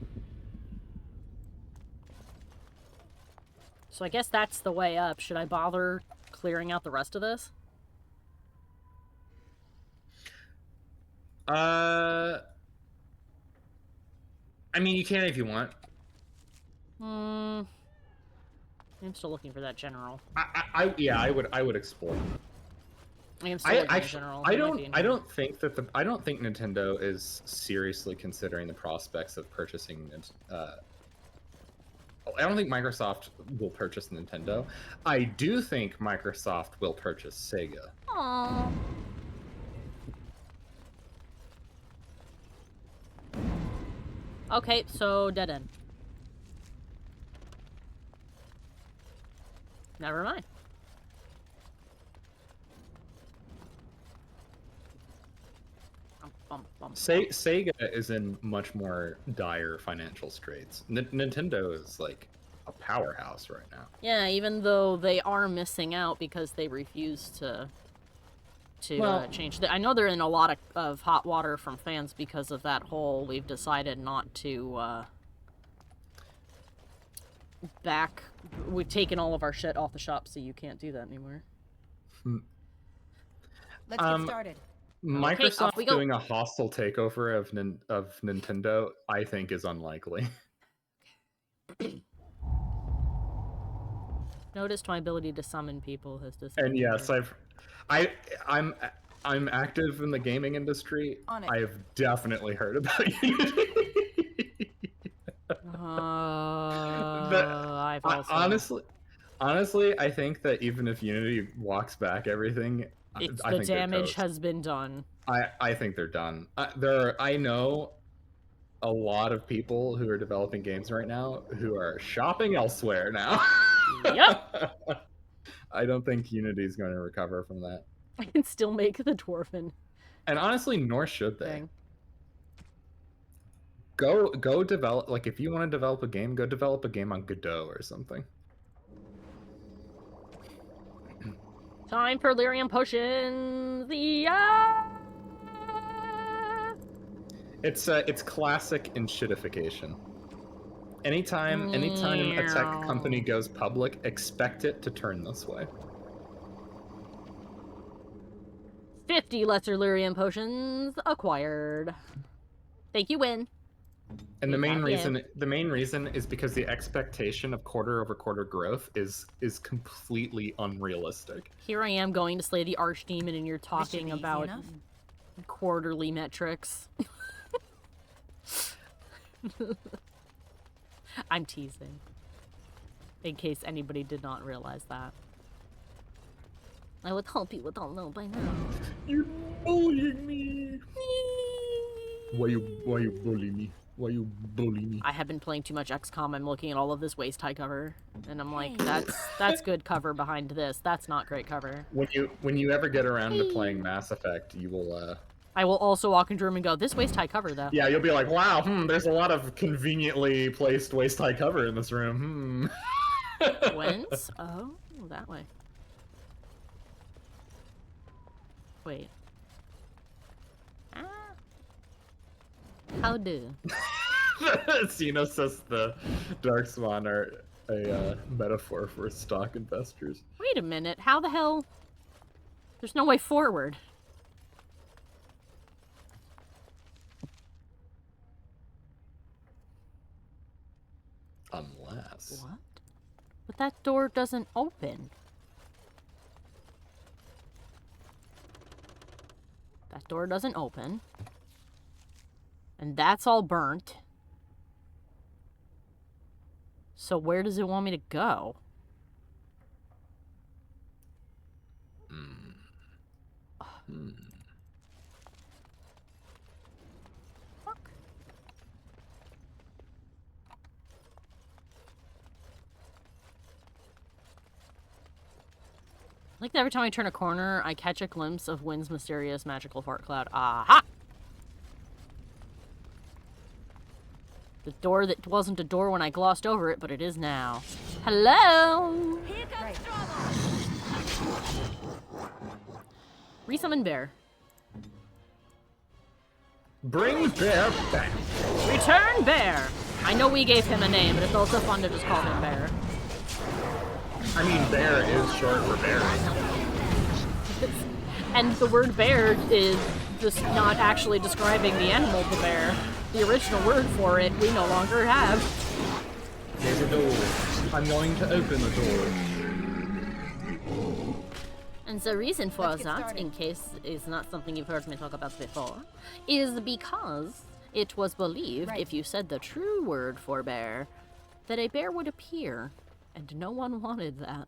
So I guess that's the way up. Should I bother clearing out the rest of this? I mean, you can if you want. I'm still looking for that general. I would explore. I am still looking for general. I don't think Nintendo is seriously considering the prospects of purchasing. I don't think Microsoft will purchase Nintendo. I do think Microsoft will purchase Sega. Aww. Okay, so dead end. Never mind. Sega is in much more dire financial straits. Nintendo is like a powerhouse right now. Yeah, even though they are missing out because they refuse to change. I know they're in a lot of hot water from fans because of that whole. We've decided not to We've taken all of our shit off the shop, so you can't do that anymore. Let's get started. Microsoft okay, doing a hostile takeover of Nintendo, I think, is unlikely. Noticed my ability to summon people has disappeared. And yes, I'm active in the gaming industry. I have definitely heard about Unity. I've also... honestly, I think that even if Unity walks back everything, I think damage has been done. I think they're done. I know a lot of people who are developing games right now who are shopping elsewhere now. Yep. I don't think Unity's going to recover from that. I can still make the dwarven. And honestly, nor should they. Dang. Go develop, like, if you want to develop a game, go develop a game on Godot or something. Time for lyrium potions. It's classic enshittification. Anytime a tech company goes public, expect it to turn this way. 50 lesser lyrium potions acquired. Thank you, Win. And the main reason is because the expectation of quarter-over-quarter growth is completely unrealistic. Here I am going to slay the Archdemon, and you're talking about quarterly metrics. I'm teasing. In case anybody did not realize that. I would hope you would all know by now. You're bullying me. Why you bully me? Why you bully me? I have been playing too much XCOM. I'm looking at all of this waist high cover, and I'm like, that's good cover behind this. That's not great cover. When you ever get around to playing Mass Effect, you will. I will also walk into a room and go, this waist high cover though. Yeah, you'll be like, wow, there's a lot of conveniently placed waist high cover in this room. Whence? Oh, that way. Wait. How do? Sino says the Darkspawn are a metaphor for stock investors. Wait a minute, how the hell? There's no way forward. Unless... What? But that door doesn't open. That door doesn't open. And that's all burnt. So where does it want me to go? Fuck. Like every time I turn a corner, I catch a glimpse of Wynn's mysterious magical fart cloud. Aha! The door that wasn't a door when I glossed over it, but it is now. Hello! Here comes Resummon Bear. Bring Bear back. Return Bear! I know we gave him a name, but it's also fun to just call him Bear. I mean, bear is short for bear. And the word bear is not actually describing the animal, the bear. The original word for it we no longer have. There's a door. I'm going to open the door. And the reason for that, in case it's not something you've heard me talk about before, is because it was believed if you said the true word for bear, that a bear would appear, and no one wanted that.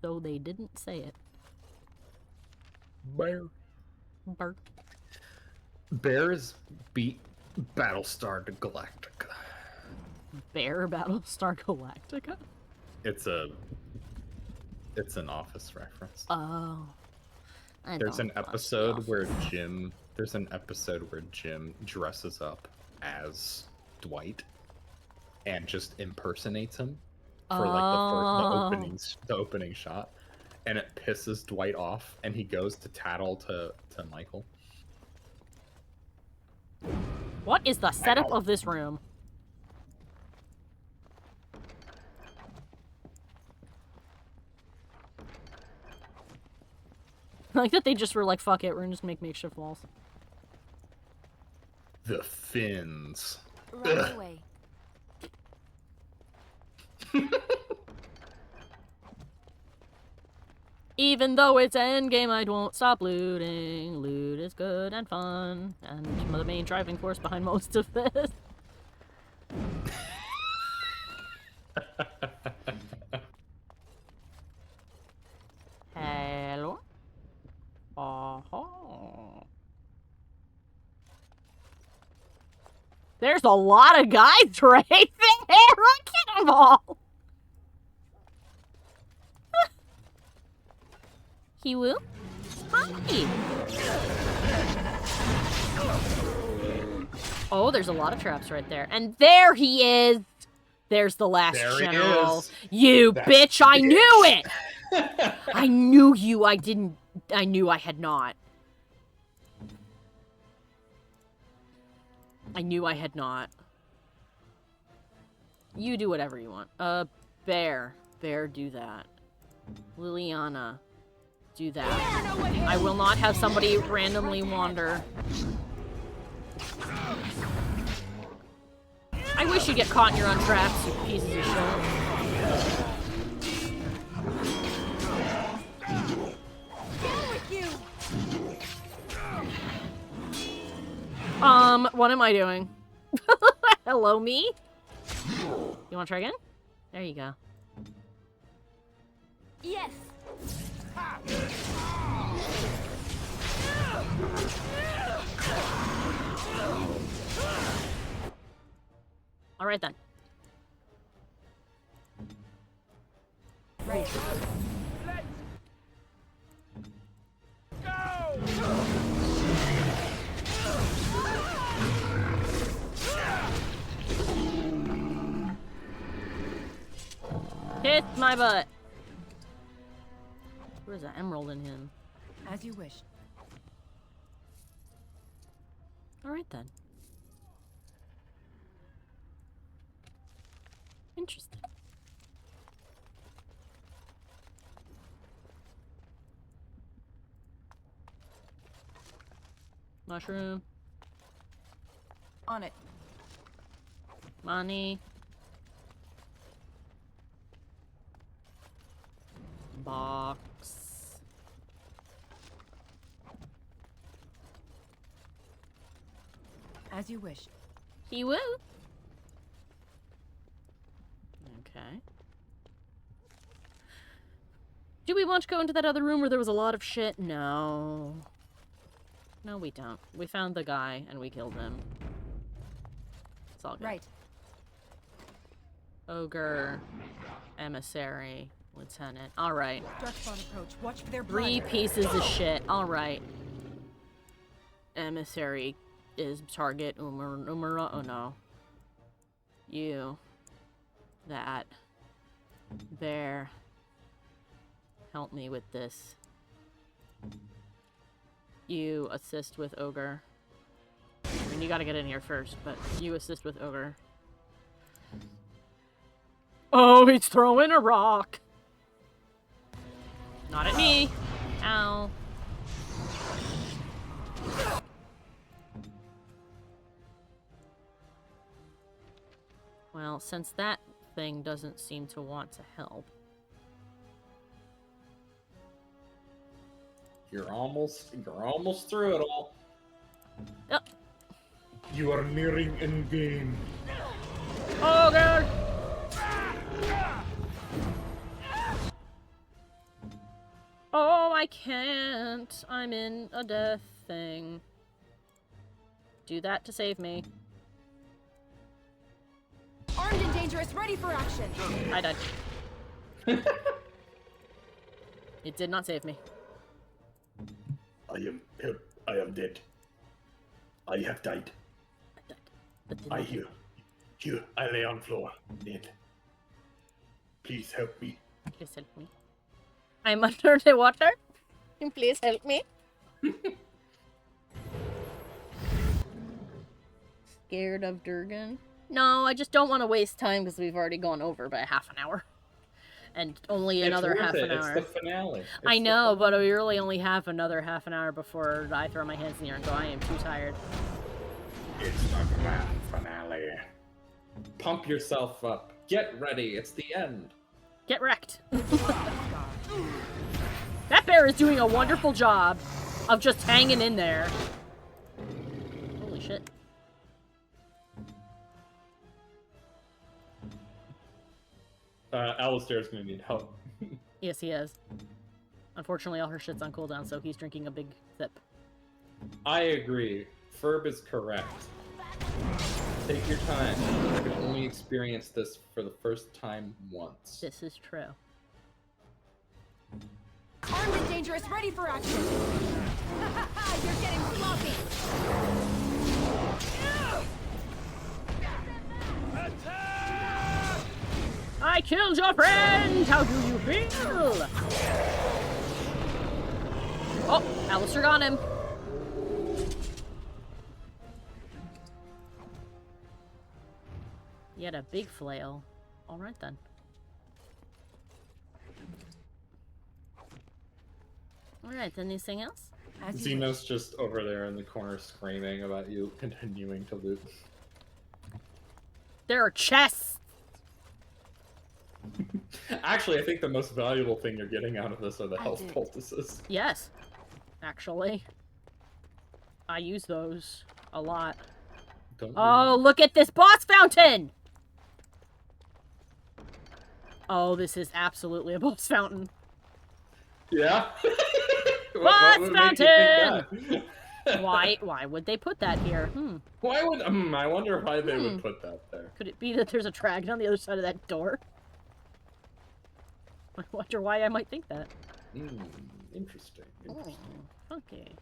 So they didn't say it. Bear. Bear. Bears beat Battlestar Galactica. Bear Battlestar Galactica? It's an Office reference. Oh. There's an episode where Jim dresses up as Dwight and just impersonates him for like the opening shot, and it pisses Dwight off, and he goes to tattle to Michael. What is the setup of this room? I like that they just were like, fuck it, we're gonna just make makeshift walls. The fins. Right away. Even though it's endgame, I won't stop looting. Loot is good and fun, and the main driving force behind most of this. Hello? Oh. There's a lot of guys right there. Look at them all. Kiwu? Hi. Oh, there's a lot of traps right there. And there he is. There's the last general. You bitch, I knew it! I knew you. I knew I had not. I knew I had not. You do whatever you want. Bear. Bear, do that. Liliana, do that. I will not have somebody randomly wander. I wish you'd get caught in your own traps, you pieces of shit. What am I doing? Hello, me? You wanna try again? There you go. Yes. All right then. Right. Hit my butt. Where's that emerald in him? As you wish. All right then. Interesting. Mushroom. On it. Money. Box. As you wish. He will. Okay. Do we want to go into that other room where there was a lot of shit? No. No, we don't. We found the guy and we killed him. It's all good. Right. Ogre. Emissary. Lieutenant. Alright. Darkspawn approach. Watch for their blood. 3 pieces of shit. Alright. Emissary is target. Umara. Oh no. You. That. Bear. Help me with this. You assist with Ogre. I mean, you gotta get in here first, but you assist with Ogre. Oh, he's throwing a rock! Not at me! Ow. Well, since that thing doesn't seem to want to help. You're almost through it all. Yep. You are nearing endgame. Oh god! Oh, I can't. I'm in a death thing. Do that to save me. Armed and dangerous, ready for action. I died. It did not save me. I am dead. I have died. I hear. Here, I lay on floor, dead. Please help me. Please help me. I'm under the water. Please help me. Scared of Durgan? No, I just don't want to waste time because we've already gone over by half an hour. And only another half an hour. It's the finale. I know, but we really only have another half an hour before I throw my hands in the air and go, I am too tired. It's the grand finale. Pump yourself up. Get ready. It's the end. Get wrecked. That bear is doing a wonderful job of just hanging in there. Holy shit. Alistair's gonna need help. Yes, he is. Unfortunately, all her shit's on cooldown, so he's drinking a big sip. I agree. Ferb is correct. Take your time. You can only experience this for the first time once. This is true. Armed and dangerous, ready for action. You're getting sloppy. I killed your friend! How do you feel? Oh, Alistair got him. You had a big flail. Alright then. Alright, anything else? Xenos just over there in the corner screaming about you continuing to loot. There are chests! Actually, I think the most valuable thing you're getting out of this are the health poultices. Yes, actually. I use those a lot. Oh, look at this boss fountain! Oh, this is absolutely a boss fountain. Yeah? Boss fountain! Why would they put that here? Why would I wonder why they would put that there. Could it be that there's a dragon on the other side of that door? I wonder why I might think that. Interesting. Okay.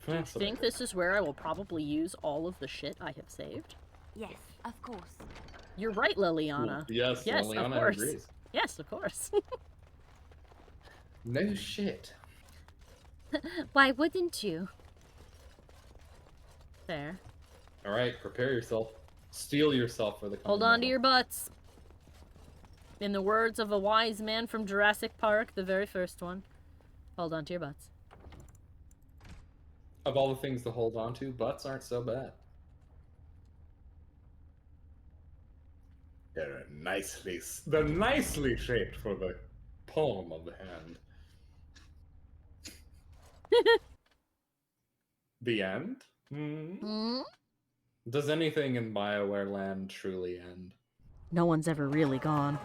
Do you think this is where I will probably use all of the shit I have saved? Yes, of course. You're right, Liliana. Yes, Liliana of course. agrees. Yes, of course. No shit. Why wouldn't you? There. Alright, prepare yourself. Steel yourself for the Hold on to your butts. In the words of a wise man from Jurassic Park, the very first one, hold on to your butts. Of all the things to hold on to, butts aren't so bad. They're nicely shaped for the palm of the hand. The end? Does anything in BioWare land truly end? No one's ever really gone.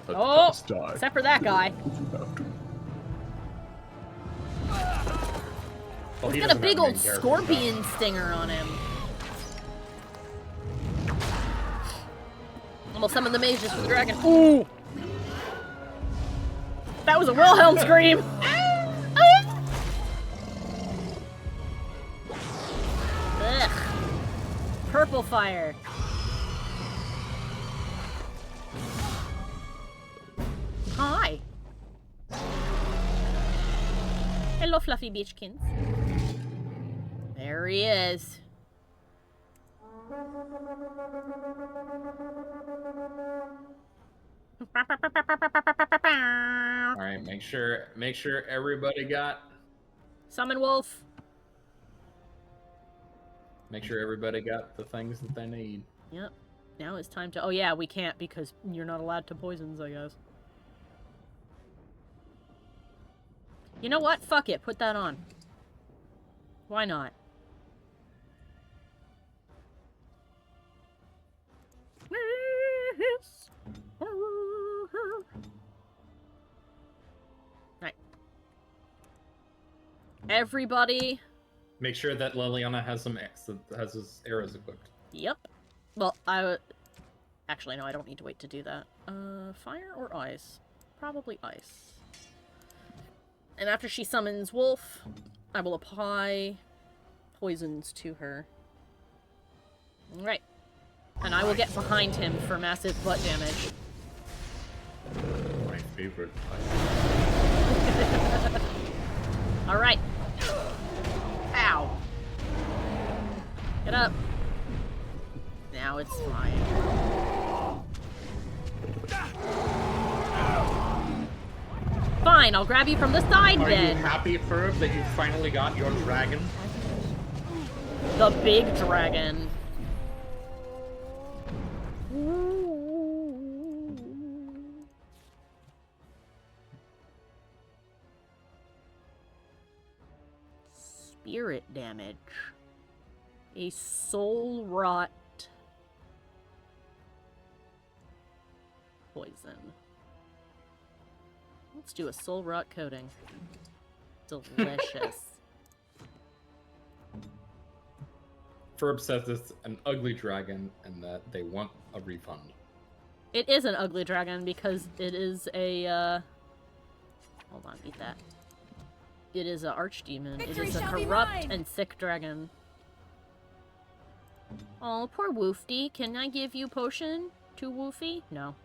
Oh, except for that guy. Well, He's got a big old scorpion stinger on him. Almost summoned the mages for the dragon. Ooh! That was a Wilhelm scream! Ugh. Purple fire. Hi. Hello, fluffy beachkins. There he is. Alright, make sure everybody got... Summon wolf. Make sure everybody got the things that they need. Yep. Now it's time to... Oh yeah, we can't because you're not allowed to poisons, I guess. You know what? Fuck it. Put that on. Why not? Right. Everybody. Make sure that Liliana has his arrows equipped. Yep. Well, I would... Actually, no, I don't need to wait to do that. Fire or ice? Probably ice. And after she summons Wolf, I will apply poisons to her. Alright. And I will get behind him for massive butt damage. My favorite. Alright. Ow. Get up. Now it's fine. Fine, I'll grab you from the side then. Are you happy, Ferb, that you finally got your dragon? The big dragon. Spirit damage. A soul rot poison. Let's do a soul rot coating. Delicious. Ferb says it's an ugly dragon and that they want a refund. It is an ugly dragon because it is a, Hold on, eat that. It is an archdemon. It is a corrupt and sick dragon. Oh, poor Woofy. Can I give you potion to Woofy? No.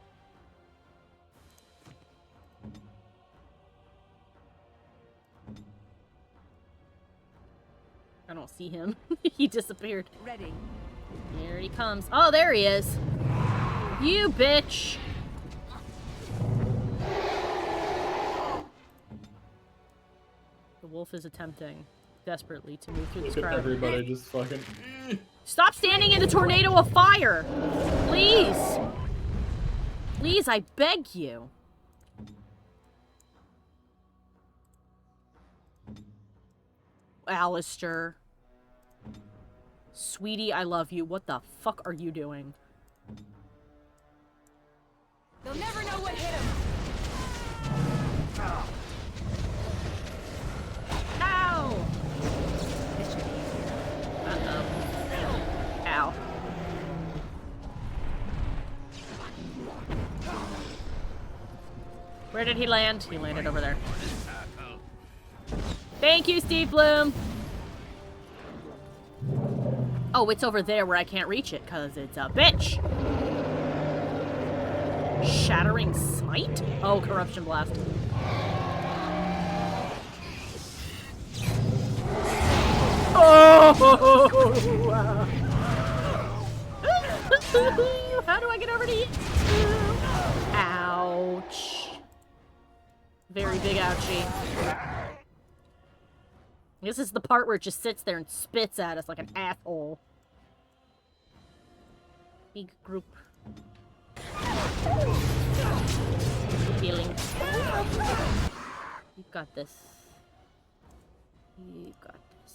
I don't see him. He disappeared. Ready. Here he comes. Oh, there he is. You bitch. The wolf is attempting desperately to move through this Look at crowd. everybody just fucking... Stop standing in a tornado of fire! Please! Please, I beg you. Alistair. Sweetie, I love you. What the fuck are you doing? They'll never know what hit him. Ow! Uh-oh. Ow. Where did he land? He landed over there. Thank you, Steve Bloom! Oh, it's over there where I can't reach it, because it's a bitch! Shattering Smite? Oh, Corruption Blast. Oh! How do I get over to you? Ouch. Very big ouchie. This is the part where it just sits there and spits at us like an asshole. Big group. Healing. You've got this. You got this.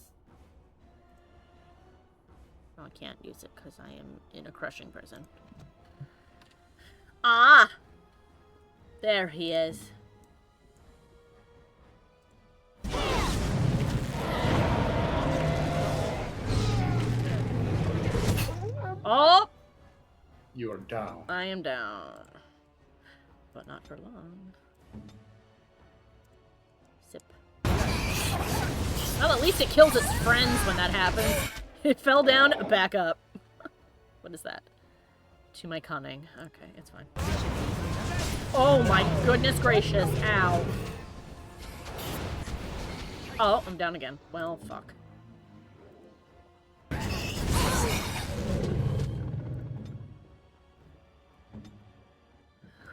Oh, I can't use it because I am in a crushing prison. Ah! There he is. Oh! You are down. I am down. But not for long. Sip. Well, at least it kills its friends when that happens. It fell down, back up. What is that? To my cunning. Okay, it's fine. Oh my goodness gracious. Ow. Oh, I'm down again. Well, fuck.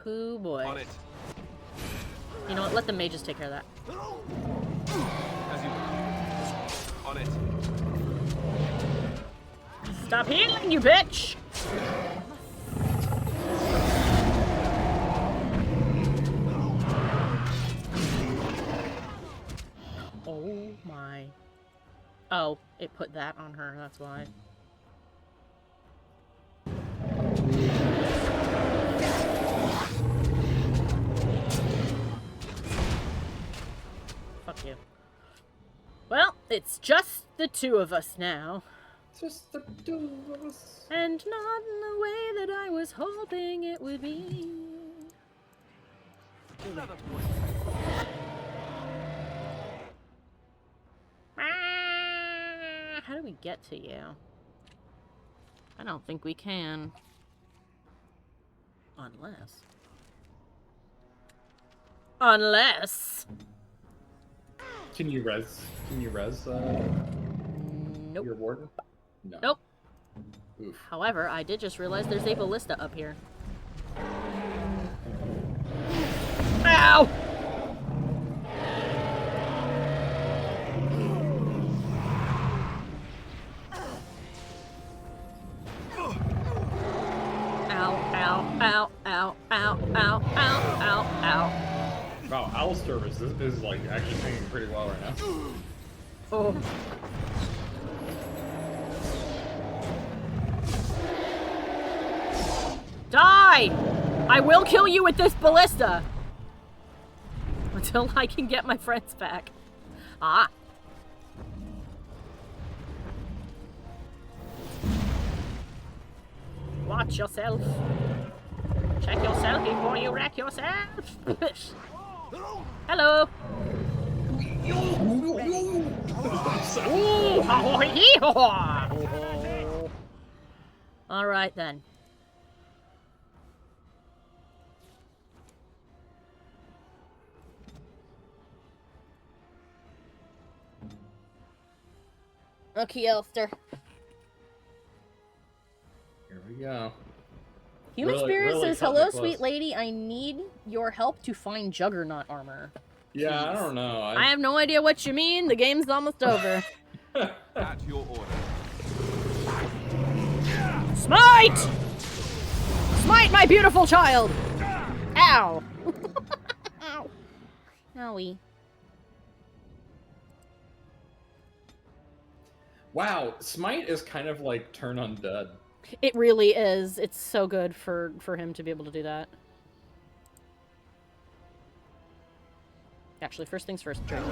Ooh boy. On it. You know what? Let the mages take care of that. As you on it. Stop healing, you bitch! Oh my. Oh, it put that on her, that's why. Fuck you. Well, it's just the two of us now. Just the two of us. And not in the way that I was hoping it would be. How do we get to you? I don't think we can. Unless. Can you res Nope. your warden? No. Nope. Oof. However, I did just realize there's a ballista up here. Ow! Ow, ow, ow, ow, ow, ow. Wow, Alistair is like actually singing pretty well right now. Oh. Die! I will kill you with this ballista! Until I can get my friends back. Ah. Watch yourself. Check yourself before you wreck yourself. Hello. All right then. Okay, Elster. Here we go. Human Really- Spirit really says, cutting hello, it close." sweet lady. I need your help to find Juggernaut armor. Yeah, I Please. don't know. I have no idea what you mean. The game's almost over. At your order. Smite! Smite, my beautiful child! Ow! Ow. Owie. Wow, Smite is kind of like turn undead. It really is. It's so good for him to be able to do that. Actually, first things first, drink.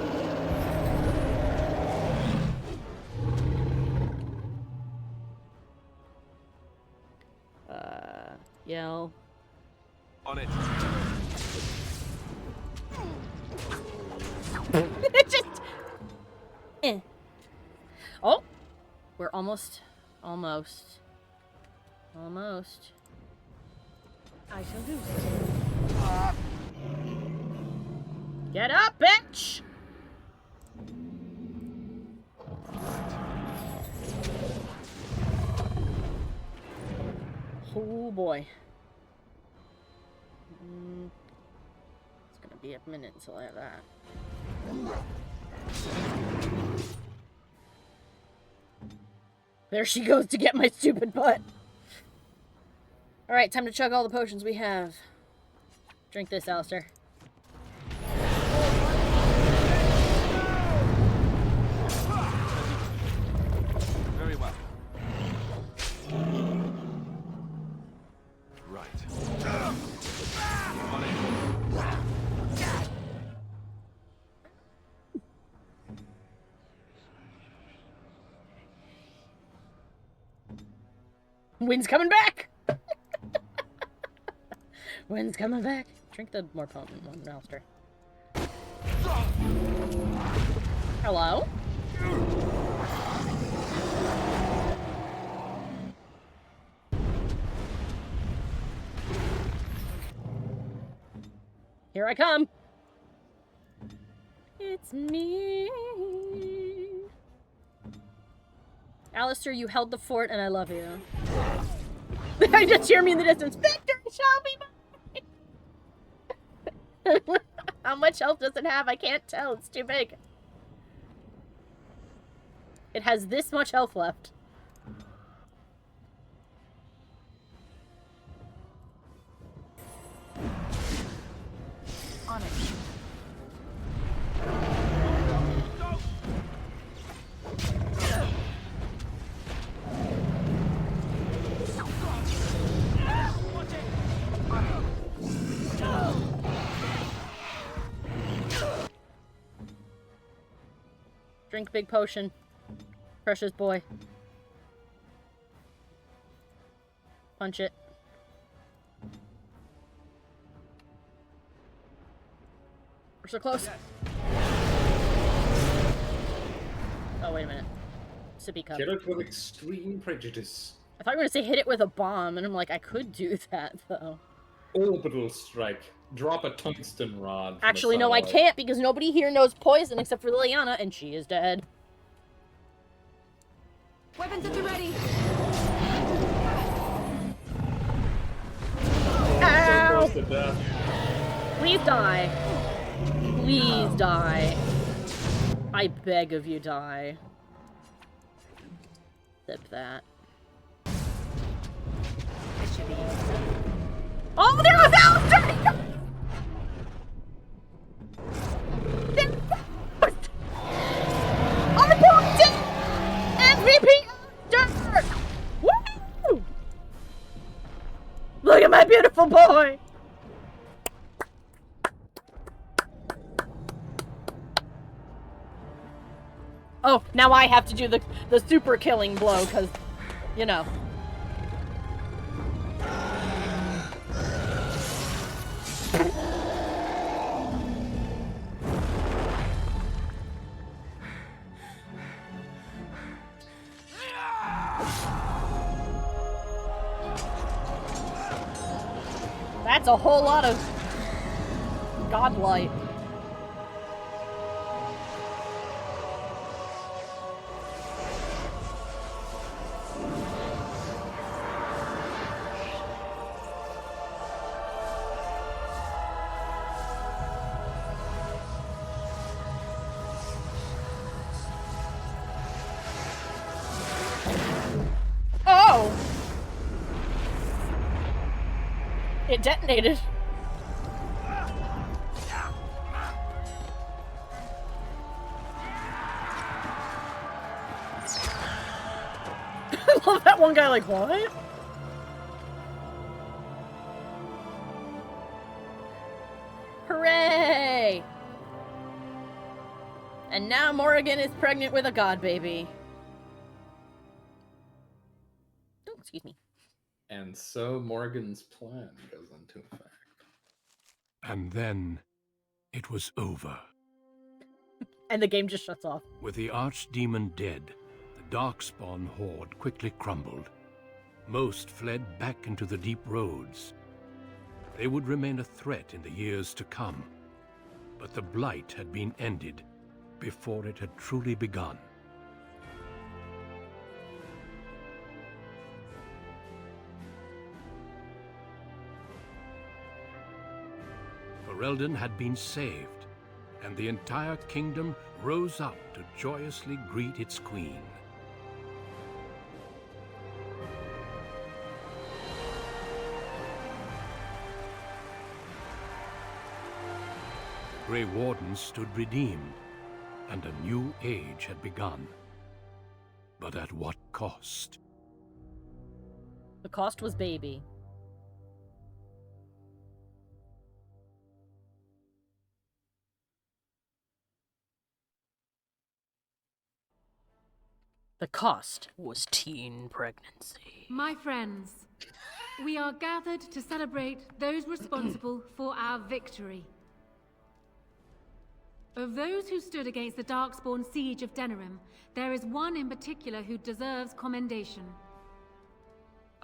Yell. On it. Just... Oh! We're almost. Almost. I shall do so. Get up, bitch! Oh boy. It's gonna be a minute until I have that. There she goes to get my stupid butt. Alright, time to chug all the potions we have. Drink this, Alistair. Very well. Right. On it. Wind's coming back! Wind's coming back. Drink the more potent one, Alistair. Hello? Here I come. It's me. Alistair, you held the fort and I love you. I just hear me in the distance. Victor shall be mine. How much health does it have? I can't tell. It's too big. It has this much health left. On it. Drink big potion. Precious boy. Punch it. We're so close. Oh, wait a minute. Sippy cup. Kill it with extreme prejudice. I thought you were gonna say hit it with a bomb, and I'm like, I could do that, though. Orbital strike. Drop a tungsten rod. from Actually, the no, I satellite. can't, because nobody here knows poison except for Liliana, and she is dead. Weapons at the ready. Ow! So close to death. Please die. Please die. I beg of you, die. Sip that. This should be easy. Oh, there was Alistair! I booked it! MVP Alistair! Woo! Look at my beautiful boy! Oh, now I have to do the super killing blow, because, you know. That's a whole lot of godlight. Oh! It detonated. I love that one guy, like, what? Hooray! And now Morrigan is pregnant with a god baby. Oh, excuse me. And so Morgan's plan goes into effect. And then it was over. And the game just shuts off. With the Archdemon dead, the Darkspawn horde quickly crumbled. Most fled back into the deep roads. They would remain a threat in the years to come. But the Blight had been ended before it had truly begun. Ferelden had been saved, and the entire kingdom rose up to joyously greet its queen. The Grey Wardens stood redeemed, and a new age had begun. But at what cost? The cost was baby. The cost was teen pregnancy. My friends, we are gathered to celebrate those responsible for our victory. Of those who stood against the Darkspawn siege of Denerim, there is one in particular who deserves commendation.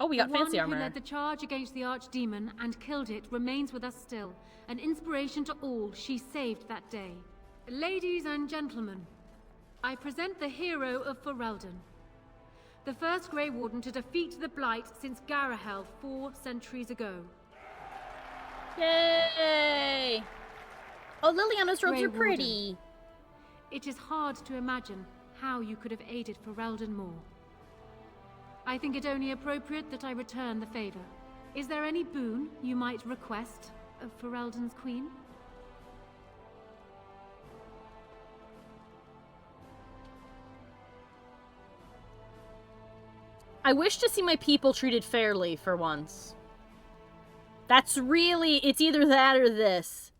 Oh, we got fancy The armor. one who led the charge against the Archdemon and killed it remains with us still, an inspiration to all she saved that day. Ladies and gentlemen, I present the hero of Ferelden, the first Grey Warden to defeat the Blight since Garahel 4 centuries ago. Yay! Oh, Liliana's robes Grey are pretty. Warden. It is hard to imagine how you could have aided Ferelden more. I think it only appropriate that I return the favor. Is there any boon you might request of Ferelden's queen? I wish to see my people treated fairly for once. That's really, it's either that or this.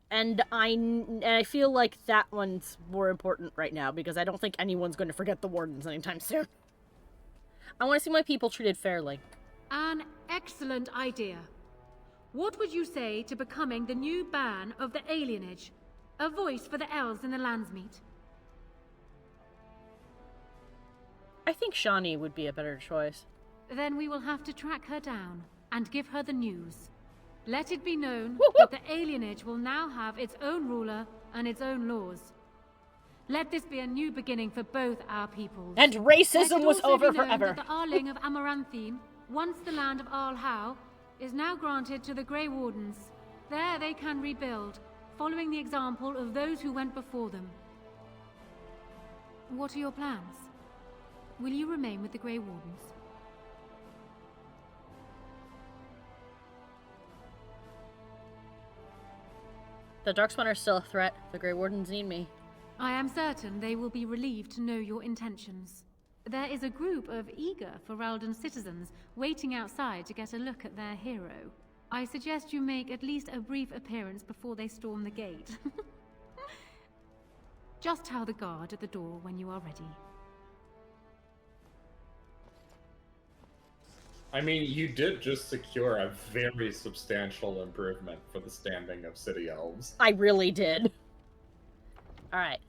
And I feel like that one's more important right now because I don't think anyone's going to forget the Wardens anytime soon. I want to see my people treated fairly. An excellent idea. What would you say to becoming the new ban of the alienage? A voice for the elves in the Landsmeet? I think Shani would be a better choice. Then we will have to track her down and give her the news. Let it be known that the alienage will now have its own ruler and its own laws. Let this be a new beginning for both our peoples. And racism was over forever. That the Arling of Amaranthine, once the land of Arlhau, is now granted to the Grey Wardens. There they can rebuild, following the example of those who went before them. What are your plans? Will you remain with the Grey Wardens? The Darkspawn are still a threat. The Grey Wardens need me. I am certain they will be relieved to know your intentions. There is a group of eager Ferelden citizens waiting outside to get a look at their hero. I suggest you make at least a brief appearance before they storm the gate. Just tell the guard at the door when you are ready. I mean, you did just secure a very substantial improvement for the standing of city elves. I really did. Alright.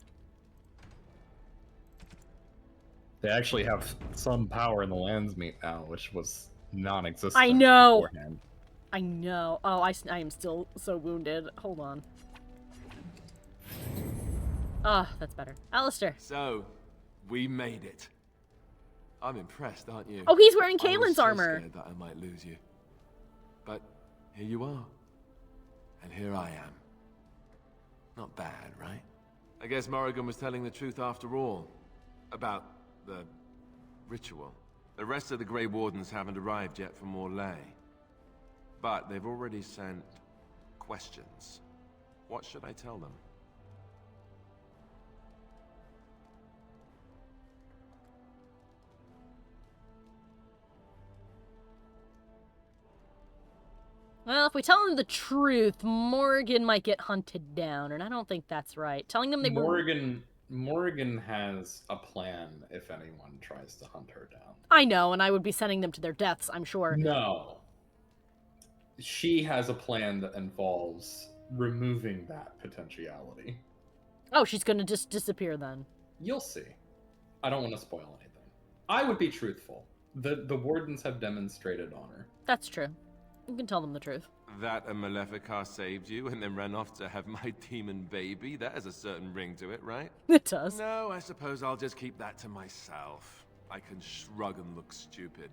They actually have some power in the Landsmeet now, which was non-existent I know! beforehand. I know. Oh, I am still so wounded. Hold on. Ah, that's better. Alistair. So, we made it. I'm impressed, aren't you? Oh, he's wearing I was Kaelin's so armor. scared that I might lose you. But here you are. And here I am. Not bad, right? I guess Morrigan was telling the truth after all. About the ritual. The rest of the Grey Wardens haven't arrived yet from Orlais. But they've already sent questions. What should I tell them? Well, if we tell them the truth, Morgan might get hunted down, and I don't think that's right. Telling them they Morgan has a plan if anyone tries to hunt her down. I know, and I would be sending them to their deaths, I'm sure. No. She has a plan that involves removing that potentiality. Oh, she's gonna just disappear then. You'll see. I don't want to spoil anything. I would be truthful. The Wardens have demonstrated honor. That's true. You can tell them the truth. That a Maleficar saved you and then ran off to have my demon baby? That has a certain ring to it, right? It does. No, I suppose I'll just keep that to myself. I can shrug and look stupid.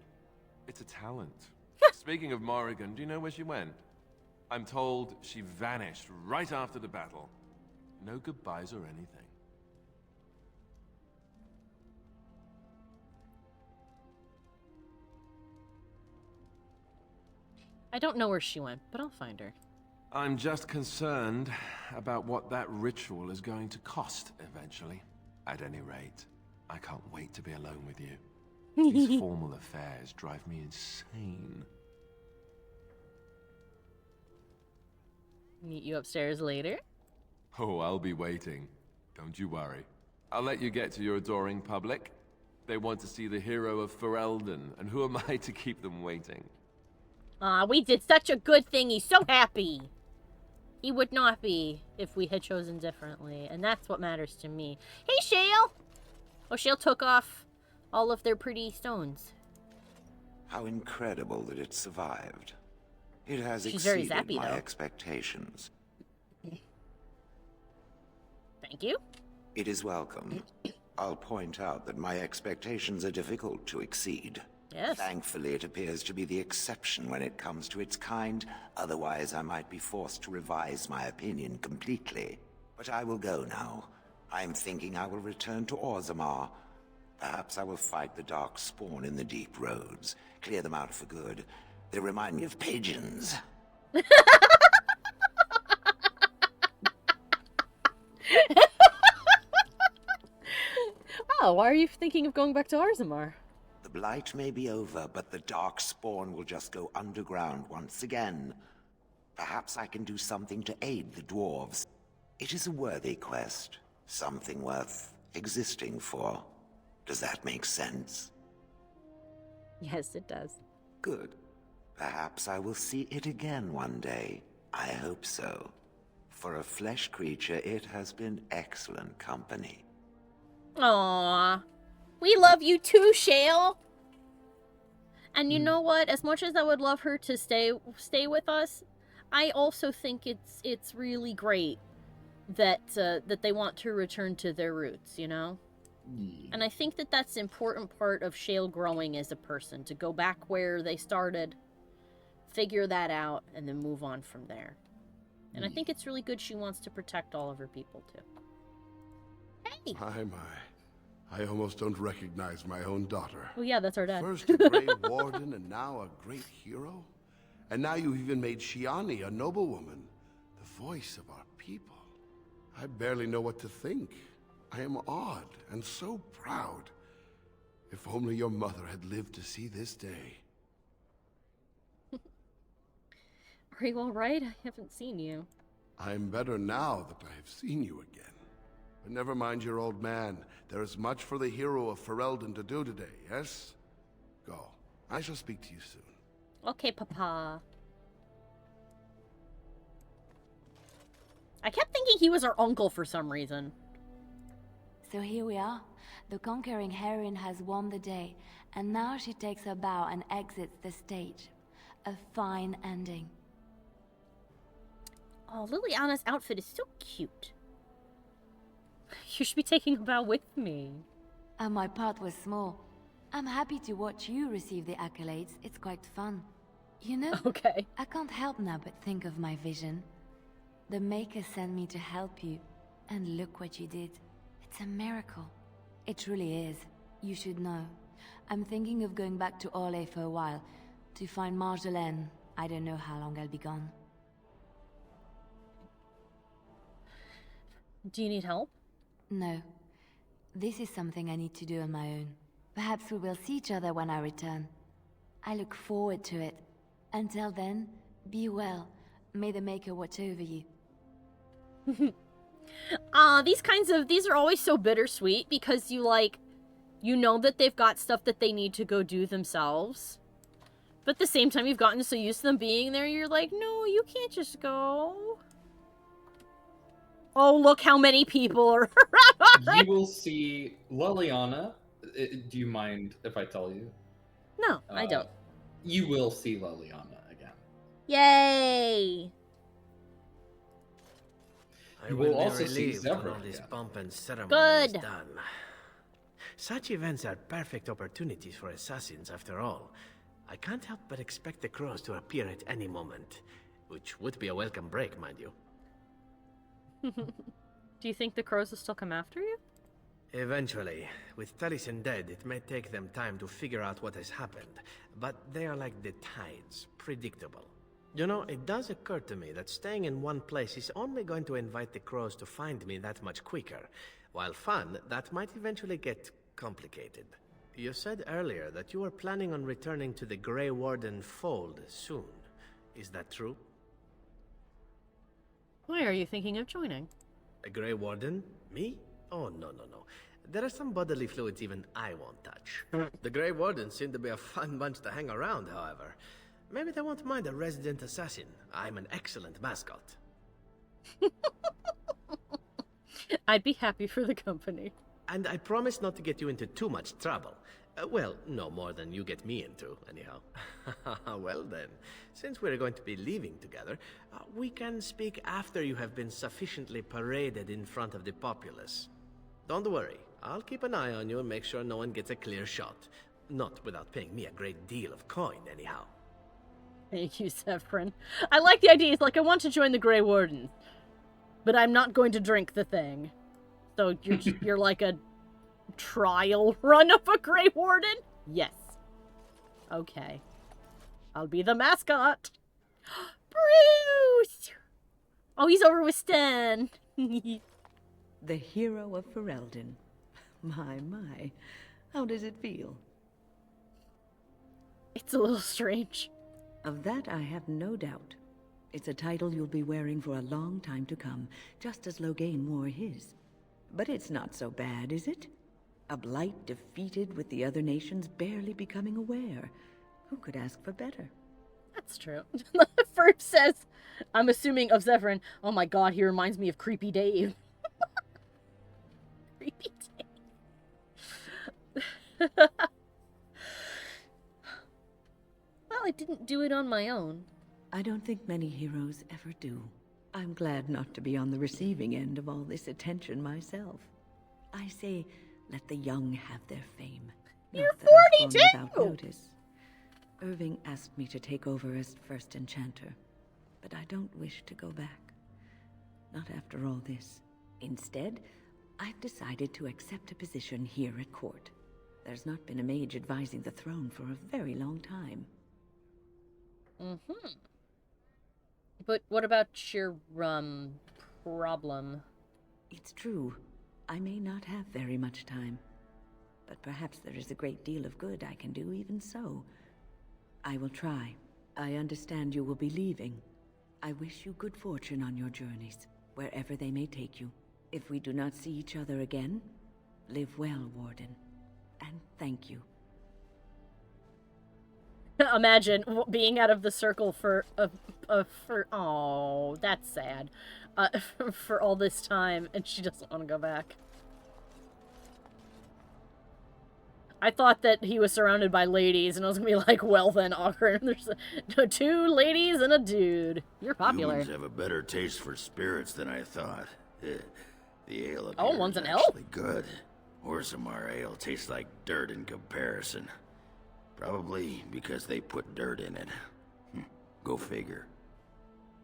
It's a talent. Speaking of Morrigan, do you know where she went? I'm told she vanished right after the battle. No goodbyes or anything. I don't know where she went, but I'll find her. I'm just concerned about what that ritual is going to cost eventually. At any rate, I can't wait to be alone with you. These formal affairs drive me insane. Meet you upstairs later? Oh, I'll be waiting. Don't you worry. I'll let you get to your adoring public. They want to see the hero of Ferelden, and who am I to keep them waiting? We did such a good thing. He's so happy. He would not be if we had chosen differently, and that's what matters to me. Hey, Shale! Oh, Shale took off all of their pretty stones. How incredible that it survived. It has She's very exceeded zappy, my though. expectations. Thank you. It is welcome. I'll point out that my expectations are difficult to exceed. Yes. Thankfully, it appears to be the exception when it comes to its kind. Otherwise, I might be forced to revise my opinion completely. But I will go now. I'm thinking I will return to Orzammar. Perhaps I will fight the Darkspawn in the deep roads. Clear them out for good. They remind me of pigeons. Oh, why are you thinking of going back to Orzammar? The Blight may be over, but the Darkspawn will just go underground once again. Perhaps I can do something to aid the dwarves. It is a worthy quest, something worth existing for. Does that make sense? Yes, it does. Good. Perhaps I will see it again one day. I hope so. For a flesh creature, it has been excellent company. Aww. We love you too, Shale. And you know what? As much as I would love her to stay with us, I also think it's really great that that they want to return to their roots, you know? And I think that that's an important part of Shale growing as a person, to go back where they started, figure that out, and then move on from there. And I think it's really good she wants to protect all of her people, too. Hey! My. I almost don't recognize my own daughter. Well, yeah, that's our dad. First a Grey Warden, and now a great hero? And now you've even made Shiani a noblewoman, the voice of our people. I barely know what to think. I am awed and so proud. If only your mother had lived to see this day. Are you alright? I haven't seen you. I'm better now that I have seen you again. But never mind your old man. There is much for the hero of Ferelden to do today, yes? Go. I shall speak to you soon. Okay, Papa. I kept thinking he was our uncle for some reason. So here we are. The conquering heroine has won the day, and now she takes her bow and exits the stage. A fine ending. Oh, Liliana's outfit is so cute. You should be taking a bow with me. And my part was small. I'm happy to watch you receive the accolades. It's quite fun. You know, okay. I can't help now but think of my vision. The Maker sent me to help you, and look what you did. It's a miracle. It truly is. You should know. I'm thinking of going back to Orlais for a while, to find Marjolaine. I don't know how long I'll be gone. Do you need help? No. This is something I need to do on my own. Perhaps we will see each other when I return. I look forward to it. Until then, be well. May the Maker watch over you. These are always so bittersweet because you know that they've got stuff that they need to go do themselves. But at the same time, you've gotten so used to them being there, you're like, no, you can't just go. Oh, look how many people are You will see Liliana. Do you mind if I tell you? No, I don't. You will see Liliana again. Yay! I You will will also be see relieved when Zevran all this again. pomp and ceremony Good. is done. Such events are perfect opportunities for assassins, after all. I can't help but expect the crows to appear at any moment, which would be a welcome break, mind you. Do you think the crows will still come after you? Eventually. With Taliesin dead, it may take them time to figure out what has happened, but they are like the tides, predictable. You know, it does occur to me that staying in one place is only going to invite the crows to find me that much quicker. While fun, that might eventually get complicated. You said earlier that you were planning on returning to the Grey Warden fold soon. Is that true? Why are you thinking of joining? A Grey Warden? Me? Oh, no. There are some bodily fluids even I won't touch. The Grey Wardens seem to be a fun bunch to hang around, however. Maybe they won't mind a resident assassin. I'm an excellent mascot. I'd be happy for the company. And I promise not to get you into too much trouble. Well, no more than you get me into, anyhow. Well then, since we're going to be leaving together, we can speak after you have been sufficiently paraded in front of the populace. Don't worry, I'll keep an eye on you and make sure no one gets a clear shot. Not without paying me a great deal of coin, anyhow. Thank you, Zevran. I like the idea. It's like, I want to join the Grey Wardens, but I'm not going to drink the thing. So you're like a trial run of a Grey Warden? Yes. Okay. I'll be the mascot. Bruce! Oh, he's over with Stan. The hero of Ferelden. My. How does it feel? It's a little strange. Of that I have no doubt. It's a title you'll be wearing for a long time to come, just as Loghain wore his. But it's not so bad, is it? A blight defeated with the other nations barely becoming aware. Who could ask for better? That's true. First says, I'm assuming of Zephyrin, oh my god, he reminds me of Creepy Dave. Creepy Dave. Well, I didn't do it on my own. I don't think many heroes ever do. I'm glad not to be on the receiving end of all this attention myself. I say, let the young have their fame. You're Not that I've 42! gone without notice. Irving asked me to take over as first enchanter, but I don't wish to go back. Not after all this. Instead, I've decided to accept a position here at court. There's not been a mage advising the throne for a very long time. Mm-hmm. But what about your, problem? It's true. I may not have very much time. But perhaps there is a great deal of good I can do even so. I will try. I understand you will be leaving. I wish you good fortune on your journeys, wherever they may take you. If we do not see each other again, live well, Warden. And thank you. Imagine being out of the circle for oh, that's sad. For all this time, and she doesn't want to go back. I thought that he was surrounded by ladies, and I was gonna be like, well then, awkward. There's 2 ladies and a dude. You're popular. Humans have a better taste for spirits than I thought. The ale up Oh, here one's is an elf? actually good. Orzammar ale tastes like dirt in comparison. Probably because they put dirt in it. Go figure.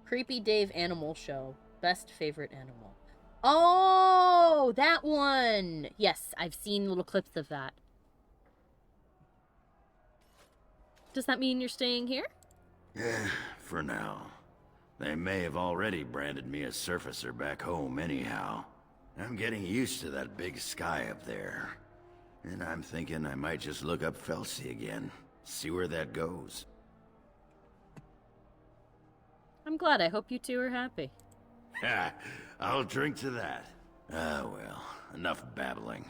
Creepy Dave Animal Show. Best favorite animal. Oh, that one! Yes, I've seen little clips of that. Does that mean you're staying here? For now. They may have already branded me a surfacer back home anyhow. I'm getting used to that big sky up there. And I'm thinking I might just look up Felsi again. See where that goes. I'm glad. I hope you two are happy. Ha! I'll drink to that. Ah, well, enough babbling.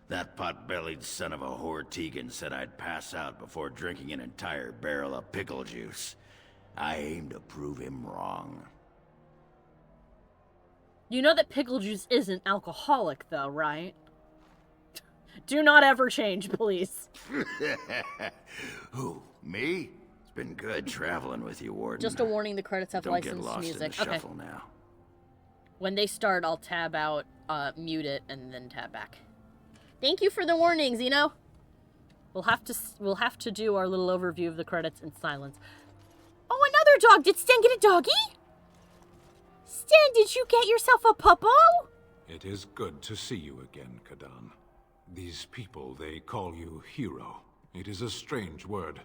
That pot-bellied son of a whore Tegan said I'd pass out before drinking an entire barrel of pickle juice. I aim to prove him wrong. You know that pickle juice isn't alcoholic, though, right? Do not ever change, please. Who, me? It's been good traveling with you, Warden. Just a warning, the credits have Don't get licensed lost music. in the shuffle now. When they start, I'll tab out, mute it, and then tab back. Thank you for the warning, Zeno. We'll have to do our little overview of the credits in silence. Oh, another dog! Did Stan get a doggy? Stan, did you get yourself a puppo? It is good to see you again, Kadan. These people, they call you hero. It is a strange word,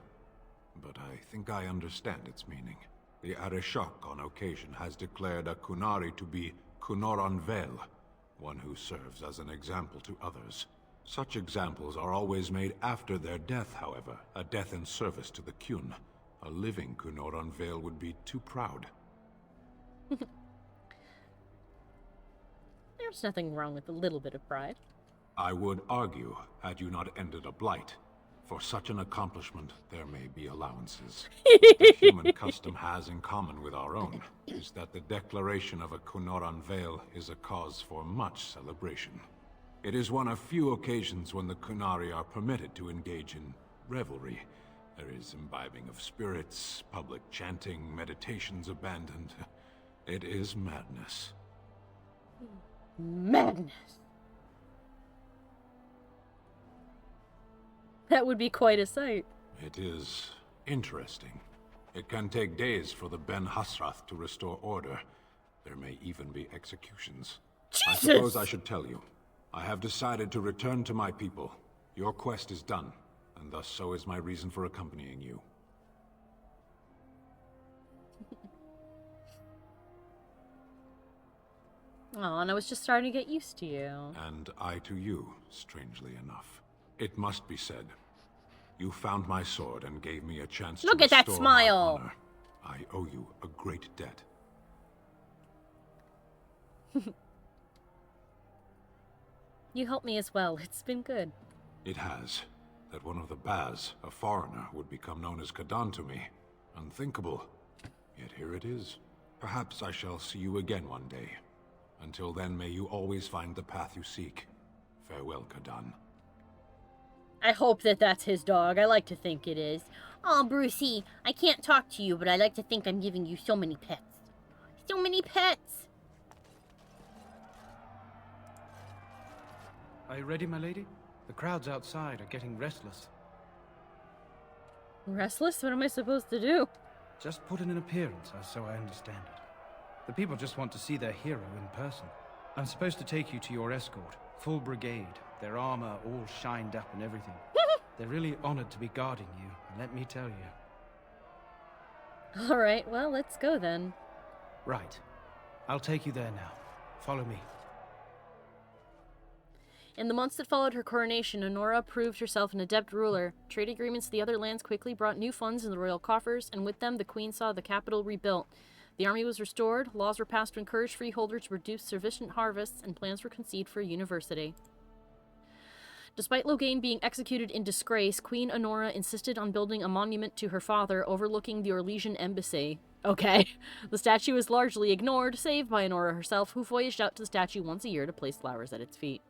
but I think I understand its meaning. The Arishok on occasion has declared a Kunari to be Kunoran Vel, one who serves as an example to others. Such examples are always made after their death, however, a death in service to the Kyun. A living Kunoran Vel would be too proud. There's nothing wrong with a little bit of pride. I would argue, had you not ended a blight, for such an accomplishment there may be allowances. What the human custom has in common with our own is that the declaration of a Kunoran Vel is a cause for much celebration. It is one of few occasions when the Kunari are permitted to engage in revelry. There is imbibing of spirits, public chanting, meditations abandoned. It is madness. Madness. That would be quite a sight. It is interesting. It can take days for the Ben Hasrath to restore order. There may even be executions. Jesus! I suppose I should tell you. I have decided to return to my people. Your quest is done, and thus so is my reason for accompanying you. Oh, and I was just starting to get used to you. And I to you, strangely enough. It must be said. You found my sword and gave me a chance Look to at that restore my smile. honor. I owe you a great debt. You helped me as well. It's been good. It has. That one of the Baz, a foreigner, would become known as Kadan to me. Unthinkable. Yet here it is. Perhaps I shall see you again one day. Until then, may you always find the path you seek. Farewell, Kadan. I hope that that's his dog. I like to think it is. Oh, Brucey, I can't talk to you, but I like to think I'm giving you so many pets. So many pets! Are you ready, my lady? The crowds outside are getting restless. Restless? What am I supposed to do? Just put in an appearance, so I understand it. The people just want to see their hero in person. I'm supposed to take you to your escort, full brigade, their armor all shined up and everything. They're really honored to be guarding you, let me tell you. Alright, well, let's go then. Right. I'll take you there now. Follow me. In the months that followed her coronation, Honora proved herself an adept ruler. Trade agreements to the other lands quickly brought new funds in the royal coffers, and with them the queen saw the capital rebuilt. The army was restored, laws were passed to encourage freeholders to produce sufficient harvests, and plans were conceived for a university. Despite Loghain being executed in disgrace, Queen Honora insisted on building a monument to her father overlooking the Orlesian embassy. Okay. The statue was largely ignored, save by Honora herself, who voyaged out to the statue once a year to place flowers at its feet.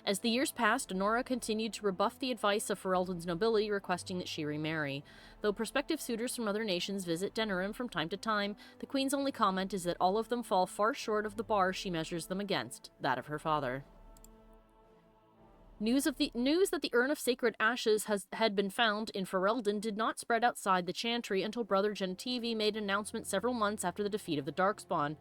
As the years passed, Honora continued to rebuff the advice of Ferelden's nobility, requesting that she remarry. Though prospective suitors from other nations visit Denerim from time to time, the Queen's only comment is that all of them fall far short of the bar she measures them against, that of her father. News that the Urn of Sacred Ashes had been found in Ferelden did not spread outside the Chantry until Brother Gentivi made an announcement several months after the defeat of the Darkspawn.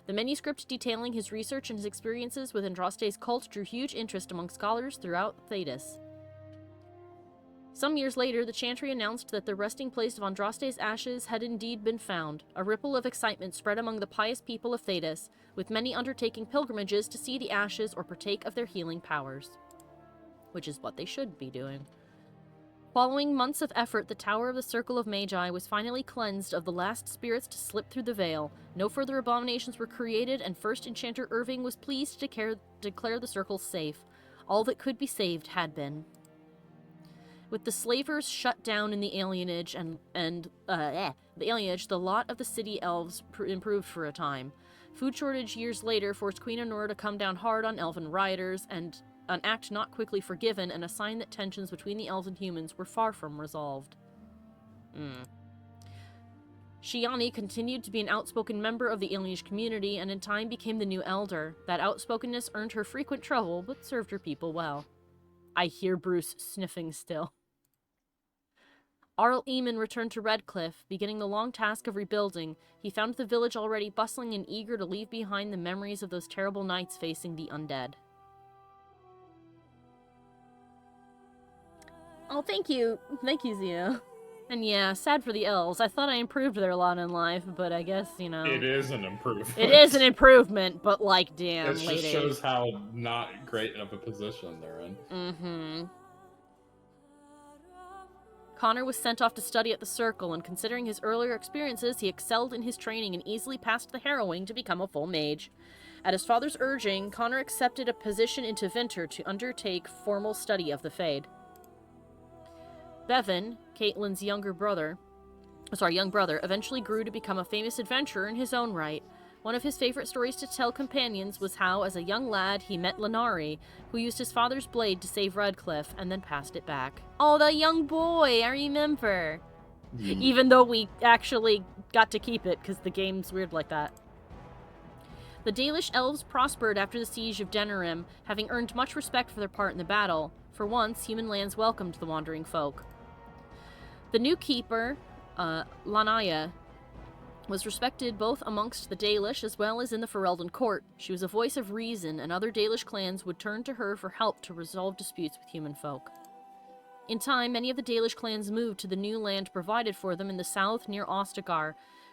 The manuscript detailing his research and his experiences with Andraste's cult drew huge interest among scholars throughout Thedas. Some years later, the Chantry announced that the resting place of Andraste's ashes had indeed been found. A ripple of excitement spread among the pious people of Thedas, with many undertaking pilgrimages to see the ashes or partake of their healing powers. Which is what they should be doing. Following months of effort, the Tower of the Circle of Magi was finally cleansed of the last spirits to slip through the veil. No further abominations were created, and First Enchanter Irving was pleased to declare the circle safe. All that could be saved had been. With the slavers shut down in the alienage the lot of the city elves improved for a time. Food shortage years later forced Queen Honora to come down hard on elven rioters, and an act not quickly forgiven, and a sign that tensions between the elves and humans were far from resolved. Shiani continued to be an outspoken member of the alienish community, and in time became the new elder. That outspokenness earned her frequent trouble, but served her people well. I hear Bruce sniffing still. Arl Eamon returned to Redcliffe, beginning the long task of rebuilding. He found the village already bustling and eager to leave behind the memories of those terrible nights facing the undead. Oh, thank you. Thank you, Zia. And yeah, sad for the elves. I thought I improved their lot in life, but I guess, you know... It is an improvement. It is an improvement, but like, damn, it lady. just shows how not great of a position they're in. Mm-hmm. Connor was sent off to study at the Circle, and considering his earlier experiences, he excelled in his training and easily passed the harrowing to become a full mage. At his father's urging, Connor accepted a position in Tevinter to undertake formal study of the Fade. Bevan, Caitlyn's young brother, eventually grew to become a famous adventurer in his own right. One of his favorite stories to tell companions was how, as a young lad, he met Lenari, who used his father's blade to save Redcliffe, and then passed it back. Oh, the young boy, I remember. Even though we actually got to keep it, because the game's weird like that. The Dalish elves prospered after the siege of Denerim, having earned much respect for their part in the battle. For once, human lands welcomed the wandering folk. The new keeper, Lanaya, was respected both amongst the Dalish as well as in the Ferelden court. She was a voice of reason, and other Dalish clans would turn to her for help to resolve disputes with human folk. In time, many of the Dalish clans moved to the new land provided for them in the south near Ostagar.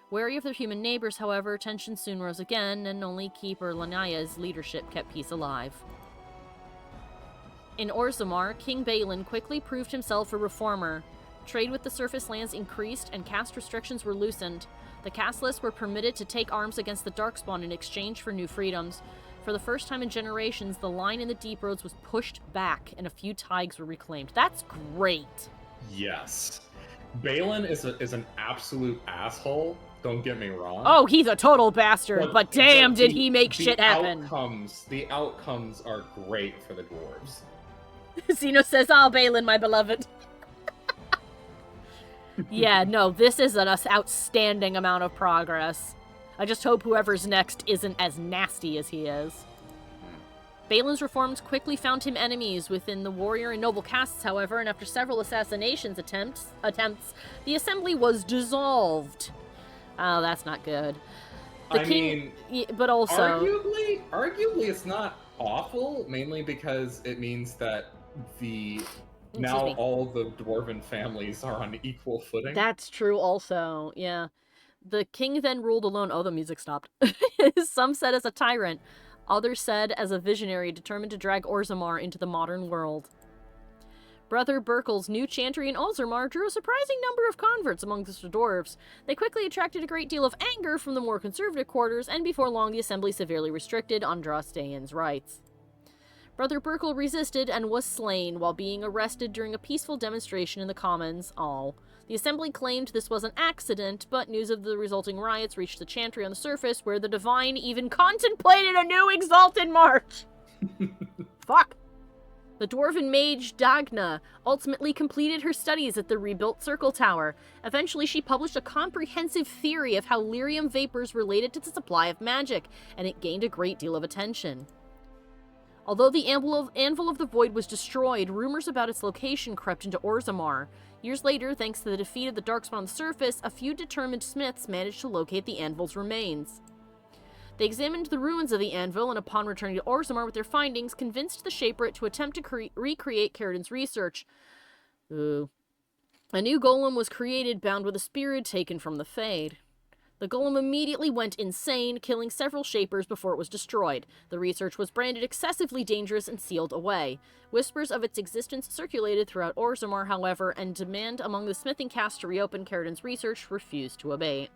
Wary of their human neighbors, however, tensions soon rose again, and only keeper Lanaya's leadership kept peace alive. In Orzammar, King Balin quickly proved himself a reformer. Trade with the surface lands increased and caste restrictions were loosened. The casteless were permitted to take arms against the Darkspawn in exchange for new freedoms. For the first time in generations, the line in the Deep Roads was pushed back and a few taigs were reclaimed. That's great. Yes. Balin is an absolute asshole, don't get me wrong. Oh, he's a total bastard, but damn did he make shit happen. The outcomes are great for the dwarves. Xeno says, "Oh, Balin, my beloved." Yeah, no, this is an outstanding amount of progress. I just hope whoever's next isn't as nasty as he is. Balin's reforms quickly found him enemies within the warrior and noble castes, however, and after several assassinations attempts, the assembly was dissolved. Oh, that's not good. But also... Arguably it's not awful, mainly because it means that all the dwarven families are on equal footing. That's true also, yeah. The king then ruled alone. Oh, the music stopped. Some said as a tyrant. Others said as a visionary determined to drag Orzammar into the modern world. Brother Burkle's new chantry in Orzammar drew a surprising number of converts among the dwarves. They quickly attracted a great deal of anger from the more conservative quarters, and before long the assembly severely restricted Andrastean's rights. Brother Burkle resisted and was slain while being arrested during a peaceful demonstration in the Commons. The assembly claimed this was an accident, but news of the resulting riots reached the chantry on the surface, where the Divine even contemplated a new exalted march! Fuck! The dwarven mage Dagna ultimately completed her studies at the rebuilt Circle Tower. Eventually, she published a comprehensive theory of how lyrium vapors related to the supply of magic, and it gained a great deal of attention. Although the Anvil of the Void was destroyed, rumors about its location crept into Orzammar. Years later, thanks to the defeat of the Darkspawn on the surface, a few determined smiths managed to locate the Anvil's remains. They examined the ruins of the Anvil, and upon returning to Orzammar with their findings, convinced the Shaper to attempt to recreate Cerdan's research. Ooh. A new golem was created, bound with a spirit taken from the Fade. The golem immediately went insane, killing several Shapers before it was destroyed. The research was branded excessively dangerous and sealed away. Whispers of its existence circulated throughout Orzammar, however, and demand among the smithing caste to reopen Cerdan's research refused to abate.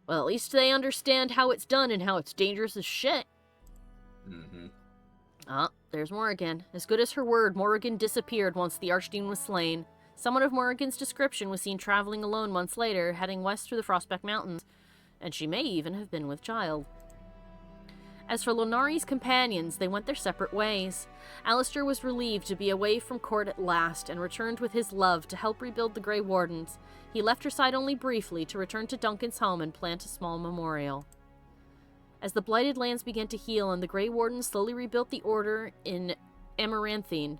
Well, at least they understand how it's done and how it's dangerous as shit. There's Morrigan. As good as her word, Morrigan disappeared once the Archdemon was slain. Someone of Morrigan's description was seen traveling alone months later, heading west through the Frostback Mountains, and she may even have been with child. As for Lonari's companions, they went their separate ways. Alistair was relieved to be away from court at last, and returned with his love to help rebuild the Grey Wardens. He left her side only briefly to return to Duncan's home and plant a small memorial. As the blighted lands began to heal and the Grey Wardens slowly rebuilt the order in Amaranthine,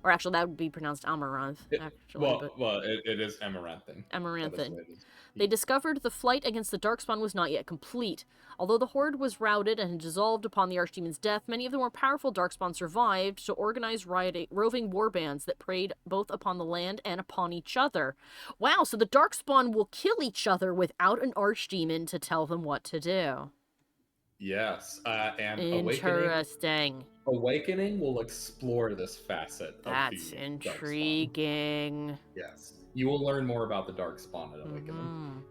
or actually, that would be pronounced Amaranth. It is Amaranthine. Amaranthine. They discovered the flight against the Darkspawn was not yet complete. Although the Horde was routed and dissolved upon the Archdemon's death, many of the more powerful Darkspawn survived to organize roving warbands that preyed both upon the land and upon each other. Wow, so the Darkspawn will kill each other without an Archdemon to tell them what to do. Yes, and Interesting. Awakening will explore this facet of That's the intriguing. Darkspawn. Yes. You will learn more about the Darkspawn at Awakening.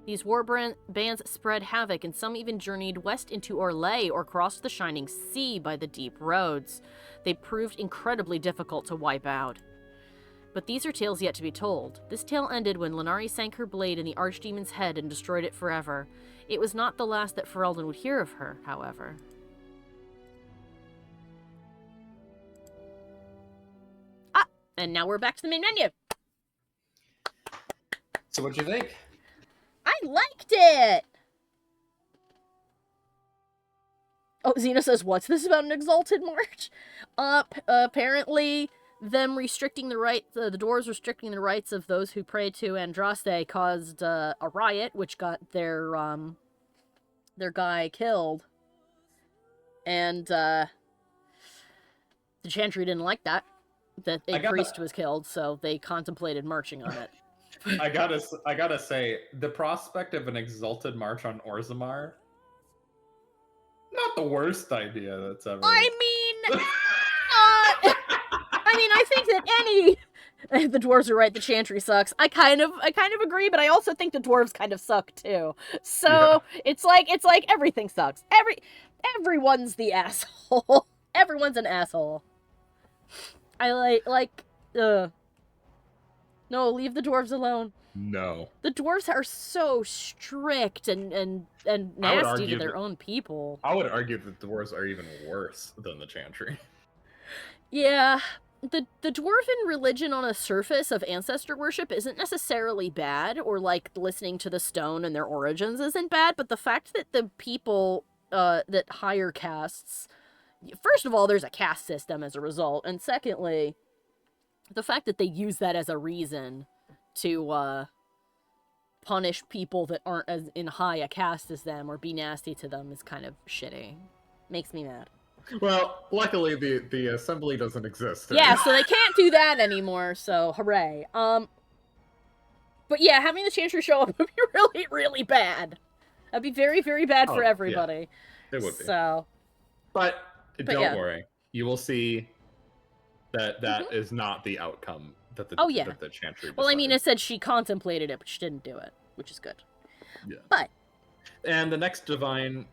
These war bands spread havoc, and some even journeyed west into Orlais or crossed the Shining Sea by the deep roads. They proved incredibly difficult to wipe out. But these are tales yet to be told. This tale ended when Lenari sank her blade in the Archdemon's head and destroyed it forever. It was not the last that Ferelden would hear of her, however. And now we're back to the main menu. So what'd you think? I liked it! Oh, Xena says, what's this about an exalted march? Apparently, them restricting the dwarves restricting the rights of those who pray to Andraste caused a riot, which got their guy killed. And, the Chantry didn't like that a priest was killed, so they contemplated marching on it. I gotta say, the prospect of an exalted march on Orzammar Not the worst idea that's ever. I think that the dwarves are right. The Chantry sucks. I kind of agree, but I also think the dwarves kind of suck too. So it's like everything sucks. Everyone's the asshole. Everyone's an asshole. No, leave the dwarves alone. No. The dwarves are so strict and nasty to their own people. I would argue that the dwarves are even worse than the Chantry. Yeah. The dwarven religion on a surface of ancestor worship isn't necessarily bad, or like listening to the stone and their origins isn't bad, but the fact that the people that higher castes, first of all, there's a caste system as a result, and secondly, the fact that they use that as a reason to punish people that aren't as in high a caste as them or be nasty to them is kind of shitty. Makes me mad. Well, luckily the assembly doesn't exist. Yeah, so they can't do that anymore, so hooray. But yeah, having the Chantry show up would be really, really bad. That'd be very, very bad for everybody. Yeah, it would be. So, But don't worry. You will see that is not the outcome that the Chantry decides. Well, I mean, it said she contemplated it, but she didn't do it, which is good. Yeah. But. And the next divine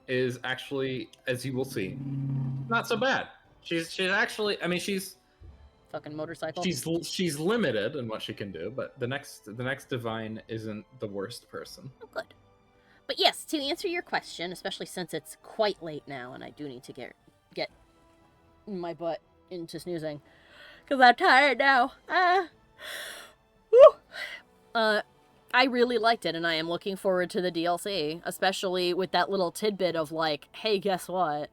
is actually, as you will see, not so bad. She's actually, I mean, she's fucking motorcycle. She's limited in what she can do, but the next divine isn't the worst person. Oh, good. But yes, to answer your question, especially since it's quite late now and I do need to get my butt into snoozing because I'm tired now. I really liked it, and I am looking forward to the DLC, especially with that little tidbit of like, hey, guess what?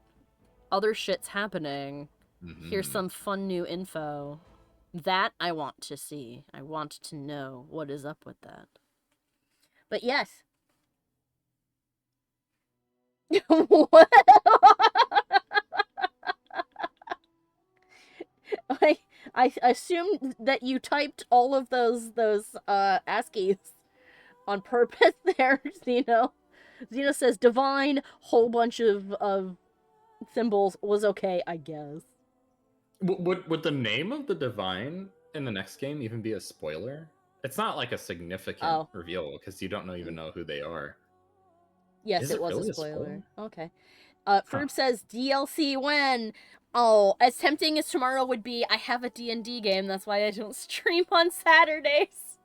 Other shit's happening. Mm-hmm. Here's some fun new info. That I want to see. I want to know what is up with that. But yes. What? I assumed that you typed all of those ASCIIs on purpose there, Xeno. Xeno says divine, whole bunch of symbols was okay, I guess. Would the name of the divine in the next game even be a spoiler? It's not like a significant reveal because you don't even know who they are. Yes, it was really a spoiler. Okay. Ferb says DLC when? Oh, as tempting as tomorrow would be, I have a D&D game. That's why I don't stream on Saturdays.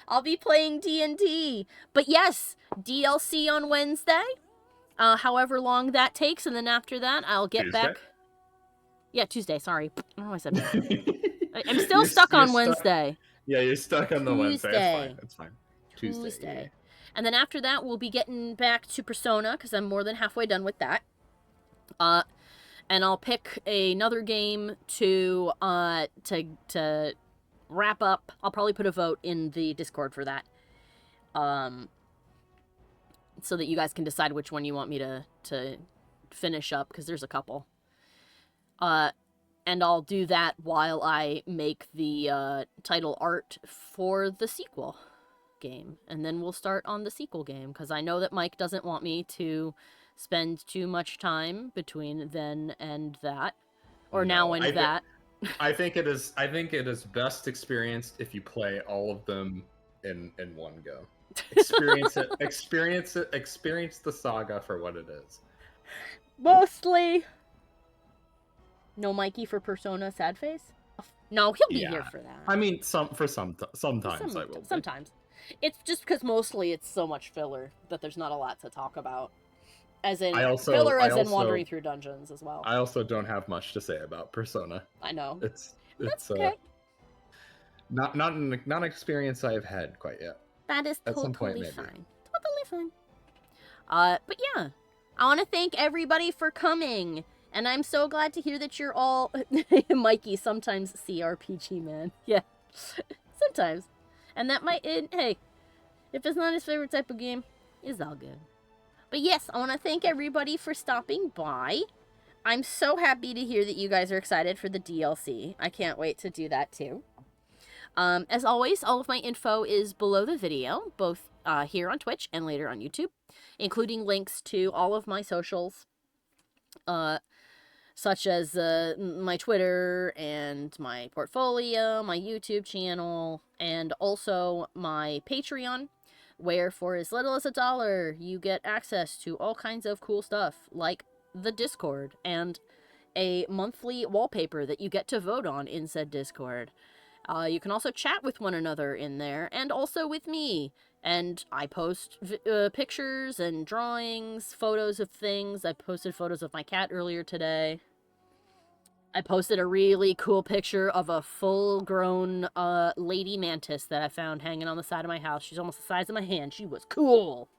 I'll be playing D&D. But yes, DLC on Wednesday. However long that takes, and then after that, I'll get back. Yeah, Tuesday. Sorry. I don't know why I said that. I'm still stuck on Wednesday. Yeah, you're stuck on the Wednesday. It's fine. Tuesday. Yeah. And then after that, we'll be getting back to Persona, because I'm more than halfway done with that. And I'll pick another game to wrap up. I'll probably put a vote in the Discord for that. So that you guys can decide which one you want me to finish up, because there's a couple. And I'll do that while I make the title art for the sequel game. And then we'll start on the sequel game, because I know that Mike doesn't want me to spend too much time between then and that. Or now and that. I think it is best experienced if you play all of them in one go. Experience the saga for what it is. Mostly. No Mikey for Persona sad face? No, he'll be here for that. I mean, sometimes I will. Sometimes. It's just because mostly it's so much filler that there's not a lot to talk about. As in filler as in wandering through dungeons as well. I also don't have much to say about Persona. I know. It's okay. Not an experience I've had quite yet. That is At some point, totally maybe. fine. Totally fine. But yeah. I want to thank everybody for coming. And I'm so glad to hear that you're all Mikey, sometimes CRPG man. Yeah. Sometimes. And that might hey, if it's not his favorite type of game, it's all good. But yes, I want to thank everybody for stopping by. I'm so happy to hear that you guys are excited for the DLC. I can't wait to do that too. As always, all of my info is below the video, both here on Twitch and later on YouTube, including links to all of my socials such as my Twitter and my portfolio, my YouTube channel, and also my Patreon, where for as little as $1, you get access to all kinds of cool stuff, like the Discord, and a monthly wallpaper that you get to vote on in said Discord. You can also chat with one another in there, and also with me. And I post pictures and drawings, photos of things. I posted photos of my cat earlier today. I posted a really cool picture of a full-grown lady mantis that I found hanging on the side of my house. She's almost the size of my hand. She was cool.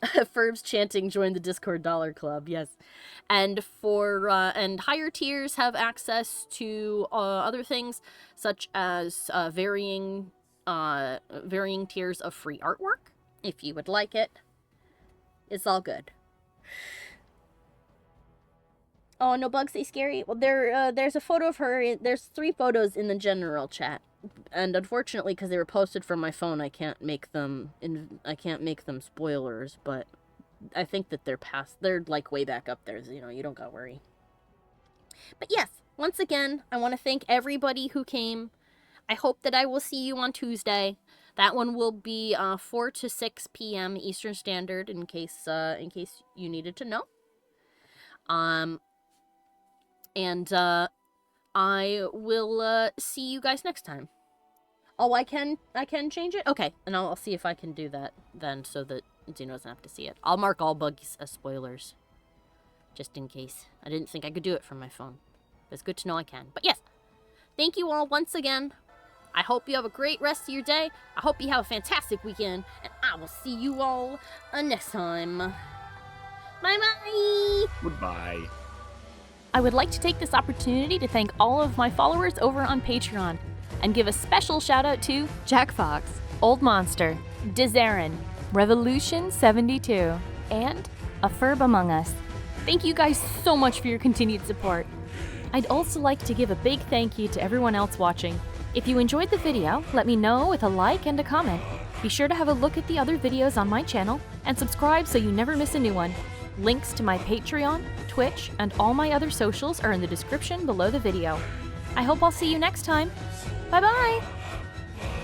Ferb's chanting, join the Discord $1 club, yes. And and higher tiers have access to other things, such as varying tiers of free artwork, if you would like it. It's all good. Oh, no bugs say scary? Well, there's a photo of her. There's 3 photos in the general chat. And unfortunately, because they were posted from my phone, I can't make them spoilers, but I think that they're like way back up there, you don't gotta worry. But yes, once again, I want to thank everybody who came. I hope that I will see you on Tuesday. That one will be 4 to 6 p.m. Eastern Standard, in case you needed to know. And I will see you guys next time. Oh, I can change it? Okay, and I'll see if I can do that then, so that Zeno doesn't have to see it. I'll mark all bugs as spoilers, just in case. I didn't think I could do it from my phone. But it's good to know I can. But yes, thank you all once again. I hope you have a great rest of your day. I hope you have a fantastic weekend, and I will see you all next time. Bye-bye! Goodbye. I would like to take this opportunity to thank all of my followers over on Patreon, and give a special shout out to Jack Fox, Old Monster, Dizarin, Revolution 72, and A Ferb Among Us. Thank you guys so much for your continued support. I'd also like to give a big thank you to everyone else watching. If you enjoyed the video, let me know with a like and a comment. Be sure to have a look at the other videos on my channel, and subscribe so you never miss a new one. Links to my Patreon, Twitch, and all my other socials are in the description below the video. I hope I'll see you next time. Bye-bye!